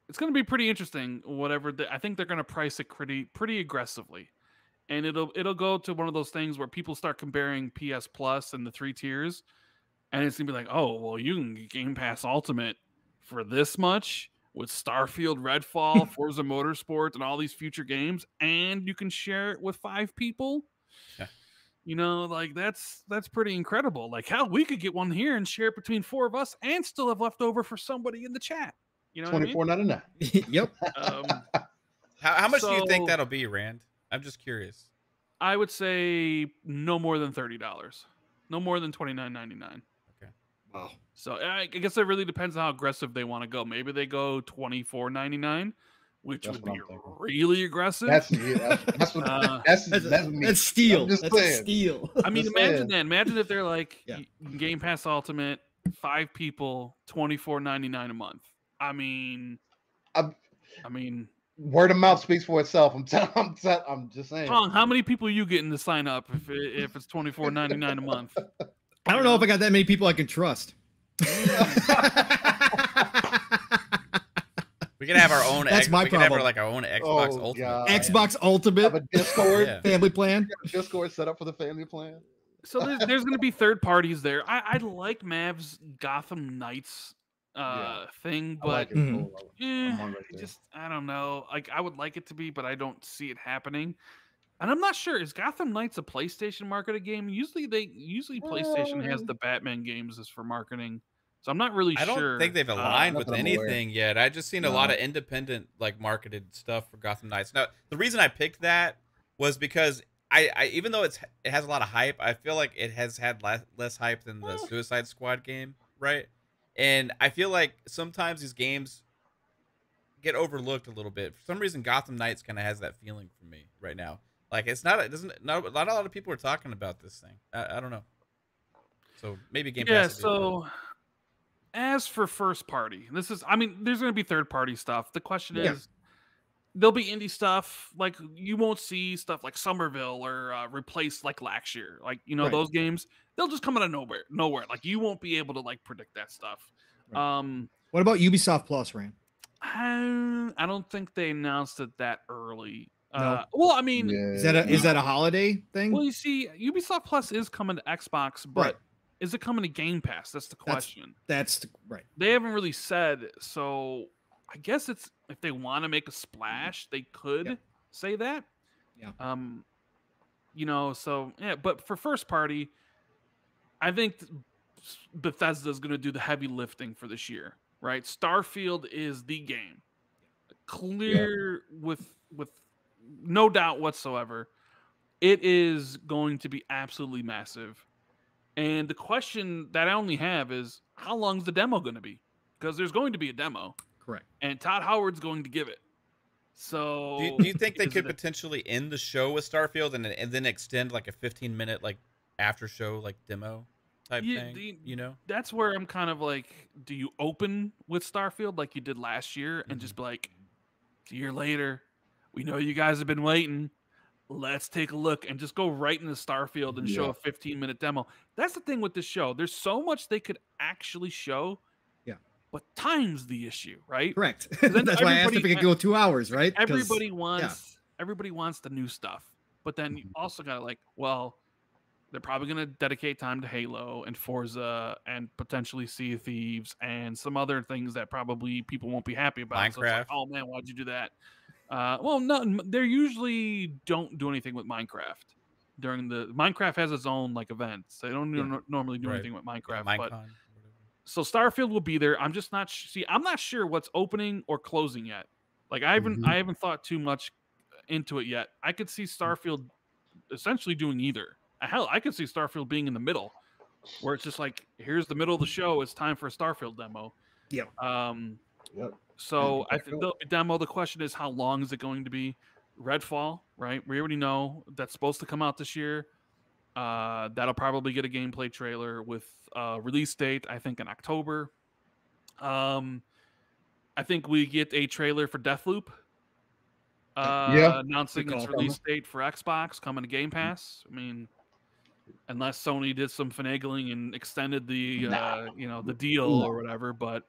Speaker 4: It's going to be pretty interesting. I think they're going to price it pretty aggressively, and it'll go to one of those things where people start comparing PS Plus and the 3 tiers, and it's going to be like, oh, well, you can get Game Pass Ultimate for this much with Starfield, Redfall, Forza Motorsport, and all these future games, and you can share it with 5 people.
Speaker 1: Yeah.
Speaker 4: Like that's pretty incredible. Like, hell, we could get one here and share it between 4 of us and still have left over for somebody in the chat. You know,
Speaker 2: $24.99.
Speaker 3: Yep.
Speaker 1: How much do you think that'll be, Rand? I'm just curious.
Speaker 4: I would say no more than $30. No more than $29.99.
Speaker 1: Okay.
Speaker 3: Wow.
Speaker 4: So I guess it really depends on how aggressive they want to go. Maybe they go $24.99, which would be really aggressive.
Speaker 2: That's
Speaker 3: steal.
Speaker 2: That's
Speaker 3: steal.
Speaker 4: I mean, imagine that. Imagine if they're like Game Pass Ultimate, 5 people, $24.99 a month. I mean,
Speaker 2: word of mouth speaks for itself. I'm just saying.
Speaker 4: Pong, how many people are you getting to sign up if it's $24.99 a month?
Speaker 3: I don't know if I got that many people I can trust.
Speaker 1: We can have our own.
Speaker 3: That's my problem.
Speaker 1: Have our own Xbox Ultimate.
Speaker 2: God.
Speaker 3: Xbox Ultimate.
Speaker 2: Have a Discord
Speaker 3: family plan.
Speaker 2: Discord set up for the family plan.
Speaker 4: So there's going to be third parties there. I like Mav's Gotham Knights thing, but I don't know. Like, I would like it to be, but I don't see it happening. And I'm not sure, is Gotham Knights a PlayStation marketed game? Usually PlayStation has the Batman games as for marketing. So I'm not really sure.
Speaker 1: I don't think they've aligned with anything yet. I just seen a lot of independent marketed stuff for Gotham Knights. Now, the reason I picked that was because I even though it has a lot of hype, I feel like it has had less hype than the Suicide Squad game, right? And I feel like sometimes these games get overlooked a little bit. For some reason, Gotham Knights kind of has that feeling for me right now. Like, not a lot of people are talking about this thing. I don't know. So maybe Game Pass.
Speaker 4: So as for first party, there's going to be third party stuff. The question is, there'll be indie stuff. Like, you won't see stuff like Somerville or Replace like last year. Like, those games, they'll just come out of nowhere. Like, you won't be able to predict that stuff.
Speaker 3: Right. What about Ubisoft Plus, Rand?
Speaker 4: I don't think they announced it that early.
Speaker 3: No.
Speaker 4: Well, I mean,
Speaker 3: is that a holiday thing?
Speaker 4: Well, you see, Ubisoft Plus is coming to Xbox, but is it coming to Game Pass? That's the question.
Speaker 3: That's right.
Speaker 4: They haven't really said, so I guess it's if they want to make a splash, they could say that.
Speaker 3: Yeah.
Speaker 4: But for first party, I think Bethesda is going to do the heavy lifting for this year, right? Starfield is the game, clear with no doubt whatsoever. It is going to be absolutely massive. And the question that I only have is, how long is the demo going to be? Because there's going to be a demo.
Speaker 3: Correct.
Speaker 4: And Todd Howard's going to give it. So
Speaker 1: do you think they could potentially end the show with Starfield and then extend like a 15-minute after show demo type thing?
Speaker 4: That's where I'm kind of like, do you open with Starfield like you did last year and just be like, a year later, we know you guys have been waiting. Let's take a look and just go right into Starfield and show a 15-minute demo. That's the thing with this show. There's so much they could actually show. Yeah. But time's the issue, right?
Speaker 3: Correct. That's why I asked if it could go 2 hours, right?
Speaker 4: Everybody wants the new stuff. But then you also got they're probably going to dedicate time to Halo and Forza and potentially Sea of Thieves and some other things that probably people won't be happy about.
Speaker 1: Minecraft.
Speaker 4: So it's like, oh man, why'd you do that? Well, no, they usually don't do anything with Minecraft. Minecraft has its own like events. They don't normally do anything with Minecraft.
Speaker 1: Yeah,
Speaker 4: but
Speaker 1: Minecon,
Speaker 4: so Starfield will be there. I'm just not I'm not sure what's opening or closing yet. Like I haven't thought too much into it yet. I could see Starfield essentially doing either. Hell, I could see Starfield being in the middle, where it's just like, here's the middle of the show. It's time for a Starfield demo.
Speaker 3: Yep.
Speaker 4: So I think the demo. The question is, how long is it going to be? Redfall, right? We already know that's supposed to come out this year. That'll probably get a gameplay trailer with release date, I think, in October. I think we get a trailer for Deathloop. Announcing its release date for Xbox, coming to Game Pass. I mean, unless Sony did some finagling and extended the the deal or whatever. But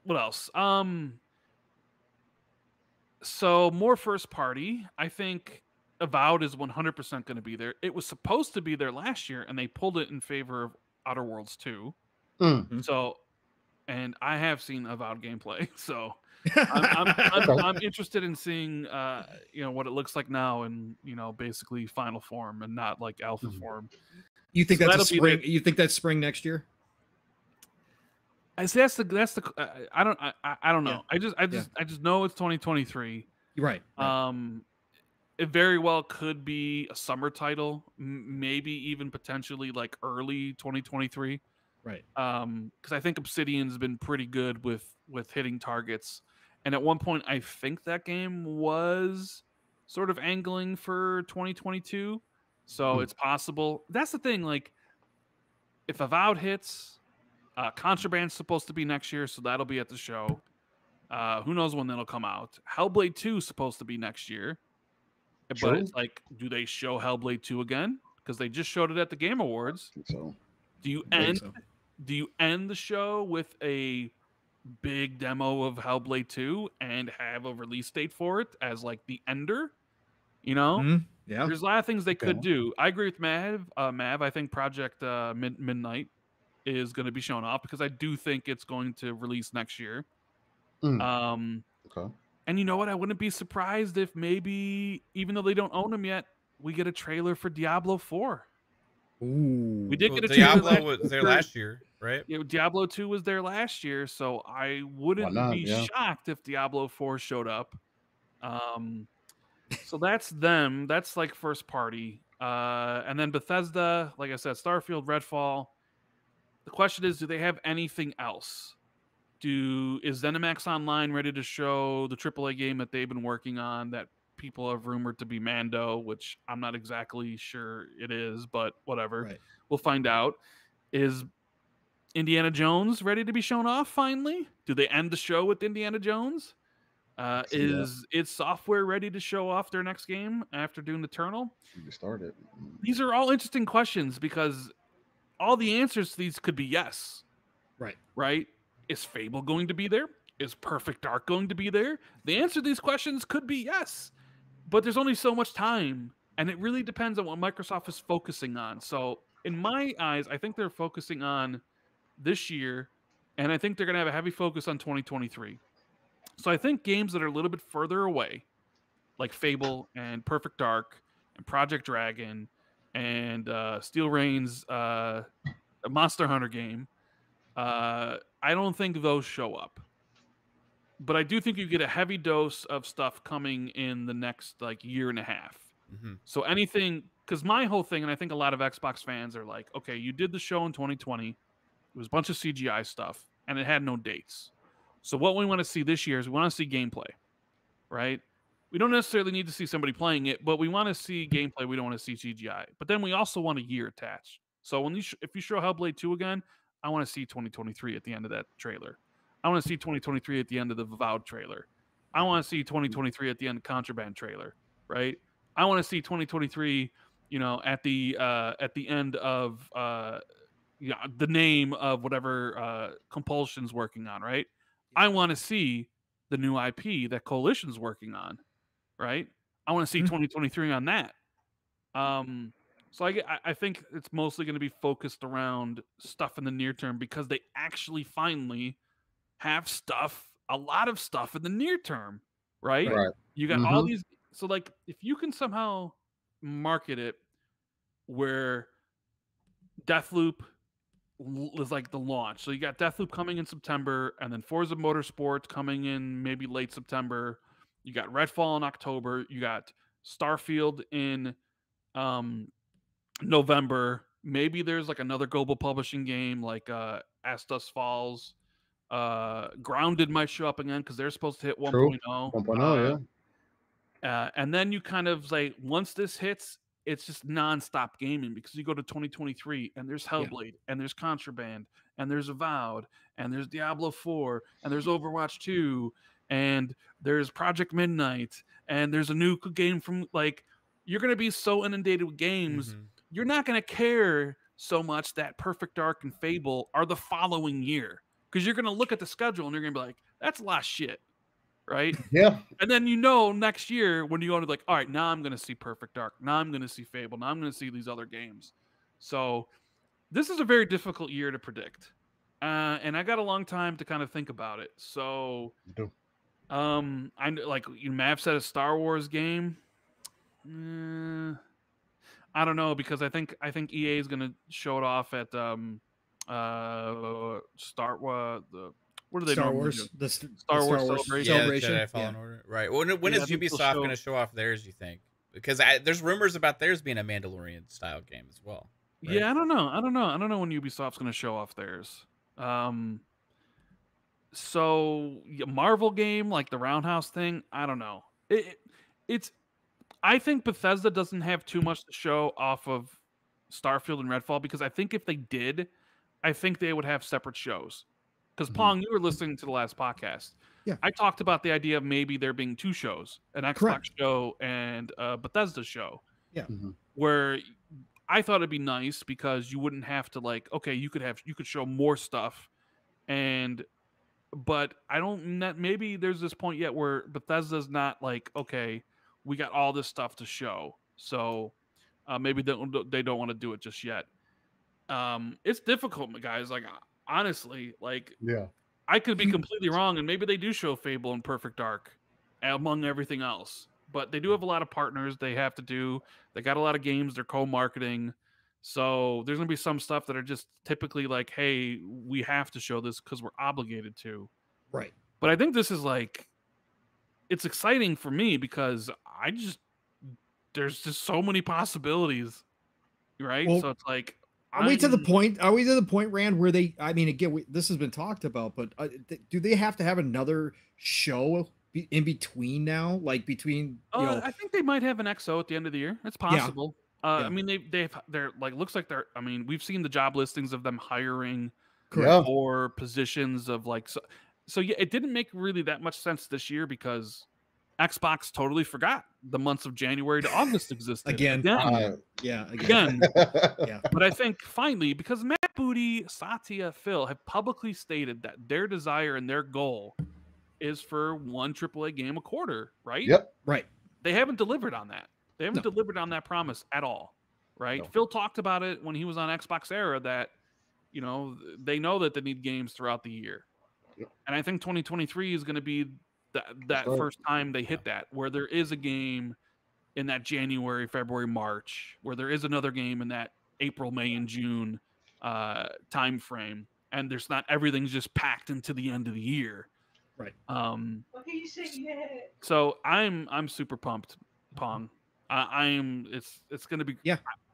Speaker 4: what else? So more first party. I think Avowed is 100% going to be there. It was supposed to be there last year, and they pulled it in favor of Outer Worlds 2. So, and I have seen Avowed gameplay, so I'm interested in seeing what it looks like now in basically final form and not like alpha form.
Speaker 3: You think that's spring? You think that's spring next year?
Speaker 4: I say that's the I don't know. Yeah. I just know it's 2023.
Speaker 3: Right.
Speaker 4: It very well could be a summer title, maybe even potentially like early 2023.
Speaker 3: Right.
Speaker 4: Because I think Obsidian's been pretty good with hitting targets, and at one point I think that game was sort of angling for 2022. So it's possible. That's the thing. Like, if Avowed hits. Contraband's supposed to be next year, so that'll be at the show. Who knows when that'll come out? Hellblade 2 is supposed to be next year. But it's like, do they show Hellblade 2 again? Because they just showed it at the Game Awards.
Speaker 2: I think so.
Speaker 4: Do you end the show with a big demo of Hellblade 2 and have a release date for it as like the ender?
Speaker 3: Yeah.
Speaker 4: There's a lot of things they could do. I agree with Mav. I think Project Midnight is going to be shown off because I do think it's going to release next year. And you know what? I wouldn't be surprised if maybe, even though they don't own them yet, we get a trailer for Diablo 4.
Speaker 3: Ooh.
Speaker 4: We did get a
Speaker 1: Diablo was there last year, right?
Speaker 4: Yeah, Diablo 2 was there last year, so I wouldn't be shocked if Diablo 4 showed up. So that's them. That's like first party. And then Bethesda, like I said, Starfield, Redfall. The question is, do they have anything else? Is ZeniMax Online ready to show the AAA game that they've been working on that people have rumored to be Mando, which I'm not exactly sure it is, but whatever. Right. We'll find out. Is Indiana Jones ready to be shown off finally? Do they end the show with Indiana Jones? Is id Software ready to show off their next game after Doom Eternal?
Speaker 2: Started.
Speaker 4: These are all interesting questions because all the answers to these could be yes. Right? Is Fable going to be there? Is Perfect Dark going to be there? The answer to these questions could be yes. But there's only so much time, and it really depends on what Microsoft is focusing on. So, in my eyes, I think they're focusing on this year, and I think they're going to have a heavy focus on 2023. So, I think games that are a little bit further away, like Fable and Perfect Dark and Project Dragon and Steel Rain's Monster Hunter game, I don't think those show up. But I do think you get a heavy dose of stuff coming in the next like year and a half. So anything, because my whole thing, and I think a lot of Xbox fans are like, okay, you did the show in 2020. It was a bunch of CGI stuff, and it had no dates. So what we want to see this year is we want to see gameplay, right? We don't necessarily need to see somebody playing it, but we want to see gameplay. We don't want to see CGI. But then we also want a year attached. So when if you show Hellblade 2 again, I want to see 2023 at the end of that trailer. I want to see 2023 at the end of the Avowed trailer. I want to see 2023 at the end of Contraband trailer, right? I want to see 2023, at the end of the name of whatever Compulsion's working on, right? I want to see the new IP that Coalition's working on, right? I want to see 2023 on that. So I think it's mostly going to be focused around stuff in the near term because they actually finally have stuff, a lot of stuff in the near term, right?
Speaker 2: Right.
Speaker 4: You got all these. So like, if you can somehow market it where Deathloop is like the launch. So you got Deathloop coming in September, and then Forza Motorsport coming in maybe late September. You got Redfall in October. You got Starfield in November. Maybe there's like another global publishing game like As Dust Falls. Grounded might show up again because they're supposed to hit 1.0.
Speaker 2: 1.0, yeah.
Speaker 4: And then you kind of like, once this hits, it's just nonstop gaming because you go to 2023 and there's Hellblade and there's Contraband and there's Avowed and there's Diablo 4 and there's Overwatch 2 and there's Project Midnight and there's a new game from like, you're going to be so inundated with games. You're not going to care so much that Perfect Dark and Fable are the following year because you're going to look at the schedule and you're going to be like, that's a lot of shit. Right?
Speaker 2: Yeah.
Speaker 4: And then next year when you go to like, all right, now I'm going to see Perfect Dark. Now I'm going to see Fable. Now I'm going to see these other games. So this is a very difficult year to predict. And I got a long time to kind of think about it. So I like Mav said a Star Wars game. I don't know because I think EA is going to show it off at what do they
Speaker 3: Star
Speaker 4: normally
Speaker 3: Wars,
Speaker 4: do?
Speaker 3: the
Speaker 4: Star Wars Celebration.
Speaker 1: Yeah, Jedi Fallen Order. Right. When is Ubisoft going to show off theirs, you think? Because there's rumors about theirs being a Mandalorian style game as well. Right?
Speaker 4: Yeah, I don't know when Ubisoft's going to show off theirs. So Marvel game like the Roundhouse thing, I don't know. I think Bethesda doesn't have too much to show off of Starfield and Redfall because I think if they did, I think they would have separate shows. Because Pong, you were listening to the last podcast.
Speaker 3: Yeah.
Speaker 4: I talked about the idea of maybe there being two shows, an Xbox show and a Bethesda show.
Speaker 3: Yeah.
Speaker 4: Where I thought it'd be nice because you wouldn't have to like, okay, you could show more stuff. But I don't, maybe there's this point yet where Bethesda's not like, okay, we got all this stuff to show. So maybe they don't want to do it just yet. It's difficult, guys. Like, honestly, like, I could be completely wrong, and maybe they do show Fable and Perfect Dark among everything else. But they do have a lot of partners they have to do. They got a lot of games they're co-marketing. So there's going to be some stuff that are just typically like, hey, we have to show this because we're obligated to.
Speaker 3: Right.
Speaker 4: But I think this is like, it's exciting for me because there's just so many possibilities. Right? Well, so it's like,
Speaker 3: Are we to the point, Rand, where they, I mean, again, this has been talked about, but do they have to have another show in between now? Like between,
Speaker 4: I think they might have an XO at the end of the year. It's possible. I mean, they're like, looks like I mean, we've seen the job listings of them hiring for positions of like, so yeah, it didn't make really that much sense this year because Xbox totally forgot the months of January to August existed.
Speaker 3: Again.
Speaker 4: Again. But I think finally, because Matt Booty, Satya, Phil have publicly stated that their desire and their goal is for one AAA game a quarter, right?
Speaker 2: Yep.
Speaker 3: Right.
Speaker 4: They haven't delivered on that. They haven't delivered on that promise at all, right? No. Phil talked about it when he was on Xbox Era that, they know that they need games throughout the year. Yep. And I think 2023 is going to be that first time they hit that, where there is a game in that January, February, March, where there is another game in that April, May, and June time frame, and there's not everything's just packed into the end of the year.
Speaker 3: Right.
Speaker 4: So I'm super pumped, Pong. It's gonna be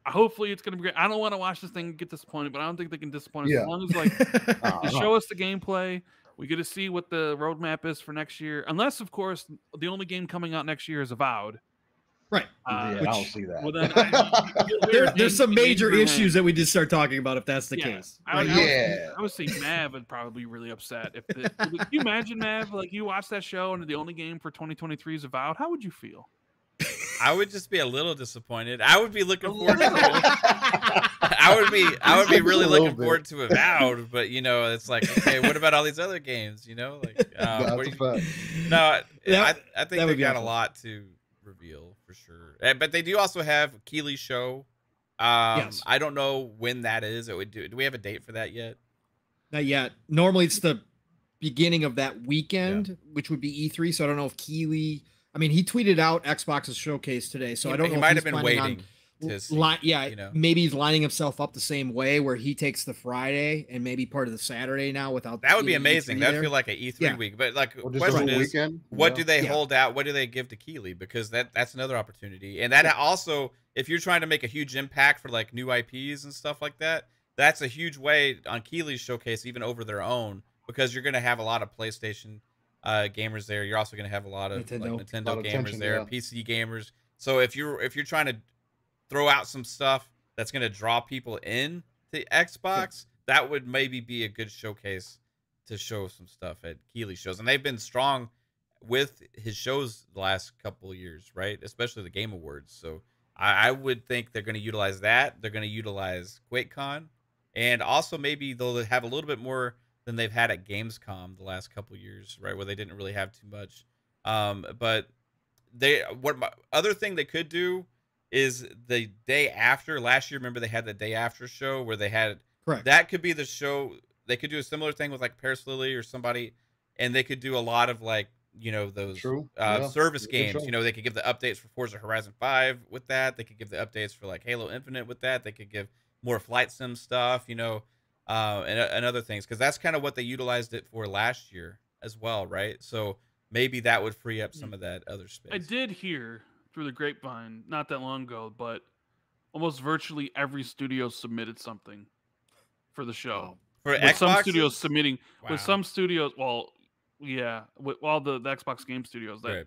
Speaker 4: hopefully it's gonna be great. I don't want to watch this thing and get disappointed, but I don't think they can disappoint us as long as like they show us the gameplay. We get to see what the roadmap is for next year, unless, of course, the only game coming out next year is Avowed.
Speaker 3: Right.
Speaker 2: I don't see that.
Speaker 4: Well, then,
Speaker 3: there's some major issues that we just start talking about if that's the case.
Speaker 4: I would say Mav would probably be really upset. Can you imagine, Mav, like you watch that show and the only game for 2023 is Avowed? How would you feel?
Speaker 1: I would just be a little disappointed. I would be looking forward to it. I would be really looking forward to Avowed, but it's like, okay, what about all these other games? Like, I think they got a lot to reveal for sure. But they do also have Keeley's show
Speaker 3: Yes.
Speaker 1: I don't know when that is. Do we have a date for that yet?
Speaker 3: Not yet. Normally it's the beginning of that weekend, which would be E3. So I don't know if Keighley. I mean, he tweeted out Xbox's showcase today, so I don't know.
Speaker 1: He
Speaker 3: if
Speaker 1: might
Speaker 3: he's
Speaker 1: have been
Speaker 3: planning
Speaker 1: waiting
Speaker 3: on,
Speaker 1: to see. You know.
Speaker 3: Maybe he's lining himself up the same way, where he takes the Friday and maybe part of the Saturday now without.
Speaker 1: That would be amazing. That'd feel like an E3 week. But like, question is, what do they hold out? What do they give to Keighley? Because that's another opportunity, and that also, if you're trying to make a huge impact for like new IPs and stuff like that, that's a huge way on Keighley's showcase, even over their own, because you're going to have a lot of PlayStation gamers there. You're also going to have a lot of Nintendo gamers there, PC gamers. So if you're trying to throw out some stuff that's going to draw people in to Xbox, that would maybe be a good showcase to show some stuff at Keighley shows. And they've been strong with his shows the last couple of years, right? Especially the Game Awards. So I would think they're going to utilize that. They're going to utilize QuakeCon, and also maybe they'll have a little bit more than they've had at Gamescom the last couple of years, right? Where they didn't really have too much. But other thing they could do is the day after. Last year, remember they had the day after show where they had that could be the show. They could do a similar thing with like Paris Lily or somebody, and they could do a lot of like, you know, those service games. You know, they could give the updates for Forza Horizon 5 with that. They could give the updates for like Halo Infinite with that. They could give more flight sim stuff, you know, and other things, because that's kind of what they utilized it for last year as well, right? So maybe that would free up some of that other space.
Speaker 4: I did hear through the grapevine not that long ago, but almost virtually every studio submitted something for the show.
Speaker 1: For
Speaker 4: with
Speaker 1: Xbox,
Speaker 4: some studios submitting, with some studios, with all the Xbox game studios, that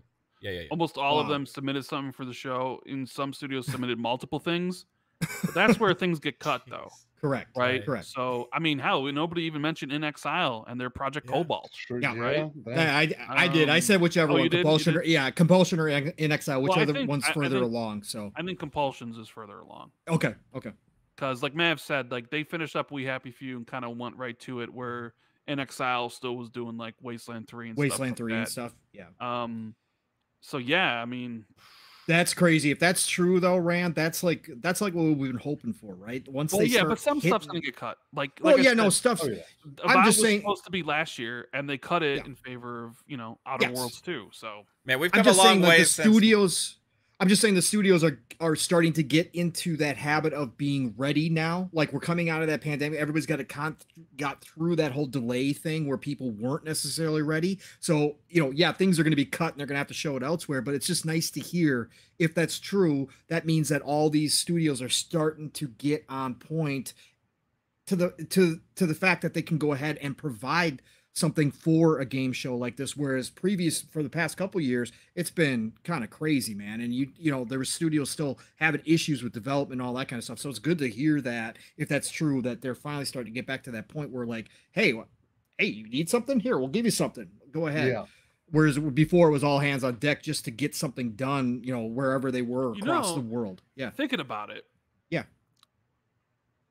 Speaker 4: almost all of them submitted something for the show. In some studios submitted multiple things. But that's where things get cut, though.
Speaker 3: Correct.
Speaker 4: Right.
Speaker 3: Correct.
Speaker 4: So, I mean, hell, nobody even mentioned In Exile and their Project Cobalt.
Speaker 3: Right. I did. I said whichever one. Compulsion. Compulsion or In Exile, whichever one's further along. So
Speaker 4: I think Compulsions is further along.
Speaker 3: Okay.
Speaker 4: Because, like Mav said, like they finished up We Happy Few and kind of went right to it, where In Exile still was doing like Wasteland 3 and stuff. Yeah. So yeah, I mean.
Speaker 3: That's crazy. If that's true, though, Rand, that's like what we've been hoping for, right? Once
Speaker 4: but some stuff's gonna get cut.
Speaker 3: Stuff's.
Speaker 4: I'm just saying, supposed to be last year, and they cut it in favor of Outer Worlds 2. So
Speaker 1: man, we've come a long way.
Speaker 3: I'm just saying the studios are starting to get into that habit of being ready now. Like we're coming out of that pandemic, everybody's got through that whole delay thing where people weren't necessarily ready. So things are going to be cut and they're going to have to show it elsewhere. But it's just nice to hear if that's true. That means that all these studios are starting to get on point to the fact that they can go ahead and provide something for a game show like this, whereas for the past couple of years, it's been kind of crazy, man. And there were studios still having issues with development and all that kind of stuff. So it's good to hear that, if that's true, that they're finally starting to get back to that point where like, hey, you need something? Here, we'll give you something. Go ahead. Yeah. Whereas before it was all hands on deck just to get something done, wherever they were across the world. Yeah.
Speaker 4: Thinking about it.
Speaker 3: Yeah.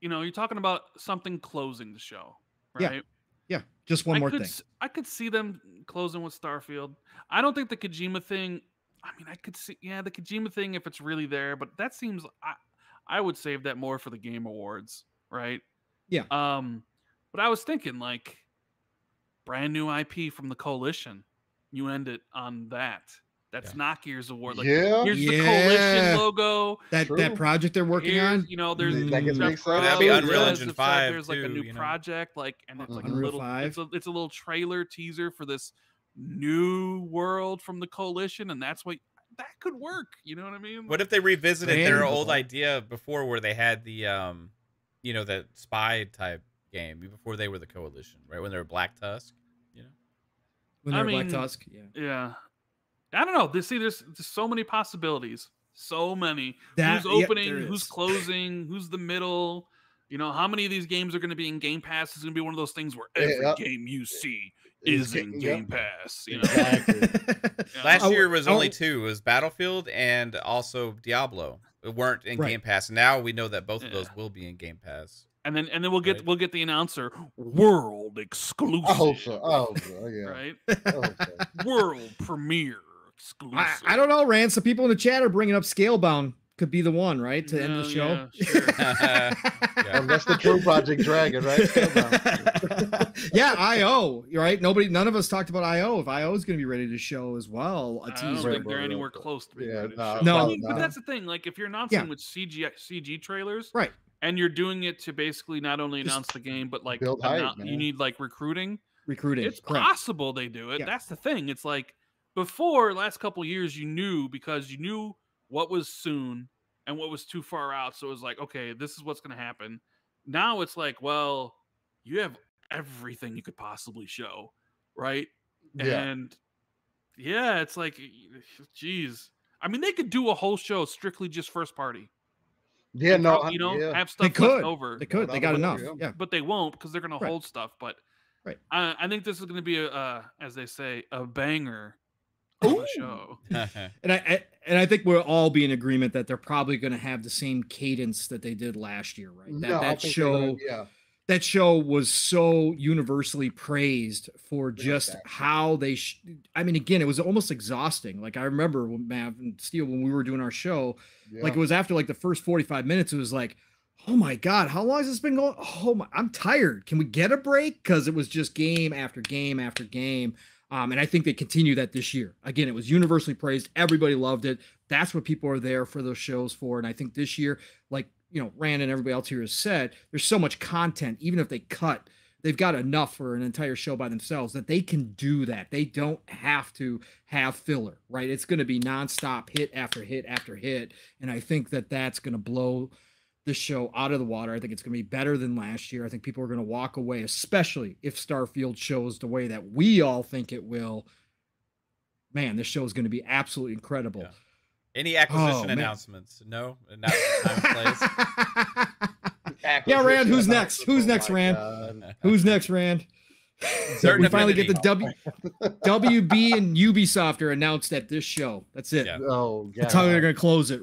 Speaker 4: You're talking about something closing the show, right?
Speaker 3: Yeah, just one more thing.
Speaker 4: I could see them closing with Starfield. I don't think the Kojima thing. I mean, I could see, the Kojima thing if it's really there, but that seems. I would save that more for the Game Awards, right?
Speaker 3: Yeah.
Speaker 4: But I was thinking like brand new IP from the Coalition. You end it on that. That's not Gears of War. Like, here's the Coalition logo.
Speaker 3: That project they're working on.
Speaker 4: There's
Speaker 1: that'd be Unreal Engine 5.
Speaker 4: There's like a new project, and it's like
Speaker 3: Unreal 5.
Speaker 4: It's a little trailer teaser for this new world from the Coalition, and that could work. You know what I mean?
Speaker 1: What if they revisited their old idea before, where they had the that spy type game before they were the Coalition, right? When they were Black Tusk,
Speaker 3: When they were Black Tusk,
Speaker 4: yeah. I don't know. There's so many possibilities. So many. Who's opening? Who's closing? Who's the middle? How many of these games are going to be in Game Pass? It's going to be one of those things where every game you see is in Game Pass.
Speaker 2: Exactly.
Speaker 1: Last year was only two. It was Battlefield and also Diablo. It weren't in Game Pass. Now we know that both of those will be in Game Pass.
Speaker 4: And then we'll get the announcer, world exclusive.
Speaker 2: I hope so. Yeah.
Speaker 4: Right? World premiere exclusive.
Speaker 3: I don't know, Rand. Some people in the chat are bringing up Scalebound could be the one, right, to end the show.
Speaker 4: Yeah, sure.
Speaker 1: Yeah.
Speaker 2: And that's the true Project Dragon, right?
Speaker 3: Yeah, IO, right? None of us talked about IO. If IO is going to be ready to show as well, a
Speaker 4: I don't
Speaker 3: teaser.
Speaker 4: think they're anywhere close to being
Speaker 2: Yeah,
Speaker 4: ready to
Speaker 2: no,
Speaker 4: show.
Speaker 3: no,
Speaker 4: I mean,
Speaker 2: no.
Speaker 4: but that's the thing. Like, if you're announcing
Speaker 3: Yeah.
Speaker 4: with CG trailers,
Speaker 3: Right.
Speaker 4: and you're doing it to basically not only
Speaker 3: Just
Speaker 4: announce the game, but like
Speaker 2: build hype,
Speaker 4: you
Speaker 2: man.
Speaker 4: need like recruiting.
Speaker 3: Recruiting.
Speaker 4: It's
Speaker 3: correct.
Speaker 4: possible they do it.
Speaker 3: Yeah.
Speaker 4: That's the thing. It's like before last couple years, you knew because you knew what was soon and what was too far out. So it was like, okay, this is what's going to happen. Now it's like, well, you have everything you could possibly show, right?
Speaker 2: Yeah.
Speaker 4: And yeah, it's like, geez. I mean, they could do a whole show strictly just first party.
Speaker 2: Yeah,
Speaker 4: And
Speaker 2: no,
Speaker 4: you know,
Speaker 2: yeah.
Speaker 4: have
Speaker 3: They
Speaker 4: stuff
Speaker 3: could.
Speaker 4: left over.
Speaker 3: They could. They got enough. Yeah.
Speaker 4: But they won't because they're going to
Speaker 3: Right.
Speaker 4: hold stuff. But
Speaker 3: Right.
Speaker 4: I think this is going to be as they say, a banger of a show.
Speaker 3: And I think we'll all be in agreement that they're probably going to have the same cadence that they did last year, right?
Speaker 2: No, I
Speaker 3: That
Speaker 2: think
Speaker 3: show.
Speaker 2: they're gonna- yeah.
Speaker 3: That show was so universally praised for just how they I mean, again, it was almost exhausting. Like, I remember when Mav and Steele, when we were doing our show, like, it was after like the first 45 minutes, it was like, oh my God, how long has this been going? Oh my, I'm tired. Can we get a break? Because it was just game after game after game. And I think they continue that this year. Again, it was universally praised. Everybody loved it. That's what people are there for those shows for. And I think this year, like, you know, Rand and everybody else here has said, there's so much content. Even if they cut, they've got enough for an entire show by themselves that they can do that. They don't have to have filler, right? It's going to be nonstop hit after hit after hit. And I think that that's going to blow the show out of the water. I think it's going to be better than last year. I think people are going to walk away, especially if Starfield shows the way that we all think it will. Man, this show is going to be absolutely incredible.
Speaker 1: Yeah. Any acquisition announcements? No, not time and place.
Speaker 3: Yeah, Rand, who's next? Who's next, Rand? Who's next, Rand? We finally get the WB and Ubisoft are announced at this show. That's it.
Speaker 1: Yeah.
Speaker 2: Oh, God.
Speaker 3: That's how they're going to close it.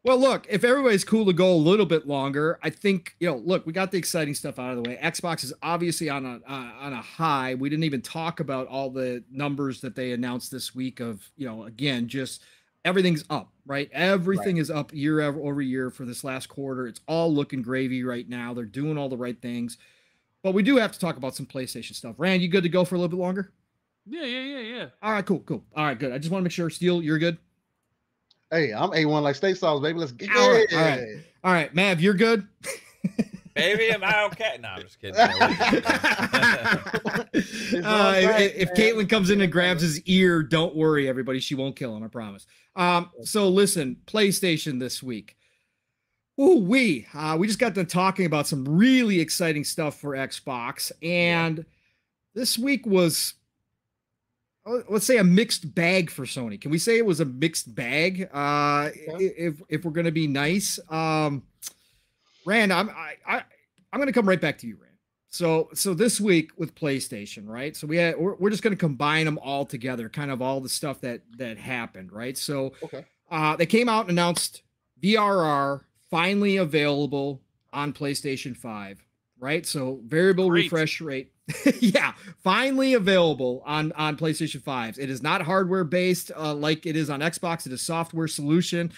Speaker 3: Well, look, if everybody's cool to go a little bit longer, I think, you know, look, we got the exciting stuff out of the way. Xbox is obviously on a high. We didn't even talk about all the numbers that they announced this week of, you know, again, just everything's up, right? Everything is up year over year for this last quarter. It's all looking gravy right now. They're doing all the right things. But we do have to talk about some PlayStation stuff. Rand, you good to go for a little bit longer?
Speaker 4: Yeah.
Speaker 3: All right, cool. All right, good. I just want to make sure, Steele, you're good?
Speaker 2: Hey, I'm A1 like steak sauce, baby. Let's get
Speaker 3: it. All right, Mav, you're good?
Speaker 1: Baby, am I okay? No, I'm just kidding.
Speaker 3: If Caitlin comes in and grabs his ear, don't worry, everybody. She won't kill him, I promise. So listen, PlayStation this week. We just got done talking about some really exciting stuff for Xbox, and this week was, let's say, a mixed bag for Sony. Can we say it was a mixed bag? If we're gonna be nice, Rand, I'm gonna come right back to you, Rand. So this week with PlayStation, right? So we're just gonna combine them all together, kind of all the stuff that happened, right? So they came out and announced VRR finally available on PlayStation 5, right? So variable refresh rate. Yeah, finally available on PlayStation 5s. It is not hardware based like it is on Xbox. It is software solution.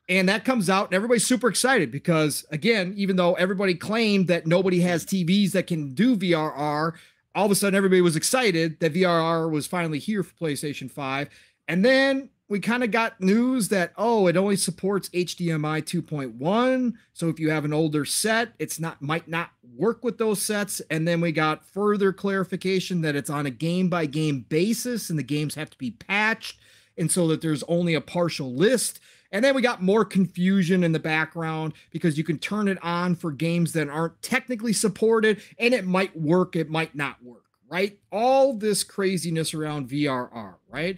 Speaker 3: And that comes out and everybody's super excited because, again, even though everybody claimed that nobody has TVs that can do VRR, all of a sudden everybody was excited that VRR was finally here for PlayStation 5. And then we kind of got news that, it only supports HDMI 2.1. So if you have an older set, might not work with those sets. And then we got further clarification that it's on a game-by-game basis and the games have to be patched. And so that there's only a partial list. And then we got more confusion in the background because you can turn it on for games that aren't technically supported and it might work, it might not work, right? All this craziness around VRR, right?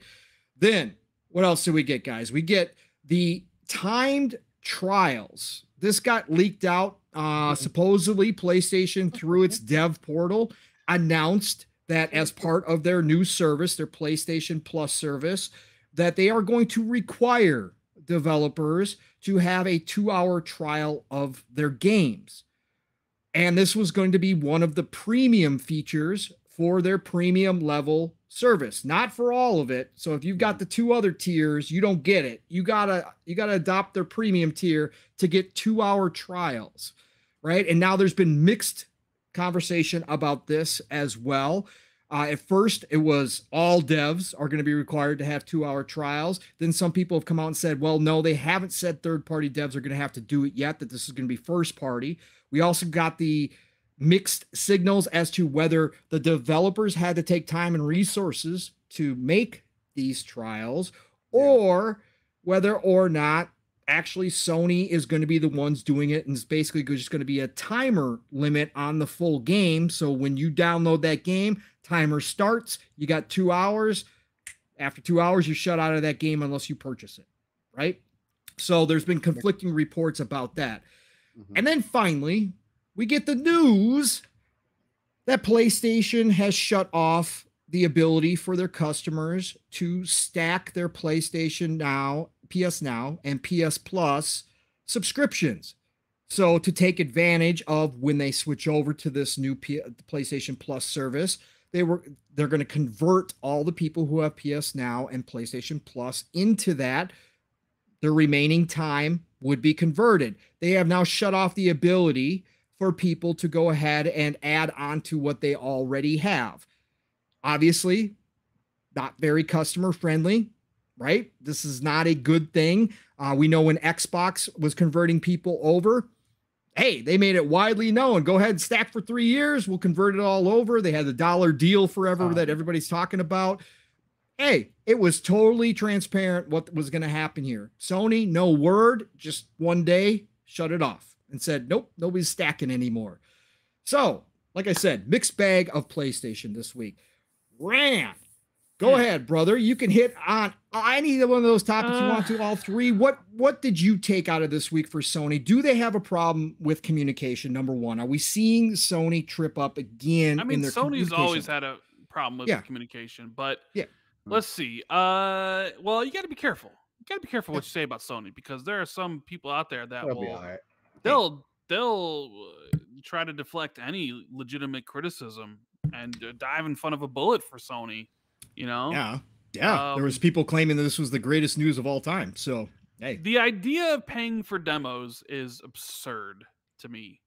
Speaker 3: Then what else do we get, guys? We get the timed trials. This got leaked out. Supposedly PlayStation, through its dev portal, announced that as part of their new service, their PlayStation Plus service, that they are going to require developers to have a 2-hour trial of their games. And this was going to be one of the premium features for their premium level service, not for all of it. So if you've got the 2 other tiers, you don't get it. You gotta adopt their premium tier to get 2-hour trials, right? And now there's been mixed conversation about this as well. At first, it was all devs are going to be required to have 2-hour trials. Then some people have come out and said, well, no, they haven't said third-party devs are going to have to do it yet, that this is going to be first-party. We also got the mixed signals as to whether the developers had to take time and resources to make these trials, or whether or not actually Sony is going to be the ones doing it, and it's basically just going to be a timer limit on the full game. So when you download that game, timer starts, you got 2 hours. After 2 hours, you shut out of that game unless you purchase it, right? So there's been conflicting reports about that. And then finally, we get the news that PlayStation has shut off the ability for their customers to stack their PlayStation Now, PS Now, and PS Plus subscriptions. So to take advantage of when they switch over to this new PlayStation Plus service, they're going to convert all the people who have PS Now and PlayStation Plus into that. Their remaining time would be converted. They have now shut off the ability for people to go ahead and add on to what they already have. Obviously, not very customer friendly, right? This is not a good thing. We know when Xbox was converting people over, hey, they made it widely known. Go ahead and stack for 3 years. We'll convert it all over. They had the $1 deal forever that everybody's talking about. Hey, it was totally transparent what was going to happen here. Sony, no word, just one day, shut it off and said, nope, nobody's stacking anymore. So, like I said, mixed bag of PlayStation this week. Rand, go ahead, brother. You can hit on any one of those topics you want to, all three. What did you take out of this week for Sony? Do they have a problem with communication, number one? Are we seeing Sony trip up again?
Speaker 4: I mean,
Speaker 3: in their
Speaker 4: Sony's always had a problem with communication, but let's see. Well, you got to be careful. You got to be careful what you say about Sony, because there are some people out there that they'll try to deflect any legitimate criticism and dive in front of a bullet for Sony, you know?
Speaker 3: Yeah. There was people claiming that this was the greatest news of all time. So, hey.
Speaker 4: The idea of paying for demos is absurd to me.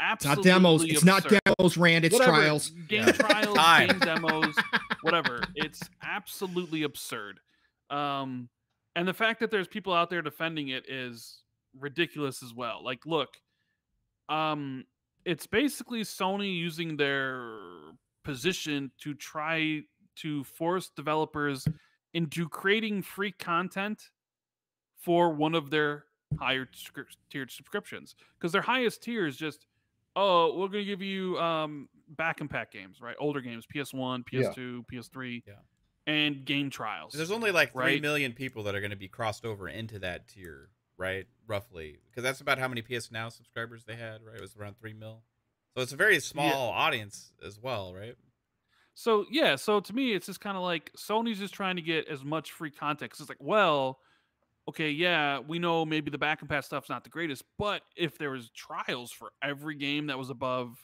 Speaker 4: Absolutely.
Speaker 3: It's not demos.
Speaker 4: Absurd.
Speaker 3: It's not demos, Rand. It's trials.
Speaker 4: Game trials, game demos, whatever. It's absolutely absurd. And the fact that there's people out there defending it is ridiculous as well. Like, look, it's basically Sony using their position to try to force developers into creating free content for one of their higher tiered subscriptions. Because their highest tier is just, we're going to give you back and pack games, right? Older games, PS1, PS2, PS3, and game trials.
Speaker 1: There's only like 3 million people that are going to be crossed over into that tier, right? Roughly. Because that's about how many PS Now subscribers they had, right? It was around 3 mil. So it's a very small audience as well, right?
Speaker 4: So, so to me, it's just kind of like Sony's just trying to get as much free content. Because it's like, well, okay, we know maybe the back and pass stuff's not the greatest, but if there was trials for every game that was above,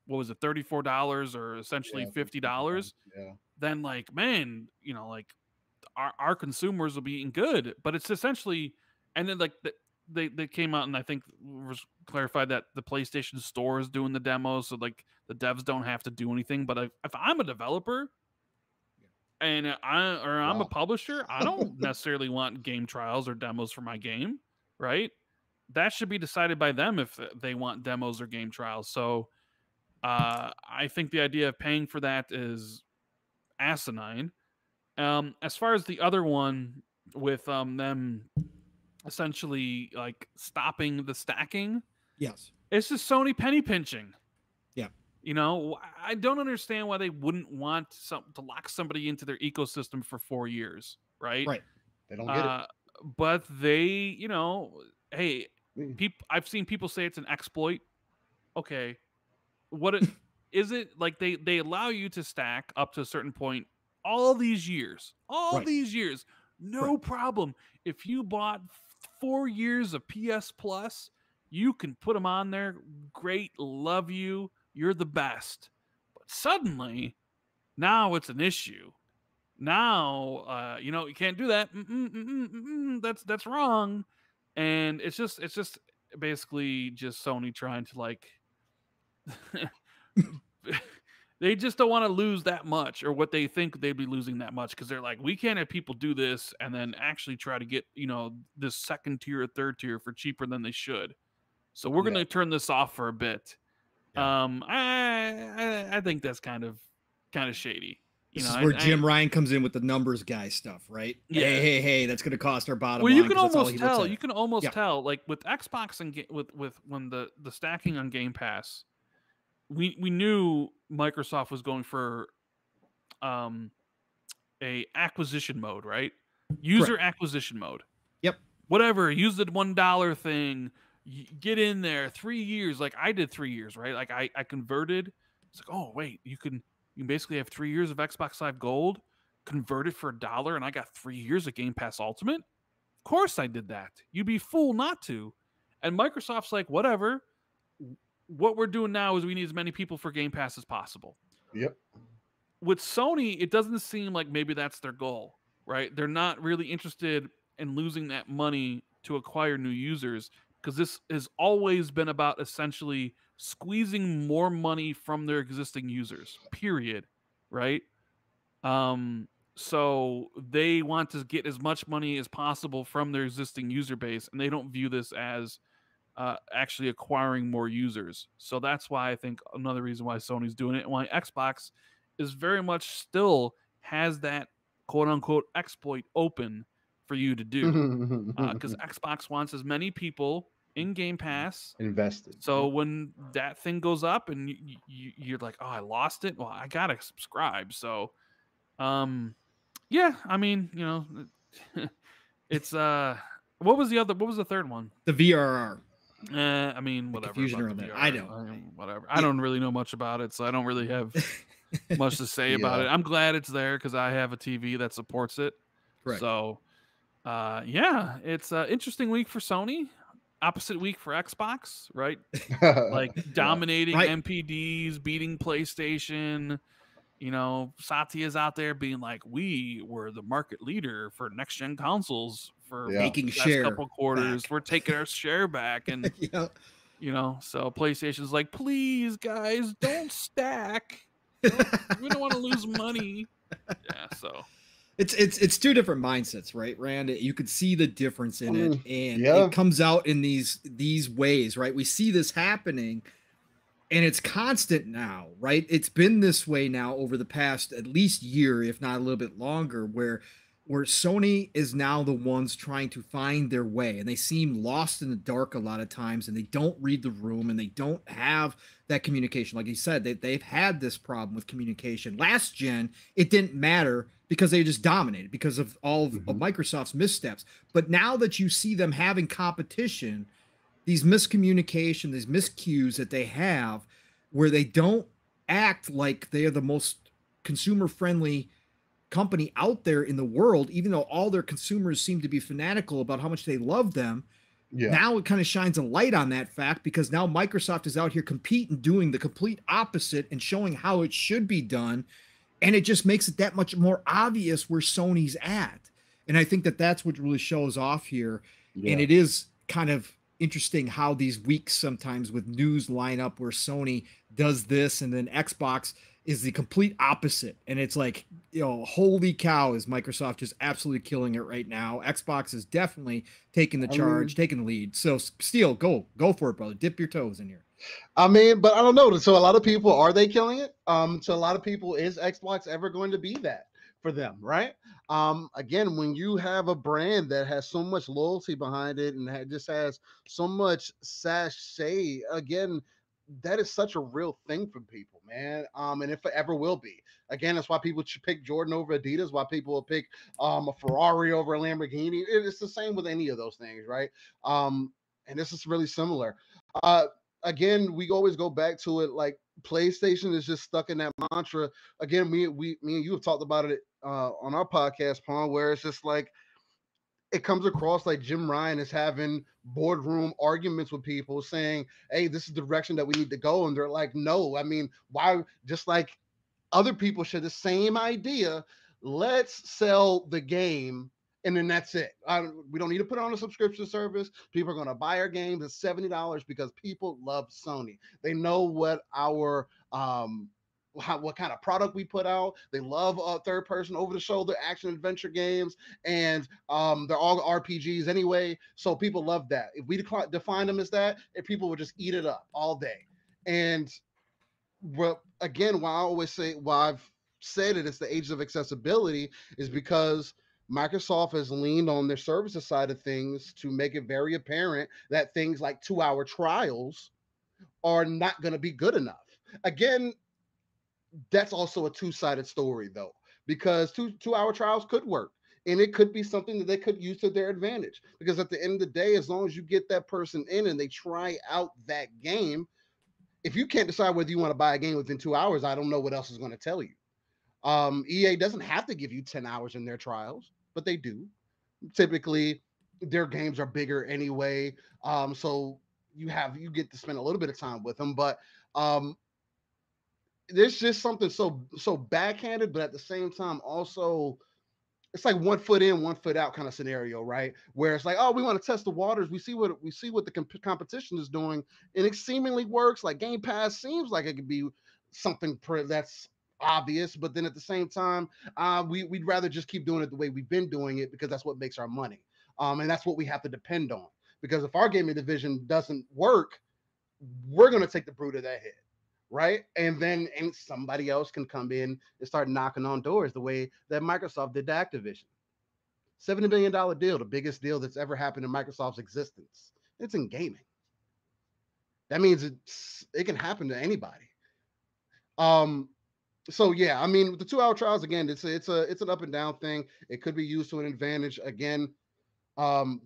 Speaker 4: what was it, $34 or essentially $50, then like, man, you know, like our consumers will be eating good. But it's essentially, and then like they came out and I think was clarified that the PlayStation Store is doing the demos, so like the devs don't have to do anything. But if I'm a developer and I'm a publisher, I don't necessarily want game trials or demos for my game, right? That should be decided by them if they want demos or game trials. So I think the idea of paying for that is asinine. As far as the other one with them essentially like stopping the stacking, it's just Sony penny pinching. You know, I don't understand why they wouldn't want to lock somebody into their ecosystem for 4 years, right?
Speaker 2: They don't get it.
Speaker 4: But they, you know, hey, I've seen people say it's an exploit. Okay, is it like they allow you to stack up to a certain point all these years, no problem. If you bought 4 years of PS Plus, you can put them on there. Great, love you. You're the best. But suddenly, Now it's an issue. Now, you know, you can't do that. That's wrong. And it's just basically just Sony trying to like they just don't want to lose that much, or what they think they'd be losing that much, because they're like, we can't have people do this and then actually try to get, you know, this second tier or third tier for cheaper than they should. So we're going to turn this off for a bit. I think that's kind of shady.
Speaker 3: This is where Jim Ryan comes in with the numbers guy stuff, right?
Speaker 4: Yeah.
Speaker 3: Hey, that's going to cost our bottom line.
Speaker 4: Well, you can almost tell. You can almost tell, like with Xbox and with when the stacking on Game Pass, we knew Microsoft was going for a acquisition mode, right? User acquisition mode.
Speaker 3: Yep.
Speaker 4: Whatever. Use the $1 thing. Get in there. 3 years. Like I did 3 years, right? Like I converted. It's like, oh wait, you can basically have 3 years of Xbox Live Gold, convert it for $1, and I got 3 years of Game Pass Ultimate. Of course I did that. You'd be fool not to. And Microsoft's like, whatever. What we're doing now is we need as many people for Game Pass as possible.
Speaker 2: Yep.
Speaker 4: With Sony, it doesn't seem like maybe that's their goal, right? They're not really interested in losing that money to acquire new users, because this has always been about essentially squeezing more money from their existing users, period, right? So they want to get as much money as possible from their existing user base, and they don't view this as actually acquiring more users. So that's why I think another reason why Sony's doing it, and why Xbox is very much still has that quote-unquote exploit open for you to do, because Xbox wants as many people in Game Pass
Speaker 2: invested.
Speaker 4: So when that thing goes up and you're like, oh, I lost it, well, I gotta subscribe. So yeah, I mean, you know, it's what was the third one?
Speaker 3: The VRR.
Speaker 4: I mean, whatever.
Speaker 3: Confusion around that. I don't.
Speaker 4: Whatever. I don't really know much about it, so I don't really have much to say about it. I'm glad it's there because I have a TV that supports it.
Speaker 3: Correct.
Speaker 4: So, yeah, it's an interesting week for Sony. Opposite week for Xbox, right? Like dominating MPDs, beating PlayStation. You know, Satya's out there being like, we were the market leader for next gen consoles for
Speaker 3: making
Speaker 4: the
Speaker 3: share
Speaker 4: last couple quarters.
Speaker 3: back.
Speaker 4: We're taking our share back, and you know, so PlayStation's like, please, guys, don't stack. We don't want to lose money. Yeah, so
Speaker 3: it's two different mindsets, right, Rand? You could see the difference in it, and it comes out in these ways, right? We see this happening. And it's constant now, right? It's been this way now over the past at least year, if not a little bit longer, where Sony is now the ones trying to find their way, and they seem lost in the dark a lot of times, and they don't read the room, and they don't have that communication. Like you said, they've had this problem with communication. Last gen, it didn't matter because they just dominated because of all of Microsoft's missteps. But now that you see them having competition, these miscommunication, these miscues that they have, where they don't act like they are the most consumer-friendly company out there in the world, even though all their consumers seem to be fanatical about how much they love them. Now it kind of shines a light on that fact, because now Microsoft is out here competing, doing the complete opposite and showing how it should be done. And it just makes it that much more obvious where Sony's at. And I think that that's what really shows off here. And it is kind of interesting how these weeks sometimes with news line up where Sony does this and then Xbox is the complete opposite. And it's like, you know, holy cow, is Microsoft just absolutely killing it right now. Xbox is definitely taking the charge, taking the lead. So Steel, go for it, brother. Dip your toes in here.
Speaker 2: I mean, but I don't know. So a lot of people, are they killing it? So a lot of people, is Xbox ever going to be that for them, right? Again, when you have a brand that has so much loyalty behind it and just has so much sachet, again, that is such a real thing for people, man. And it forever will be. Again, that's why people should pick Jordan over Adidas, why people will pick a Ferrari over a Lamborghini. It's the same with any of those things, right? And this is really similar. Again, we always go back to it, like PlayStation is just stuck in that mantra. Again, me and you have talked about it on our podcast, Pong, where it's just like it comes across like Jim Ryan is having boardroom arguments with people saying, hey, this is the direction that we need to go. And they're like, no, I mean, why? Just like Other people share the same idea. Let's sell the game, and then that's it. We don't need to put it on a subscription service. People are going to buy our games at $70 because people love Sony. They know what our what kind of product we put out. They love third person over the shoulder action adventure games, and they're all RPGs anyway. So people love that. If we define them as that, people would just eat it up all day. And well, again, why I always say, why I've said it's the age of accessibility, is because Microsoft has leaned on their services side of things to make it very apparent that things like 2-hour trials are not going to be good enough. Again, that's also a two-sided story, though, because two-hour trials could work. And it could be something that they could use to their advantage. Because at the end of the day, as long as you get that person in and they try out that game, if you can't decide whether you want to buy a game within 2 hours, I don't know what else is going to tell you. EA doesn't have to give you 10 hours in their trials, but they do. Typically, their games are bigger anyway, so you get to spend a little bit of time with them. But there's just something so backhanded, but at the same time also, it's like 1 foot in, 1 foot out kind of scenario, right? Where it's like, oh, we want to test the waters. We see what the competition is doing, and it seemingly works. Like Game Pass seems like it could be something that's obvious, but then at the same time, we'd rather just keep doing it the way we've been doing it because that's what makes our money, and that's what we have to depend on. Because if our gaming division doesn't work, we're going to take the brunt of that hit. Right. And then somebody else can come in and start knocking on doors the way that Microsoft did to Activision. $70 million deal, the biggest deal that's ever happened in Microsoft's existence. It's in gaming. That means it can happen to anybody. So yeah, I mean, with the 2-hour trials, again, it's an up and down thing. It could be used to an advantage. Again,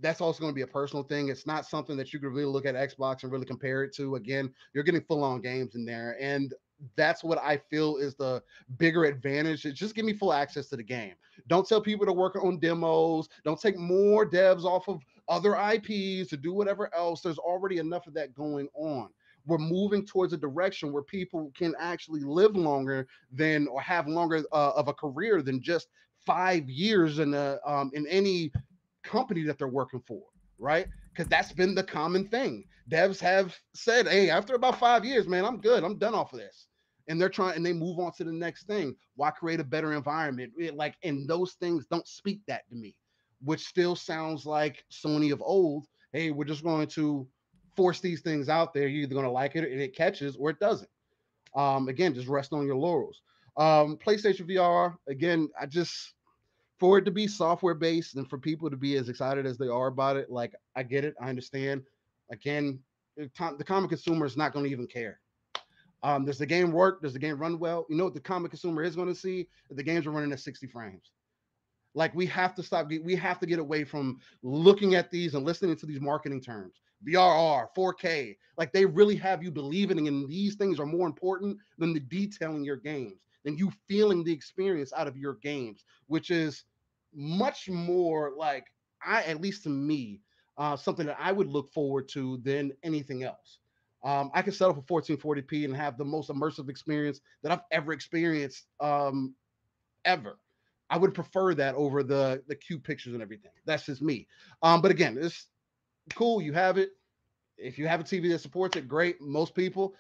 Speaker 2: that's also going to be a personal thing. It's not something that you can really look at Xbox and really compare it to. Again, you're getting full-on games in there, and that's what I feel is the bigger advantage. It's just give me full access to the game. Don't tell people to work on demos. Don't take more devs off of other IPs to do whatever else. There's already enough of that going on. We're moving towards a direction where people can actually live longer than, or have longer of a career than just 5 years in any company that they're working for, right? Because that's been the common thing. Devs have said, hey, after about 5 years, man, I'm good. I'm done off of this. And they move on to the next thing. Why create a better environment? And those things don't speak that to me, which still sounds like Sony of old. Hey, we're just going to force these things out there. You're either going to like it and it catches, or it doesn't. Again, just rest on your laurels. PlayStation VR, again, for it to be software based and for people to be as excited as they are about it, like, I get it, I understand. Again, the common consumer is not going to even care. Does the game work? Does the game run well? You know what the common consumer is going to see? That the games are running at 60 frames. Like, we have to get away from looking at these and listening to these marketing terms. VRR, 4K. Like, they really have you believing in these things are more important than the detail in your games, than you feeling the experience out of your games, which is much more like, at least to me, something that I would look forward to than anything else. I can settle for 1440p and have the most immersive experience that I've ever experienced, ever. I would prefer that over the cute pictures and everything. That's just me. But again, it's cool. You have it. If you have a TV that supports it, great. Most people,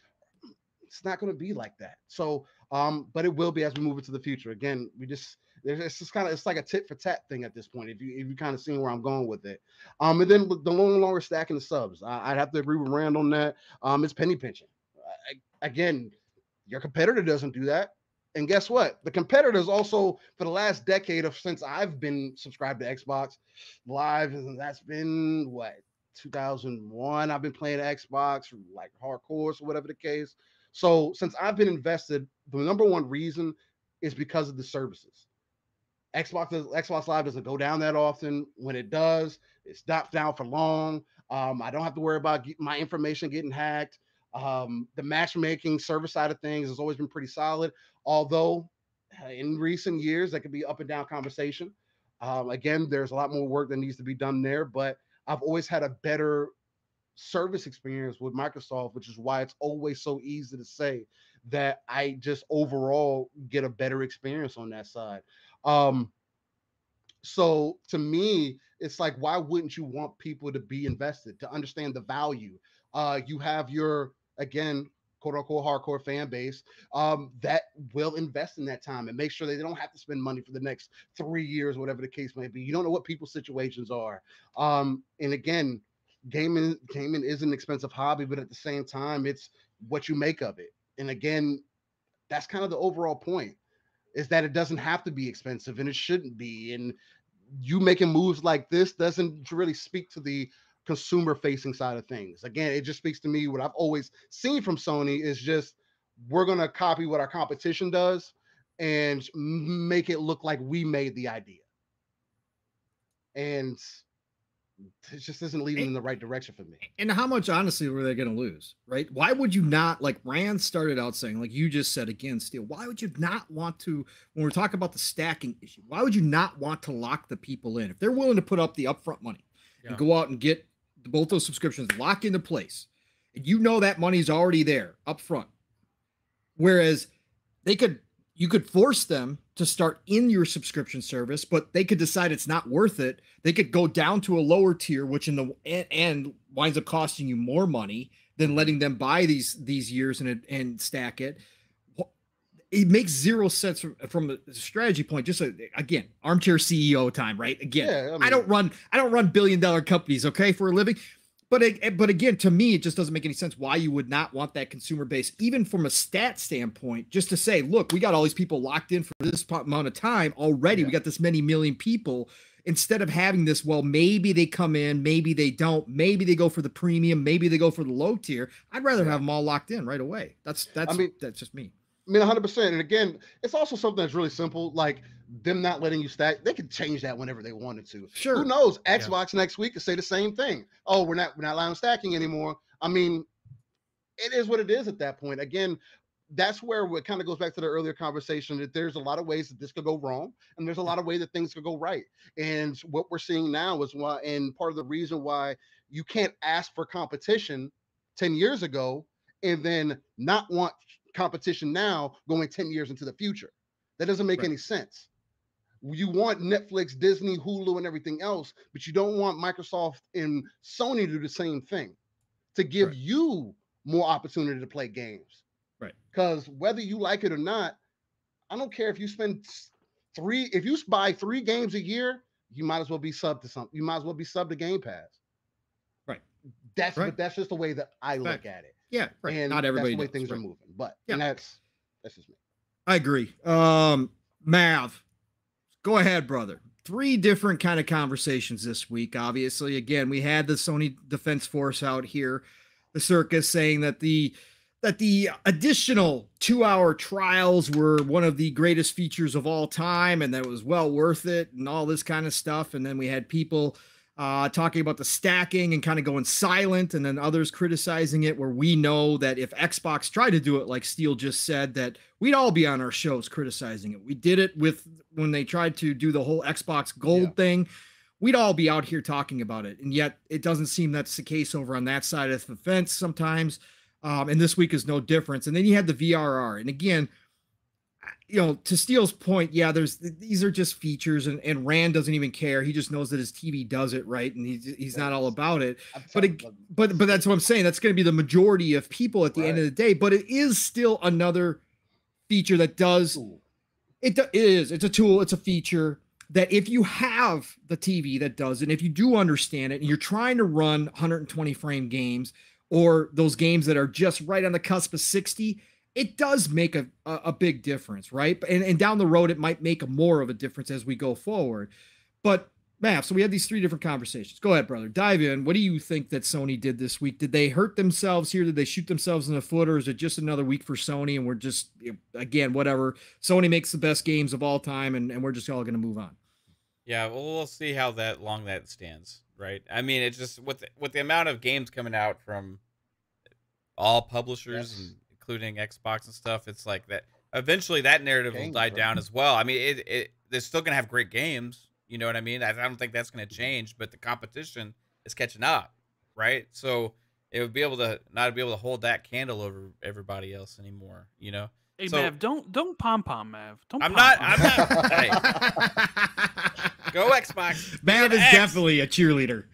Speaker 2: it's not going to be like that. So, but it will be as we move into the future. Again, it's just kind of, it's like a tit for tat thing at this point. If you kind of seeing where I'm going with it. And then the longer stacking the subs, I'd have to agree with Rand on that. It's penny pinching. Again, your competitor doesn't do that. And guess what? The competitors also, for the last decade since I've been subscribed to Xbox Live, and that's been what, 2001. I've been playing Xbox, like hardcore or whatever the case. So since I've been invested, the number one reason is because of the services. Xbox Live doesn't go down that often. When it does, it's not down for long. I don't have to worry about my information getting hacked. The matchmaking server side of things has always been pretty solid, although in recent years that could be up and down conversation. Again, there's a lot more work that needs to be done there, but I've always had a better service experience with Microsoft, which is why it's always so easy to say that I just overall get a better experience on that side. So to me, it's like, why wouldn't you want people to be invested, to understand the value? You have your, again, quote unquote hardcore fan base that will invest in that time and make sure they don't have to spend money for the next 3 years, whatever the case may be. You don't know what people's situations are. And again, gaming is an expensive hobby, but at the same time, it's what you make of it. And again, that's kind of the overall point, is that it doesn't have to be expensive, and it shouldn't be. And you making moves like this doesn't really speak to the consumer facing side of things. Again, it just speaks to me, what I've always seen from Sony is just, we're going to copy what our competition does and make it look like we made the idea. And it just isn't leading in the right direction for me.
Speaker 3: And how much, honestly, were they going to lose, right? Why would you not, like Rand started out saying, like you just said again, Steel, why would you not want to, when we're talking about the stacking issue, why would you not want to lock the people in? If they're willing to put up the upfront money and go out and get both those subscriptions locked into place, and you know that money's already there up front, whereas you could force them to start in your subscription service, but they could decide it's not worth it. They could go down to a lower tier, which in the end winds up costing you more money than letting them buy these years and stack it. It makes zero sense from a strategy point. Just again, armchair CEO time, right? Again, yeah, I mean, I don't run billion-dollar companies, okay, for a living. But again, to me, it just doesn't make any sense why you would not want that consumer base, even from a stat standpoint, just to say, look, we got all these people locked in for this amount of time already. Yeah. We got this many million people. Instead of having this, well, maybe they come in, maybe they don't, maybe they go for the premium, maybe they go for the low tier. I'd rather have them all locked in right away. That's just me.
Speaker 2: I mean, 100%. And again, it's also something that's really simple, like them not letting you stack. They could change that whenever they wanted to.
Speaker 3: Sure.
Speaker 2: Who knows? Xbox next week could say the same thing. Oh, we're not allowing stacking anymore. I mean, it is what it is at that point. Again, that's where it kind of goes back to the earlier conversation, that there's a lot of ways that this could go wrong, and there's a lot of ways that things could go right. And what we're seeing now is why, and part of the reason why you can't ask for competition 10 years ago and then not want competition now going 10 years into the future. That doesn't make any sense. You want Netflix, Disney, Hulu, and everything else, but you don't want Microsoft and Sony to do the same thing, to give you more opportunity to play games.
Speaker 3: Right.
Speaker 2: Because whether you like it or not, I don't care if you spend if you buy 3 games a year, you might as well be subbed to something. You might as well be subbed to Game Pass.
Speaker 3: Right.
Speaker 2: But that's just the way that I look at it.
Speaker 3: Yeah, right.
Speaker 2: And
Speaker 3: not everybody
Speaker 2: that's the way things are moving. But and that's just me.
Speaker 3: I agree. Mav, go ahead, brother. 3 different kind of conversations this week. Obviously, again, we had the Sony Defense Force out here, the circus, saying that the additional 2-hour trials were one of the greatest features of all time, and that it was well worth it, and all this kind of stuff. And then we had people talking about the stacking and kind of going silent, and then others criticizing it, where we know that if Xbox tried to do it, like Steel just said, that we'd all be on our shows criticizing it. We did it when they tried to do the whole Xbox Gold thing. We'd all be out here talking about it. And yet it doesn't seem that's the case over on that side of the fence sometimes. And this week is no difference. And then you had the VRR. And again, you know, to Steele's point, these are just features, and Rand doesn't even care. He just knows that his TV does it right, and he's not all about it. But that's what I'm saying. That's going to be the majority of people at the end of the day. But it is still another feature that does. It is. It's a tool. It's a feature that if you have the TV that does it, and if you do understand it, and you're trying to run 120 frame games, or those games that are just right on the cusp of 60. It does make a big difference, right? And down the road, it might make more of a difference as we go forward. But, Mav, so we had these 3 different conversations. Go ahead, brother. Dive in. What do you think that Sony did this week? Did they hurt themselves here? Did they shoot themselves in the foot? Or is it just another week for Sony, and we're just, again, whatever. Sony makes the best games of all time, and we're just all going to move on.
Speaker 1: Yeah, well, we'll see how long that stands, right? I mean, it's just with the amount of games coming out from all publishers and including Xbox and stuff, it's like that eventually that narrative will die down as well. I mean, they're still gonna have great games, you know what I mean? I don't think that's gonna change, but the competition is catching up, right? So it would be able to not be able to hold that candle over everybody else anymore, you know?
Speaker 4: Hey,
Speaker 1: So
Speaker 4: Mav, don't pom-pom, Mav. Don't
Speaker 1: I'm
Speaker 4: pom-pom.
Speaker 1: not, hey, go Xbox.
Speaker 3: Mav
Speaker 1: Be
Speaker 3: is
Speaker 1: an X.
Speaker 3: definitely a cheerleader.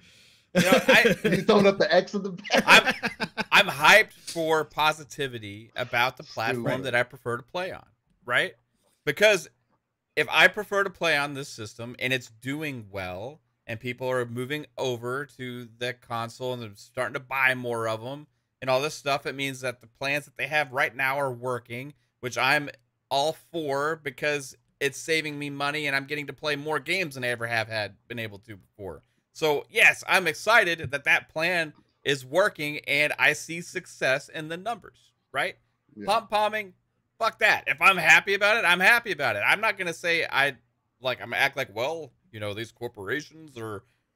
Speaker 1: You know,
Speaker 2: He's throwing up the X in the back.
Speaker 1: I'm hyped for positivity about the platform
Speaker 2: Right.
Speaker 1: that I prefer to play on, right? Because if I prefer to play on this system and it's doing well and people are moving over to the console and they're starting to buy more of them and all this stuff, it means that the plans that they have right now are working, which I'm all for because it's saving me money and I'm getting to play more games than I ever have been able to before. So yes, I'm excited that that plan is working and I see success in the numbers, right?
Speaker 2: Yeah.
Speaker 1: Pom-pomming, fuck that. If I'm happy about it, I'm happy about it. I'm not going to say I'm going to act like, well, you know, these corporations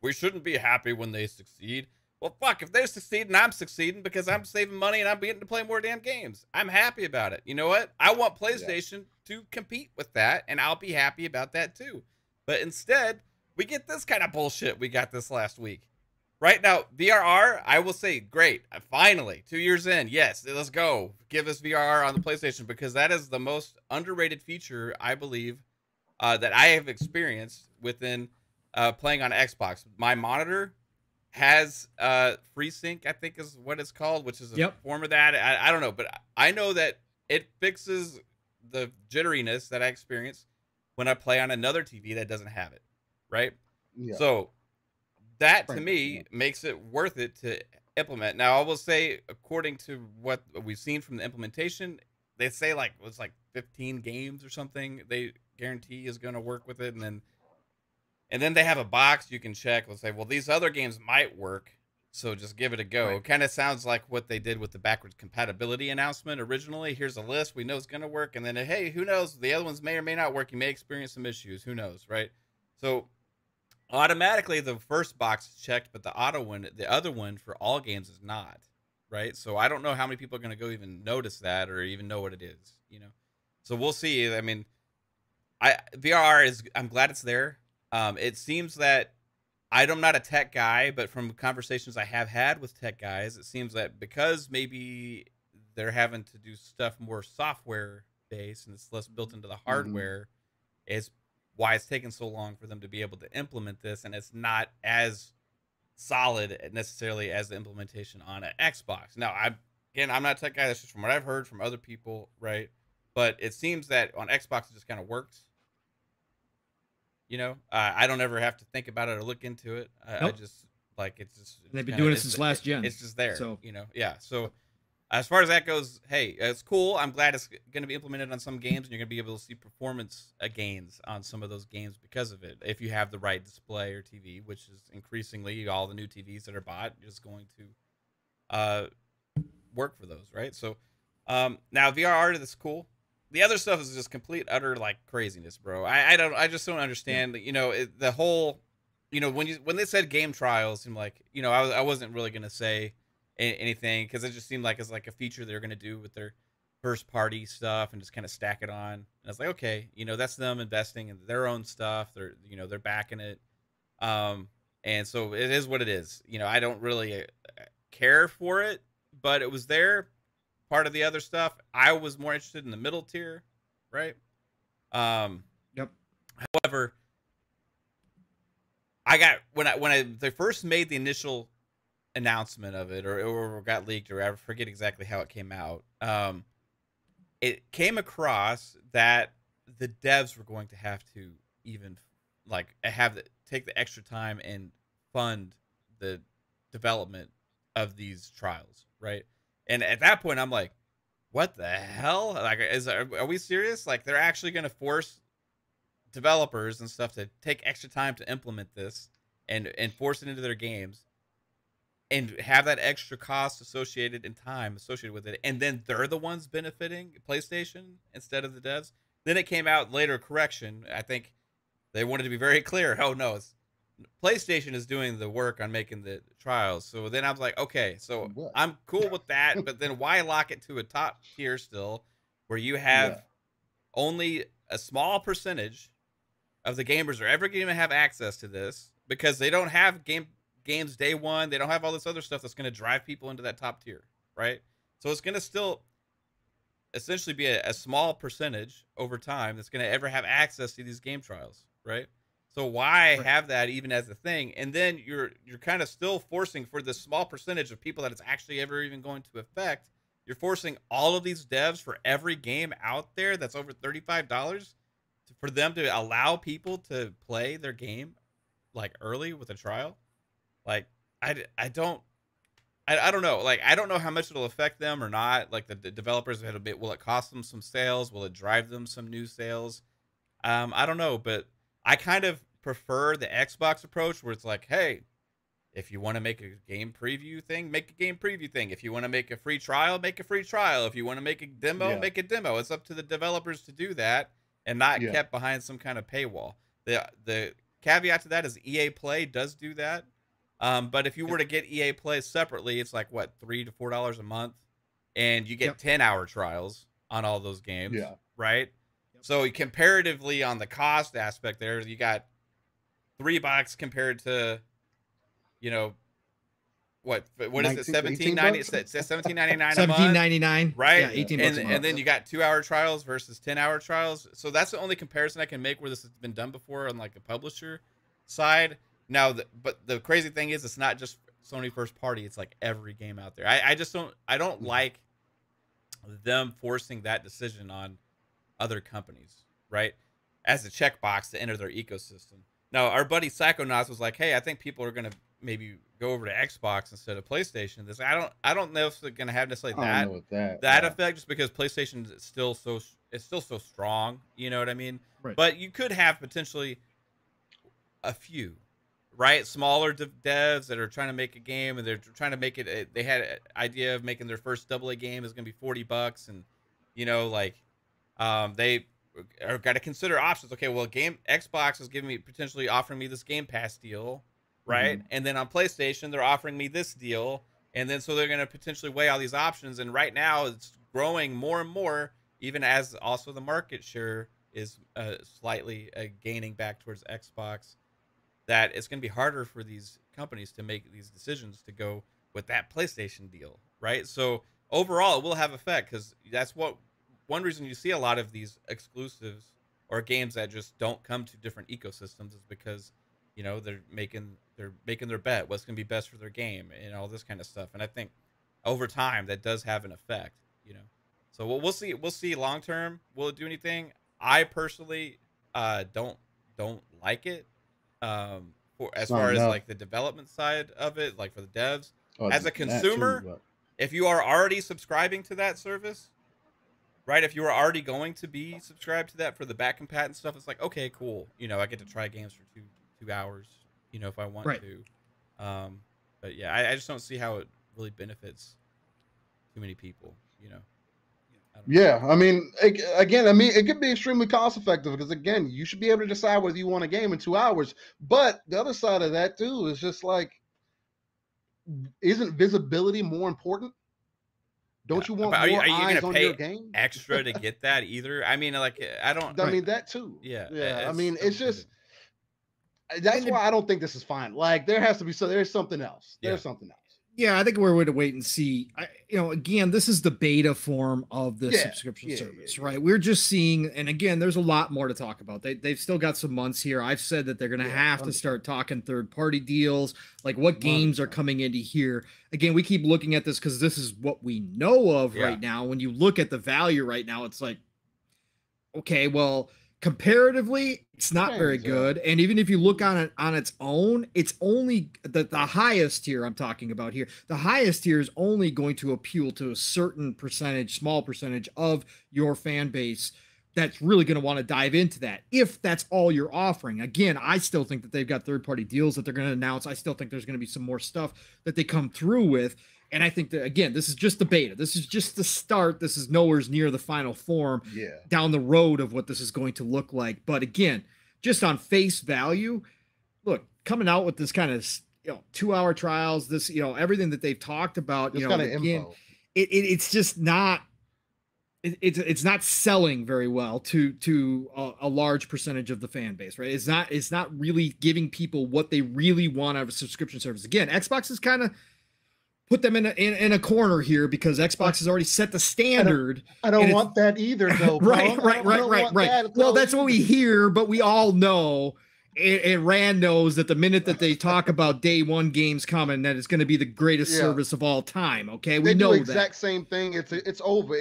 Speaker 1: we shouldn't be happy when they succeed. Well, fuck, if they're succeeding, I'm succeeding because I'm saving money and I'm getting to play more damn games. I'm happy about it. You know what? I want PlayStation to compete with that and I'll be happy about that too. But instead, we get this kind of bullshit we got this last week. Right now, VRR, I will say, great. Finally, 2 years in, yes, let's go. Give us VRR on the PlayStation because that is the most underrated feature, I believe, that I have experienced within playing on Xbox. My monitor has FreeSync, I think is what it's called, which is a form of that. I don't know, but I know that it fixes the jitteriness that I experience when I play on another TV that doesn't have it, right?
Speaker 2: Yeah.
Speaker 1: So that to me makes it worth it to implement. Now, I will say, according to what we've seen from the implementation, they say like it's like 15 games or something they guarantee is going to work with it, and then they have a box you can check. Let's say, well, these other games might work, so just give it a go.
Speaker 3: Right.
Speaker 1: It kind of sounds like what they did with the backwards compatibility announcement originally. Here's a list we know it's going to work, and then hey, who knows? The other ones may or may not work. You may experience some issues. Who knows, right? So automatically the first box is checked, but the other one for all games is not, right? So I don't know how many people are going to go even notice that or even know what it is, you know? So we'll see. I mean, I'm glad it's there. It seems that I'm not a tech guy, but from conversations I have had with tech guys, it seems that because maybe they're having to do stuff more software based and it's less built into the hardware, is why it's taken so long for them to be able to implement this, and it's not as solid necessarily as the implementation on an Xbox. Now, I'm not a tech guy. That's just from what I've heard from other people, right? But it seems that on Xbox it just kind of works. You know, I don't ever have to think about it or look into it. I just like it's just.
Speaker 3: They've been doing it since last gen.
Speaker 1: It's just there.
Speaker 3: So
Speaker 1: you know, yeah. So as far as that goes, hey, it's cool. I'm glad it's going to be implemented on some games, and you're going to be able to see performance gains on some of those games because of it. If you have the right display or TV, which is increasingly all the new TVs that are bought is going to work for those, right? So now VRR, that's cool. The other stuff is just complete utter like craziness, bro. I just don't understand. You know, the whole, you know, when they said game trials, I'm like, you know, I wasn't really gonna say anything because it just seemed like it's like a feature they're gonna do with their first party stuff and just kind of stack it on. And I was like, okay, you know, that's them investing in their own stuff. They're backing it, and so it is what it is. You know, I don't really care for it, but it was there. Part of the other stuff, I was more interested in the middle tier, right?
Speaker 3: Yep.
Speaker 1: However, I got when they first made the initial announcement of it, or got leaked, or I forget exactly how it came out. It came across that the devs were going to have to even like take the extra time and fund the development of these trials, right? And at that point, I'm like, what the hell? Like, are we serious? Like, they're actually going to force developers and stuff to take extra time to implement this and force it into their games and have that extra cost associated and time associated with it. And then they're the ones benefiting PlayStation instead of the devs. Then it came out later, correction. I think they wanted to be very clear. Oh, no, PlayStation is doing the work on making the trials. So then I was like, okay, so I'm cool with that, but then why lock it to a top tier still where you have only a small percentage of the gamers are ever going to have access to this because they don't have game games day one. They don't have all this other stuff that's going to drive people into that top tier, right? So it's going to still essentially be a small percentage over time that's going to ever have access to these game trials, right? So why have that even as a thing? And then you're kind of still forcing for the small percentage of people that it's actually ever even going to affect. You're forcing all of these devs for every game out there that's over $35 for them to allow people to play their game like early with a trial. Like I don't know. Like I don't know how much it'll affect them or not. Like the developers had a bit. Will it cost them some sales? Will it drive them some new sales? I don't know, but I kind of prefer the Xbox approach where it's like, hey, if you want to make a game preview thing, make a game preview thing. If you want to make a free trial, make a free trial. If you want to make a demo, make a demo. It's up to the developers to do that and not kept behind some kind of paywall. The caveat to that is EA Play does do that. But if you were to get EA Play separately, it's like, what, $3 to $4 a month? And you get 10-hour trials on all those games, right? So comparatively on the cost aspect there, you got $3 compared to, you know, what is it? $17.99 a month.
Speaker 3: $17.99,
Speaker 1: right?
Speaker 3: Yeah, $18 a month.
Speaker 1: And then you got 2-hour trials versus 10-hour trials. So that's the only comparison I can make where this has been done before on like the publisher side. Now, but the crazy thing is, it's not just Sony first party. It's like every game out there. I don't like them forcing that decision on other companies, right? As a checkbox to enter their ecosystem. Now, our buddy Psychonauts was like, hey, I think people are going to maybe go over to Xbox instead of PlayStation. I don't know if they're going to have necessarily that effect, just because PlayStation is still so strong. You know what I mean?
Speaker 3: Right.
Speaker 1: But you could have potentially a few, right? Smaller devs that are trying to make a game, and they're trying to make it. They had an idea of making their first AA game is going to be $40, and you know, like they are got to consider options. Okay, well, Xbox is potentially offering me this Game Pass deal, right? And then on PlayStation, they're offering me this deal, and then so they're going to potentially weigh all these options. And right now, it's growing more and more, even as also the market share is slightly gaining back towards Xbox. That it's going to be harder for these companies to make these decisions to go with that PlayStation deal, right? So overall, it will have effect, because that's one reason you see a lot of these exclusives or games that just don't come to different ecosystems is because, you know, they're making their bet, what's going to be best for their game and all this kind of stuff. And I think over time that does have an effect, you know. So we'll see long term. Will it do anything? I personally don't like it. As far as like the development side of it, like for the devs, as a consumer, if you are already subscribing to that service, right? If you are already going to be subscribed to that for the back compat and stuff, it's like, okay, cool. You know, I get to try games for two hours, you know, if I want to. But yeah, I just don't see how it really benefits too many people, you know.
Speaker 2: I mean, again, it could be extremely cost effective, because again, you should be able to decide whether you want a game in 2 hours. But the other side of that too is just like, isn't visibility more important? Don't you want more eyes on your game?
Speaker 1: Extra to get that either? I mean, like, I don't.
Speaker 2: I mean that too.
Speaker 1: Yeah.
Speaker 2: I mean, it's just that's why I don't think this is fine. Like, there has to be there's something else. There's something else.
Speaker 3: Yeah, I think we're going to wait and see. You know, again, this is the beta form of the subscription service, right? We're just seeing, and again, there's a lot more to talk about. They've still got some months here. I've said that they're going to have to start talking third-party deals, like what games are coming into here. Again, we keep looking at this because this is what we know of right now. When you look at the value right now, it's like, okay, well, comparatively, it's not very good. And even if you look on it on its own, it's only the highest tier I'm talking about here. The highest tier is only going to appeal to a certain percentage, small percentage of your fan base that's really going to want to dive into that, if that's all you're offering. Again, I still think that they've got third-party deals that they're going to announce. I still think there's going to be some more stuff that they come through with. And I think that, again, this is just the beta. This is just the start. This is nowhere near the final form down the road of what this is going to look like. But again, just on face value, look, coming out with this kind of, 2-hour trials, this, everything that they've talked about, again, it's just not, it's not selling very well to a large percentage of the fan base, right? It's not really giving people what they really want out of a subscription service. Again, Xbox has kind of put them in a corner here because Xbox has already set the standard.
Speaker 2: I don't want that either, though.
Speaker 3: Right. Well, that's what we hear, but we all know. And Rand knows that the minute that they talk about day one games coming, that it's going to be the greatest service of all time. Okay, we know
Speaker 2: the exact same thing. It's over.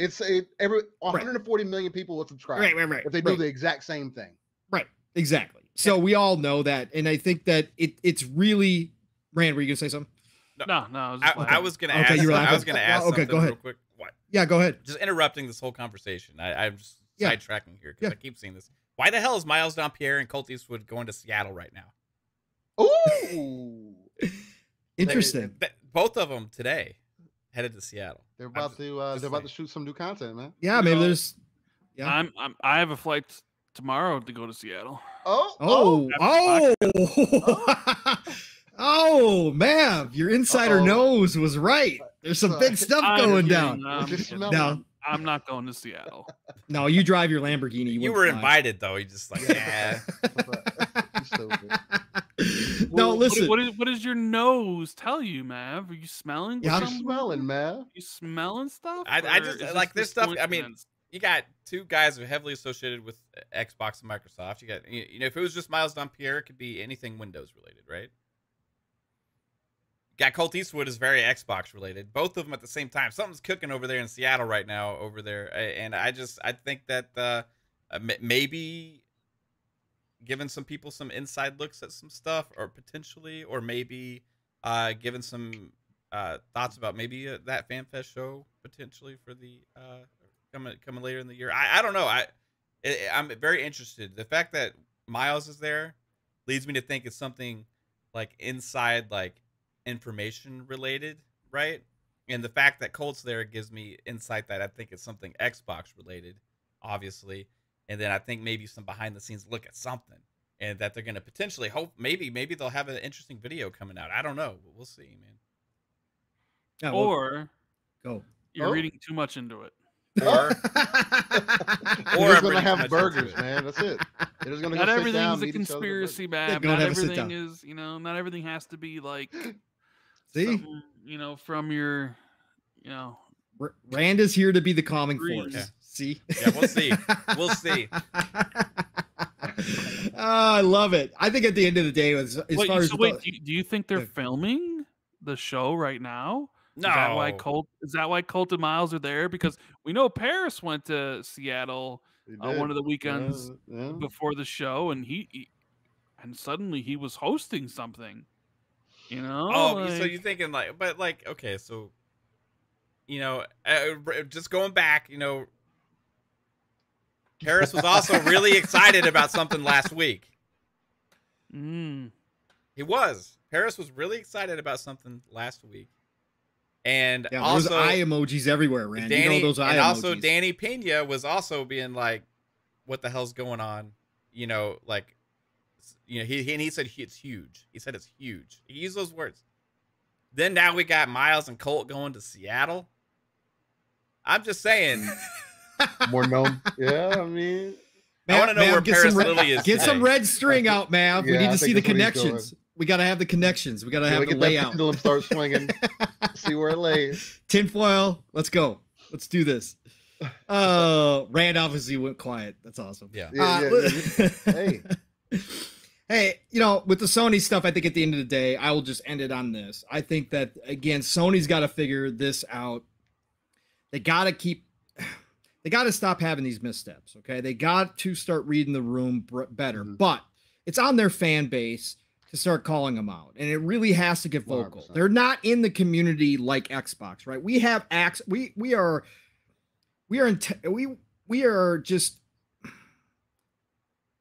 Speaker 2: Every 140 million people will subscribe.
Speaker 3: Right.
Speaker 2: If they do the exact same thing.
Speaker 3: Right. Exactly. So we all know that, and I think that it's really. Rand, were you going to say something?
Speaker 4: No.
Speaker 1: I was going to ask. I was going to ask.
Speaker 3: Okay, go ahead.
Speaker 1: Real quick. What?
Speaker 3: Yeah, go ahead.
Speaker 1: Just interrupting this whole conversation. I'm just sidetracking here because I keep seeing this. Why the hell is Miles Dampierre and Colt Eastwood going to Seattle right now?
Speaker 2: Ooh,
Speaker 3: interesting.
Speaker 1: Both of them today headed to Seattle.
Speaker 2: They're about to shoot some new content, man.
Speaker 3: Yeah, maybe there's. Yeah,
Speaker 4: I have a flight tomorrow to go to Seattle.
Speaker 3: Oh, man, your insider nose was right. There's some big stuff going down.
Speaker 4: No, I'm not going to Seattle.
Speaker 3: No, you drive your Lamborghini.
Speaker 1: You were invited, though. You just like,
Speaker 3: No, listen.
Speaker 4: What does your nose tell you, Mav? Are you smelling?
Speaker 2: Yeah, I'm smelling, Mav.
Speaker 4: You smelling stuff?
Speaker 1: I just like this stuff. I mean, you got two guys who are heavily associated with Xbox and Microsoft. You got, if it was just Miles Dampierre, it could be anything Windows related, right? Got Colt Eastwood is very Xbox related. Both of them at the same time. Something's cooking over there in Seattle right now over there. And I think that maybe giving some people some inside looks at some stuff or potentially, or maybe giving some thoughts about maybe that FanFest show potentially for the coming later in the year. I don't know. I'm very interested. The fact that Miles is there leads me to think it's something like inside, like information related, right? And the fact that Colt's there gives me insight that I think it's something Xbox related, obviously. And then I think maybe some behind the scenes look at something, and that they're going to potentially hope maybe they'll have an interesting video coming out. I don't know. We'll see, man.
Speaker 3: Yeah,
Speaker 4: or
Speaker 3: you're
Speaker 4: reading too much into it.
Speaker 2: Or we're going to have burgers, man. That's it. They're just gonna
Speaker 4: not
Speaker 2: go
Speaker 4: everything's a conspiracy, man. Not everything is, not everything has to be like, from your,
Speaker 3: Rand is here to be the calming force.
Speaker 1: Yeah.
Speaker 3: See?
Speaker 1: Yeah, we'll see. We'll see.
Speaker 3: I love it. I think at the end of the day, do
Speaker 4: you think they're filming the show right now?
Speaker 1: No.
Speaker 4: Is that why Colt and Miles are there? Because we know Paris went to Seattle one of the weekends before the show, and he suddenly he was hosting something.
Speaker 1: So you're thinking okay, so just going back, Paris was also really excited about something last week. He was. Paris was really excited about something last week. And also
Speaker 3: those eye emojis everywhere, Randy. Those eye emojis.
Speaker 1: Also Danny Pena was also being like, what the hell's going on? He said it's huge. He said it's huge. He used those words. Then now we got Miles and Colt going to Seattle. I'm just saying.
Speaker 2: More known. Yeah, I mean,
Speaker 1: I want to know where Paris Lily is.
Speaker 3: Get some red string out, Mav. We need to see the connections. We got to have the connections. We got to have the layout.
Speaker 2: That pendulum start swinging. See where it lays.
Speaker 3: Tinfoil. Let's go. Let's do this. Rand obviously went quiet. That's awesome.
Speaker 1: Yeah.
Speaker 2: Hey.
Speaker 3: Hey, with the Sony stuff, I think at the end of the day, I will just end it on this. I think that, again, Sony's got to figure this out. They got to stop having these missteps, okay? They got to start reading the room better. Mm-hmm. But it's on their fan base to start calling them out. And it really has to get vocal. 100%. They're not in the community like Xbox, right? We have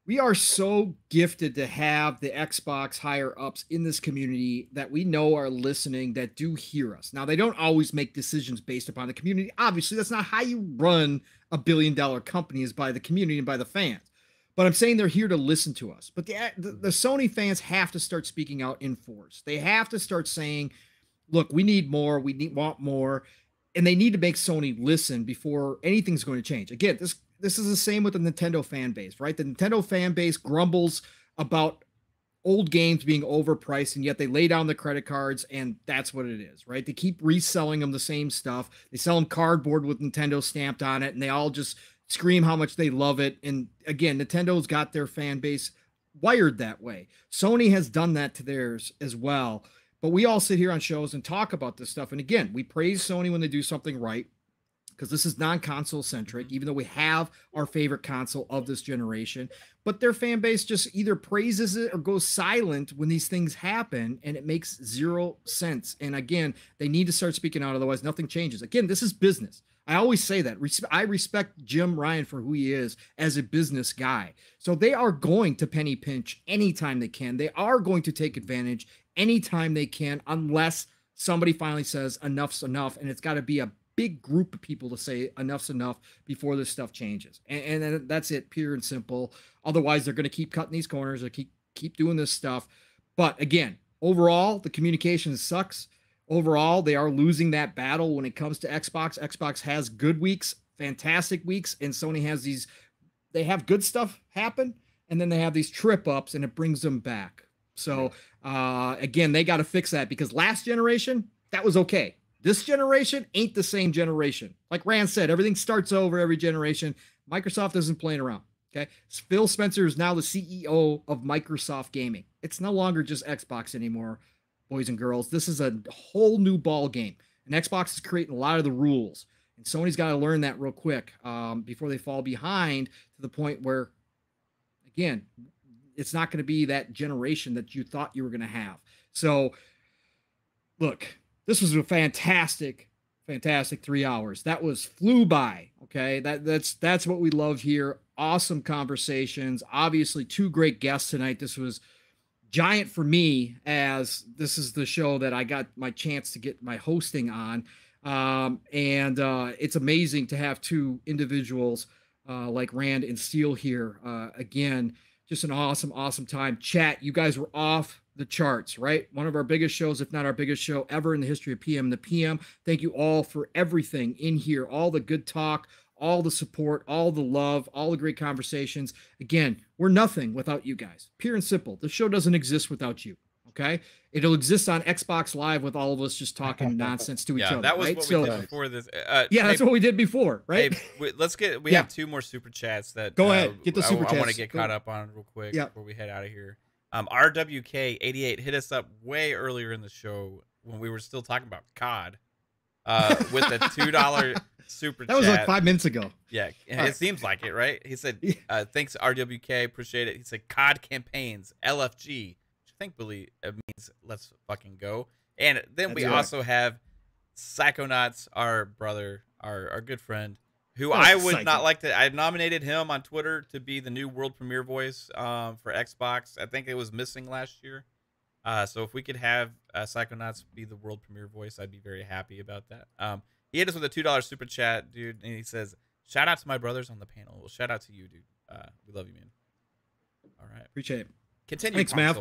Speaker 3: we are so gifted to have the Xbox higher ups in this community that we know are listening, that do hear us. Now, they don't always make decisions based upon the community. Obviously, that's not how you run a billion-dollar company, is by the community and by the fans. But I'm saying they're here to listen to us. But the Sony fans have to start speaking out in force. They have to start saying, look, we need more. Want more. and they need to make Sony listen before anything's going to change. Again, this is the same with the Nintendo fan base, right? The Nintendo fan base grumbles about old games being overpriced, and yet they lay down the credit cards, and that's what it is, right? They keep reselling them the same stuff. They sell them cardboard with Nintendo stamped on it, and they all just scream how much they love it. And again, Nintendo's got their fan base wired that way. Sony has done that to theirs as well. But we all sit here on shows and talk about this stuff. And again, we praise Sony when they do something right, because this is non-console centric, even though we have our favorite console of this generation. But their fan base just either praises it or goes silent when these things happen, and it makes zero sense. And again, they need to start speaking out, otherwise nothing changes. Again, this is business. I always say that. I respect Jim Ryan for who he is as a business guy. So they are going to penny pinch anytime they can. They are going to take advantage anytime they can, unless somebody finally says enough's enough, and it's got to be a big group of people to say enough's enough before this stuff changes. And that's it, pure and simple. Otherwise, they're going to keep cutting these corners or keep doing this stuff. But again, overall, the communication sucks. Overall, they are losing that battle when it comes to Xbox. Xbox has good weeks, fantastic weeks, and Sony has these, they have good stuff happen, and then they have these trip ups, and it brings them back. So again, they got to fix that, because last generation, that was okay. This generation ain't the same generation. Like Rand said, everything starts over every generation. Microsoft isn't playing around. Okay. Phil Spencer is now the CEO of Microsoft Gaming. It's no longer just Xbox anymore, boys and girls. This is a whole new ball game. And Xbox is creating a lot of the rules. And Sony's got to learn that real quick before they fall behind to the point where, again, it's not going to be that generation that you thought you were going to have. So, look, this was a fantastic 3 hours. That was flew by. Okay, that's what we love here. Awesome conversations. Obviously, two great guests tonight. This was giant for me, as this is the show that I got my chance to get my hosting on. And it's amazing to have two individuals like Rand and Steele here. Again, just an awesome time. Chat, you guys were off the charts, right? One of our biggest shows, if not our biggest show ever in the history of PM the PM. Thank you all for everything in here, all the good talk, all the support, all the love, all the great conversations. Again, we're nothing without you guys. Pure and simple. The show doesn't exist without you. Okay, it'll exist on Xbox Live with all of us just talking nonsense to each other.
Speaker 1: That was
Speaker 3: right?
Speaker 1: what we did before this.
Speaker 3: That's what we did before, right?
Speaker 1: Hey, we have two more super chats that
Speaker 3: go ahead, get the super chats.
Speaker 1: I want to get caught up on real quick before we head out of here. RWK88 hit us up way earlier in the show when we were still talking about COD with a $2 super chat.
Speaker 3: That was like 5 minutes ago.
Speaker 1: Yeah, it seems like it, right? He said, thanks, RWK, appreciate it. He said, COD campaigns, LFG. I think Billy means let's fucking go. And then we also have Psychonauts, our brother, our good friend, who I would not like to. I nominated him on Twitter to be the new world premiere voice for Xbox. I think it was missing last year. So if we could have Psychonauts be the world premiere voice, I'd be very happy about that. He hit us with a $2 super chat, dude, and he says, "Shout out to my brothers on the panel." Well, shout out to you, dude. We love you, man. All right,
Speaker 3: appreciate it.
Speaker 1: Continue,
Speaker 3: thanks, Mav.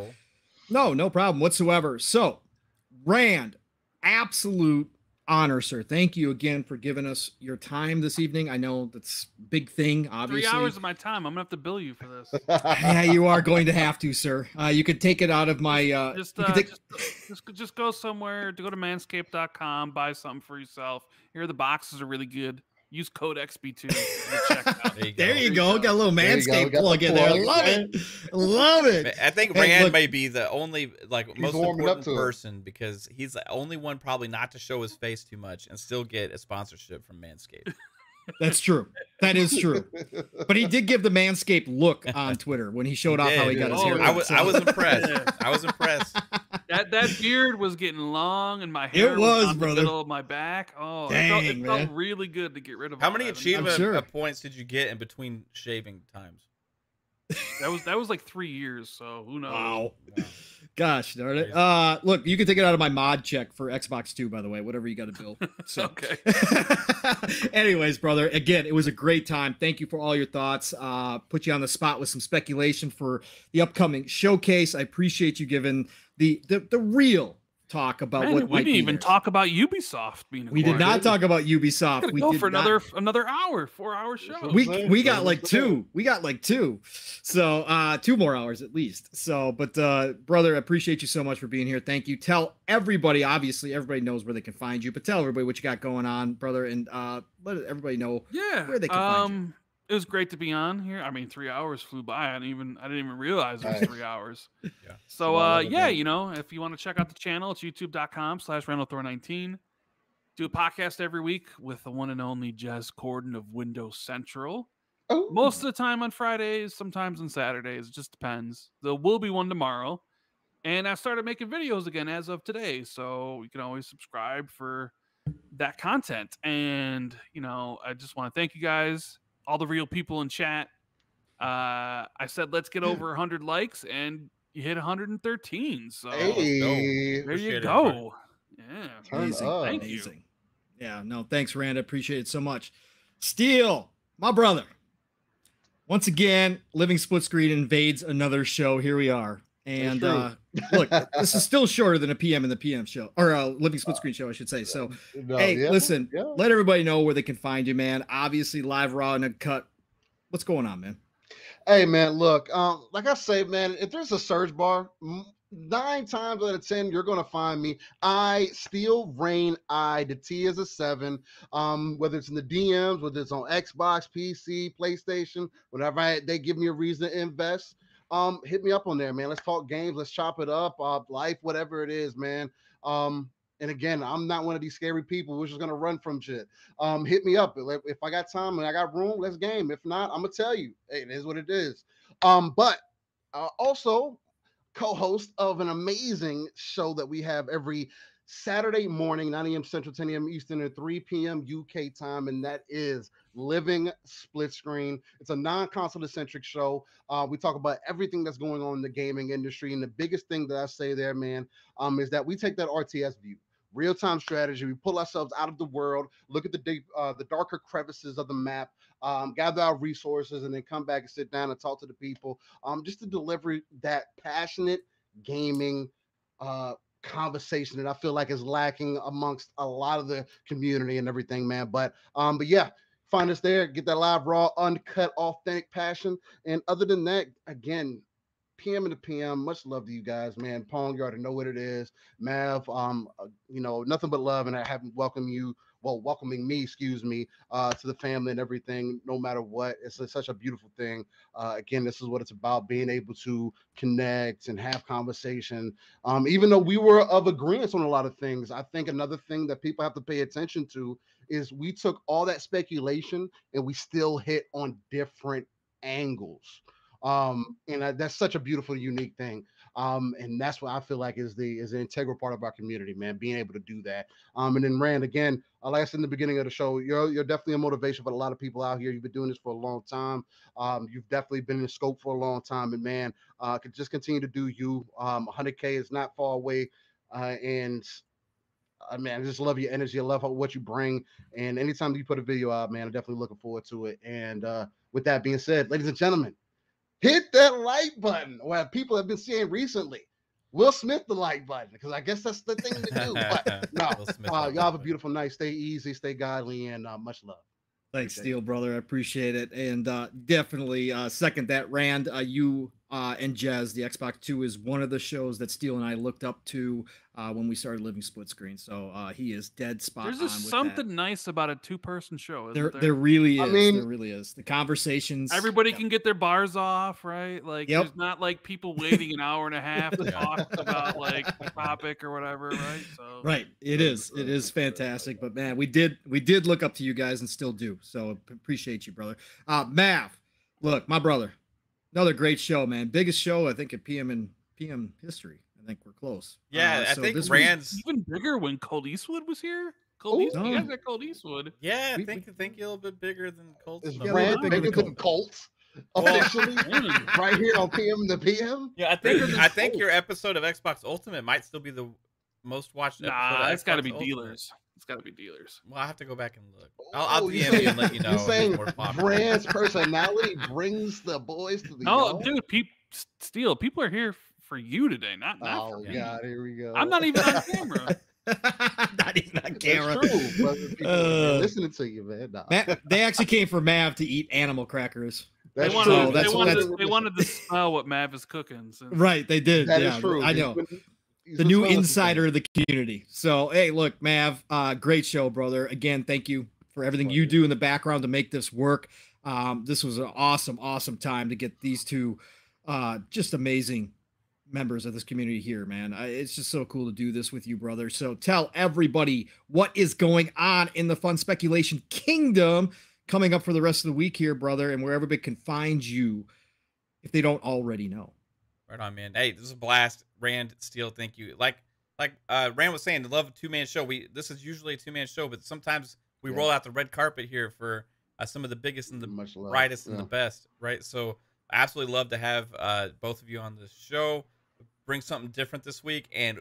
Speaker 3: No problem whatsoever. So, Rand, absolute honor, sir. Thank you again for giving us your time this evening. I know that's a big thing, obviously.
Speaker 4: 3 hours of my time. I'm going to have to bill you for this.
Speaker 3: Yeah, you are going to have to, sir. You could take it out of my...
Speaker 4: Just go somewhere, go to manscaped.com, buy something for yourself. Here, the boxes are really good. Use code XB2. Check it out.
Speaker 3: There you go. Got a little Manscaped plug in there. Love it. Love it.
Speaker 1: I think Rand may be the only most important person because he's the only one probably not to show his face too much and still get a sponsorship from Manscaped.
Speaker 3: That's true. That is true. But he did give the Manscaped look on Twitter when he showed off how he got his hair.
Speaker 1: I was impressed. I was impressed.
Speaker 4: That beard was getting long, and my hair was on the middle of my back. Oh,
Speaker 3: dang,
Speaker 4: it felt really good to get rid of.
Speaker 1: How many achievement points did you get in between shaving times?
Speaker 4: That was like 3 years. So who knows?
Speaker 3: Wow. Gosh darn it. Look, you can take it out of my mod check for Xbox 2, by the way, whatever you got to bill. So.
Speaker 4: Okay.
Speaker 3: Anyways, brother, again, it was a great time. Thank you for all your thoughts. Put you on the spot with some speculation for the upcoming showcase. I appreciate you giving the real talk about
Speaker 4: Man,
Speaker 3: what
Speaker 4: we
Speaker 3: might
Speaker 4: didn't
Speaker 3: be
Speaker 4: even
Speaker 3: there.
Speaker 4: talk about Ubisoft being acquired.
Speaker 3: We did not talk about Ubisoft.
Speaker 4: We
Speaker 3: We
Speaker 4: go
Speaker 3: did
Speaker 4: for
Speaker 3: not.
Speaker 4: another hour, 4-hour show.
Speaker 3: We got like two. We got like two. So 2 more hours at least. So, but brother, I appreciate you so much for being here. Thank you. Tell everybody, obviously everybody knows where they can find you, but tell everybody what you got going on, brother, and let everybody know where they can find you.
Speaker 4: It was great to be on here. I mean, 3 hours flew by. I didn't even realize it was 3 hours.
Speaker 1: Yeah.
Speaker 4: So yeah, you know, if you want to check out the channel, it's youtube.com/RandallThor19. Do a podcast every week with the one and only Jez Corden of Windows Central.
Speaker 2: Oh.
Speaker 4: Most of the time on Fridays, sometimes on Saturdays. It just depends. There will be one tomorrow. And I started making videos again as of today. So you can always subscribe for that content. And, you know, I just want to thank you guys, all the real people in chat. I said, let's get over 100 likes, and you hit 113. So
Speaker 2: Hey,
Speaker 4: there you go. Yeah.
Speaker 3: Amazing.
Speaker 4: Thank
Speaker 3: Amazing.
Speaker 4: you.
Speaker 3: Yeah, no, thanks, Rand. I appreciate it so much. Steel, my brother. Once again, Living Split Screen invades another show. Here we are. And look, this is still shorter than a PM in the PM show, or a Living Split Screen show, I should say. So, listen, let everybody know where they can find you, man. Obviously, live, raw, and uncut. What's going on, man?
Speaker 2: Hey, man, look, like I say, man, if there's a search bar, 9 times out of 10, you're going to find me. I Steel Rain I. The T is a 7. Whether it's in the DMs, whether it's on Xbox, PC, PlayStation, whatever they give me a reason to invest. Hit me up on there, man. Let's talk games. Let's chop it up. Life, whatever it is, man. And again, I'm not one of these scary people who's just gonna run from shit. Hit me up if I got time and I got room. Let's game. If not, I'm gonna tell you. Hey, it is what it is. But also co-host of an amazing show that we have every Saturday morning, 9 a.m. Central, 10 a.m. Eastern, and 3 p.m. UK time, and that is Living Split Screen. It's a non-console centric show. We talk about everything that's going on in the gaming industry, and the biggest thing that I say there, man, is that we take that RTS view, real-time strategy. We pull ourselves out of the world, look at the darker crevices of the map, gather our resources, and then come back and sit down and talk to the people, just to deliver that passionate gaming conversation that I feel like is lacking amongst a lot of the community and everything, man. But yeah, find us there, get that live, raw, uncut, authentic passion. And other than that, again, PM and the PM, much love to you guys, man. Pong, you already know what it is. Mav, you know, nothing but love, and I haven't welcoming me, to the family and everything, no matter what. It's such a beautiful thing. Again, this is what it's about, being able to connect and have conversation. Even though we were of agreement on a lot of things, I think another thing that people have to pay attention to is we took all that speculation and we still hit on different angles. And that's such a beautiful, unique thing. And that's what I feel like is the integral part of our community, man, being able to do that. And then Rand, again, like I said in the beginning of the show, you're definitely a motivation for a lot of people out here. You've been doing this for a long time. You've definitely been in scope for a long time, and man, could just continue to do you. 100K is not far away. And man, I just love your energy. I love what you bring. And anytime you put a video out, man, I'm definitely looking forward to it. And with that being said, ladies and gentlemen, hit that like button, or people have been saying recently, Will Smith the like button, because I guess that's the thing to do. But no, y'all have a beautiful night. Stay easy, stay godly, and much love.
Speaker 3: Thanks, Steel, brother. I appreciate it. And definitely second that, Rand. You and Jez, the Xbox 2 is one of the shows that Steel and I looked up to when we started Living Split Screen. So he is dead spot on.
Speaker 4: There's just something nice about a 2-person show.
Speaker 3: There really is. I mean, there really is. The conversations.
Speaker 4: Everybody can get their bars off, right? Like, there's not like people waiting an hour and a half to talk about like a topic or whatever, right? So
Speaker 3: right. It is fantastic. But man, we did look up to you guys and still do. So appreciate you, brother. Mav, look, my brother. Another great show, man. Biggest show, I think, at PM history. I think we're close.
Speaker 1: Yeah, I think Rand's
Speaker 4: even bigger when Colt Eastwood was here. Colt Eastwood, you guys got Colt Eastwood.
Speaker 1: Yeah, I think you're a little bit bigger than Colt.
Speaker 2: Is Rand bigger than Colt? Officially, right here on PM the PM.
Speaker 1: Yeah, I think your episode of Xbox Ultimate might still be the most watched episode.
Speaker 4: Nah, it's got to be Dealers. It's got to be Dealers.
Speaker 1: Well, I have to go back and look. I'll DM you and let you know.
Speaker 2: You're saying Brand's personality brings the boys to the
Speaker 4: dude, Steel, people are here for you today, not
Speaker 2: Oh
Speaker 4: for me.
Speaker 2: God, here we go.
Speaker 4: I'm not even on camera.
Speaker 3: Not even on camera.
Speaker 2: That's true, but people are listening to you, man. Nah.
Speaker 3: They actually came for Mav to eat animal crackers.
Speaker 4: They
Speaker 2: That's
Speaker 4: wanted,
Speaker 2: true.
Speaker 4: they,
Speaker 3: That's-
Speaker 4: wanted, they wanted to smell what Mav is cooking. So.
Speaker 3: Right, they did.
Speaker 2: That
Speaker 3: yeah,
Speaker 2: is true.
Speaker 3: I know.
Speaker 2: He's
Speaker 3: The
Speaker 2: been
Speaker 3: new
Speaker 2: smelling some
Speaker 3: insider of
Speaker 2: things.
Speaker 3: the community. So, hey, look, Mav, great show, brother. Again, thank you for everything
Speaker 2: Oh,
Speaker 3: you
Speaker 2: yeah.
Speaker 3: do in the background to make this work. This was an awesome time to get these two just amazing members of this community here, man. It's just so cool to do this with you, brother. So tell everybody what is going on in the Fun Speculation Kingdom coming up for the rest of the week here, brother, and where everybody can find you if they don't already know.
Speaker 1: Right on, man. Hey, this is a blast. Rand, Steele, thank you. Like Rand was saying, to love a two-man show. This is usually a two-man show, but sometimes we roll out the red carpet here for some of the biggest and the
Speaker 2: Much love.
Speaker 1: brightest and
Speaker 2: Yeah.
Speaker 1: the best, right? So I absolutely love to have both of you on the show. Bring something different this week, and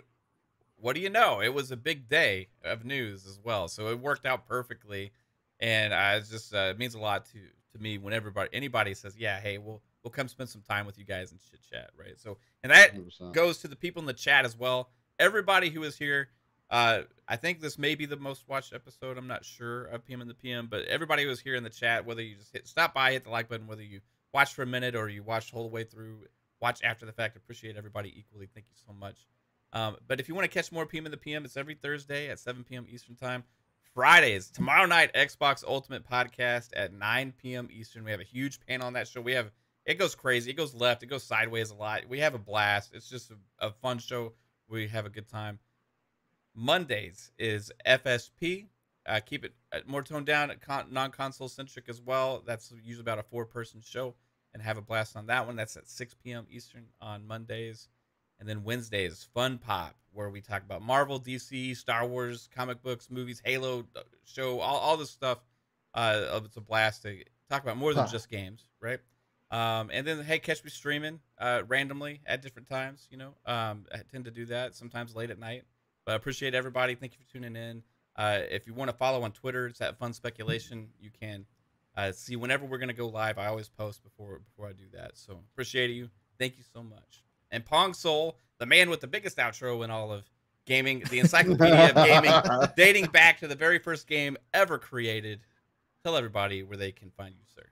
Speaker 1: what do you know? It was a big day of news as well, so it worked out perfectly, and it's just it means a lot to me when anybody says, yeah, hey, we'll come spend some time with you guys and chit chat, right? So, and that
Speaker 2: 100%.
Speaker 1: goes to the people in the chat as well. Everybody who is here, I think this may be the most watched episode. I'm not sure of PM and the PM, but everybody who is here in the chat, whether you just stop by, hit the like button, whether you watch for a minute or you watch the whole way through, watch after the fact, appreciate everybody equally. Thank you so much. But if you want to catch more PM in the PM, it's every Thursday at 7 p.m. Eastern time. Fridays, tomorrow night, Xbox Ultimate Podcast at 9 p.m. Eastern. We have a huge panel on that show. It goes crazy. It goes left. It goes sideways a lot. We have a blast. It's just a fun show. We have a good time. Mondays is FSP. Keep it more toned down, non-console centric as well. That's usually about a 4-person show, and have a blast on that one. That's at 6 p.m. Eastern on Mondays. And then Wednesdays, Fun Pop, where we talk about Marvel, DC, Star Wars, comic books, movies, Halo show, all this stuff. It's a blast to talk about more than just games, right? And then, hey, catch me streaming randomly at different times. I tend to do that sometimes late at night. But I appreciate everybody. Thank you for tuning in. If you want to follow on Twitter, it's at Fun Speculation. You can see whenever we're going to go live. I always post before I do that. So appreciate you. Thank you so much. And Pong Soul, the man with the biggest outro in all of gaming, the encyclopedia of gaming, dating back to the very first game ever created. Tell everybody where they can find you, sir.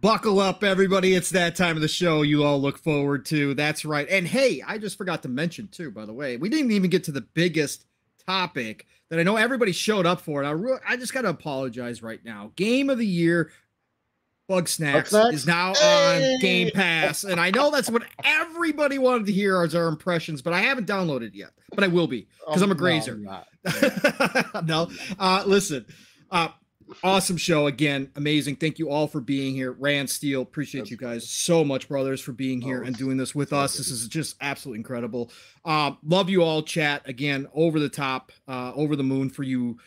Speaker 3: Buckle up, everybody. It's that time of the show you all look forward to. That's right. And hey, I just forgot to mention, too, by the way, we didn't even get to the biggest topic that I know everybody showed up for. And I just got to apologize right now. Game of the Year, Bugsnax is now on Game Pass. And I know that's what everybody wanted to hear as our impressions, but I haven't downloaded it yet. But I will be, because I'm a grazer. No, listen. Awesome show again. Amazing. Thank you all for being here. Rand, Steele, appreciate you guys so much, brothers, for being here and doing this with us. This is just absolutely incredible. Love you all, chat. Again, over the top, over the moon for you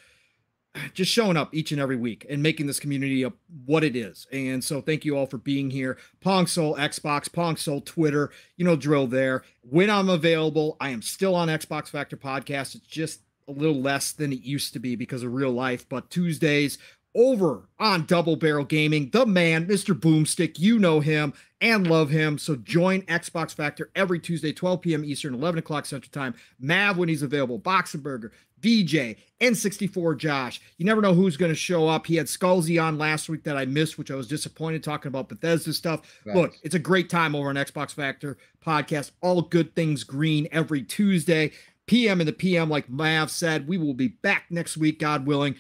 Speaker 3: just showing up each and every week and making this community what it is. And so thank you all for being here. Pong Soul Xbox, Pong Soul Twitter, drill there. When I'm available, I am still on Xbox Factor Podcast. It's just a little less than it used to be because of real life, but Tuesdays over on Double Barrel Gaming, the man, Mr. Boomstick, you know him and love him. So join Xbox Factor every Tuesday, 12 p.m. Eastern, 11 o'clock Central Time. Mav when he's available, Boxenberger, VJ, N64 Josh. You never know who's going to show up. He had Skullsy on last week that I missed, which I was disappointed talking about Bethesda stuff. Right. Look, it's a great time over on Xbox Factor Podcast. All good things green every Tuesday. PM in the PM, like Mav said, we will be back next week, God willing.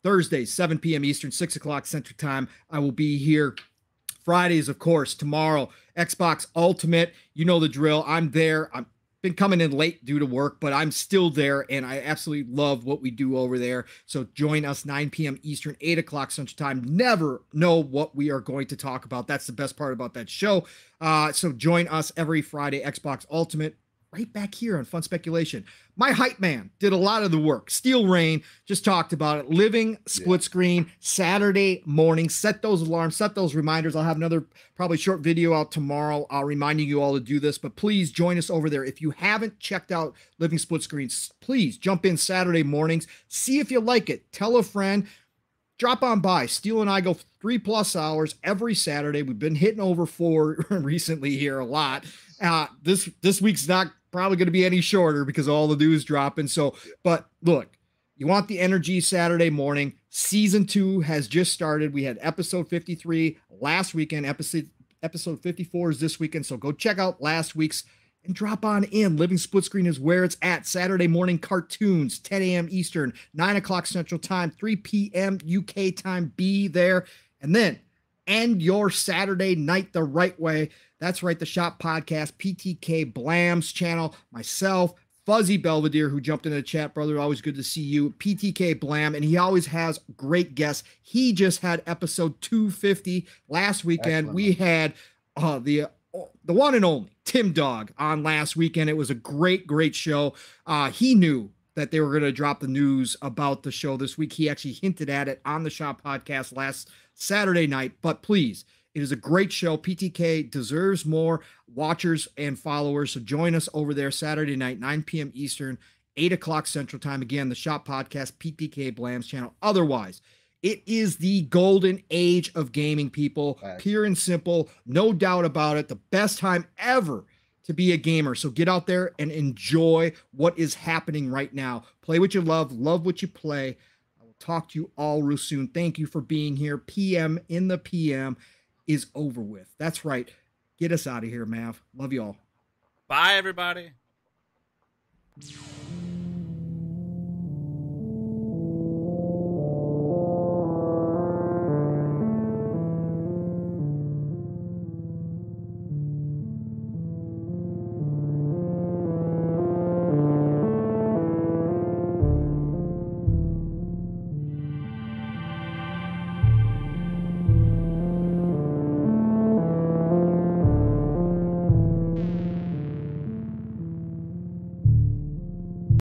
Speaker 3: Thursdays, 7 p.m. Eastern, 6 o'clock Central Time. I will be here. Fridays, of course, tomorrow, Xbox Ultimate. You know the drill. I'm there. I've been coming in late due to work, but I'm still there, and I absolutely love what we do over there. So join us 9 p.m. Eastern, 8 o'clock Central Time. Never know what we are going to talk about. That's the best part about that show. So join us every Friday, Xbox Ultimate. Right back here on Fun Speculation. My hype man did a lot of the work. Steel Rain just talked about it. Living split screen Saturday morning. Set those alarms, set those reminders. I'll have another probably short video out tomorrow reminding you all to do this, but please join us over there. If you haven't checked out Living Split Screen, please jump in Saturday mornings. See if you like it. Tell a friend. drop on by. Steele and I go 3+ hours every Saturday. We've been hitting over 4 recently here a lot. This week's not probably going to be any shorter because of all the news dropping. So, but look, you want the energy Saturday morning. Season 2 has just started. We had episode 53 last weekend. Episode 54 is this weekend. So go check out last week's and drop on in. Living Split Screen is where it's at. Saturday morning cartoons, 10 a.m. Eastern, 9 o'clock Central Time, 3 p.m. UK time. Be there. And then end your Saturday night the right way. That's right, the Shop Podcast, PTK Blam's channel, myself, Fuzzy Belvedere, who jumped into the chat, brother. Always good to see you. PTK Blam, and he always has great guests. He just had episode 250 last weekend. Excellent. We had the one and only Tim Dog on last weekend. It was a great show. He knew that they were going to drop the news about the show this week. He actually hinted at it on the Shop Podcast last Saturday night, but please, it is a great show. PTK deserves more watchers and followers. So join us over there Saturday night, 9 p.m. Eastern, 8 o'clock Central Time. Again, the Shop Podcast, PTK Blam's channel. Otherwise, it is the golden age of gaming, people. Right. Pure and simple. No doubt about it. The best time ever to be a gamer. So get out there and enjoy what is happening right now. Play what you love what you play. I will talk to you all real soon. Thank you for being here. PM in the PM is over with. That's right. Get us out of here, Mav. Love you all.
Speaker 1: Bye, everybody.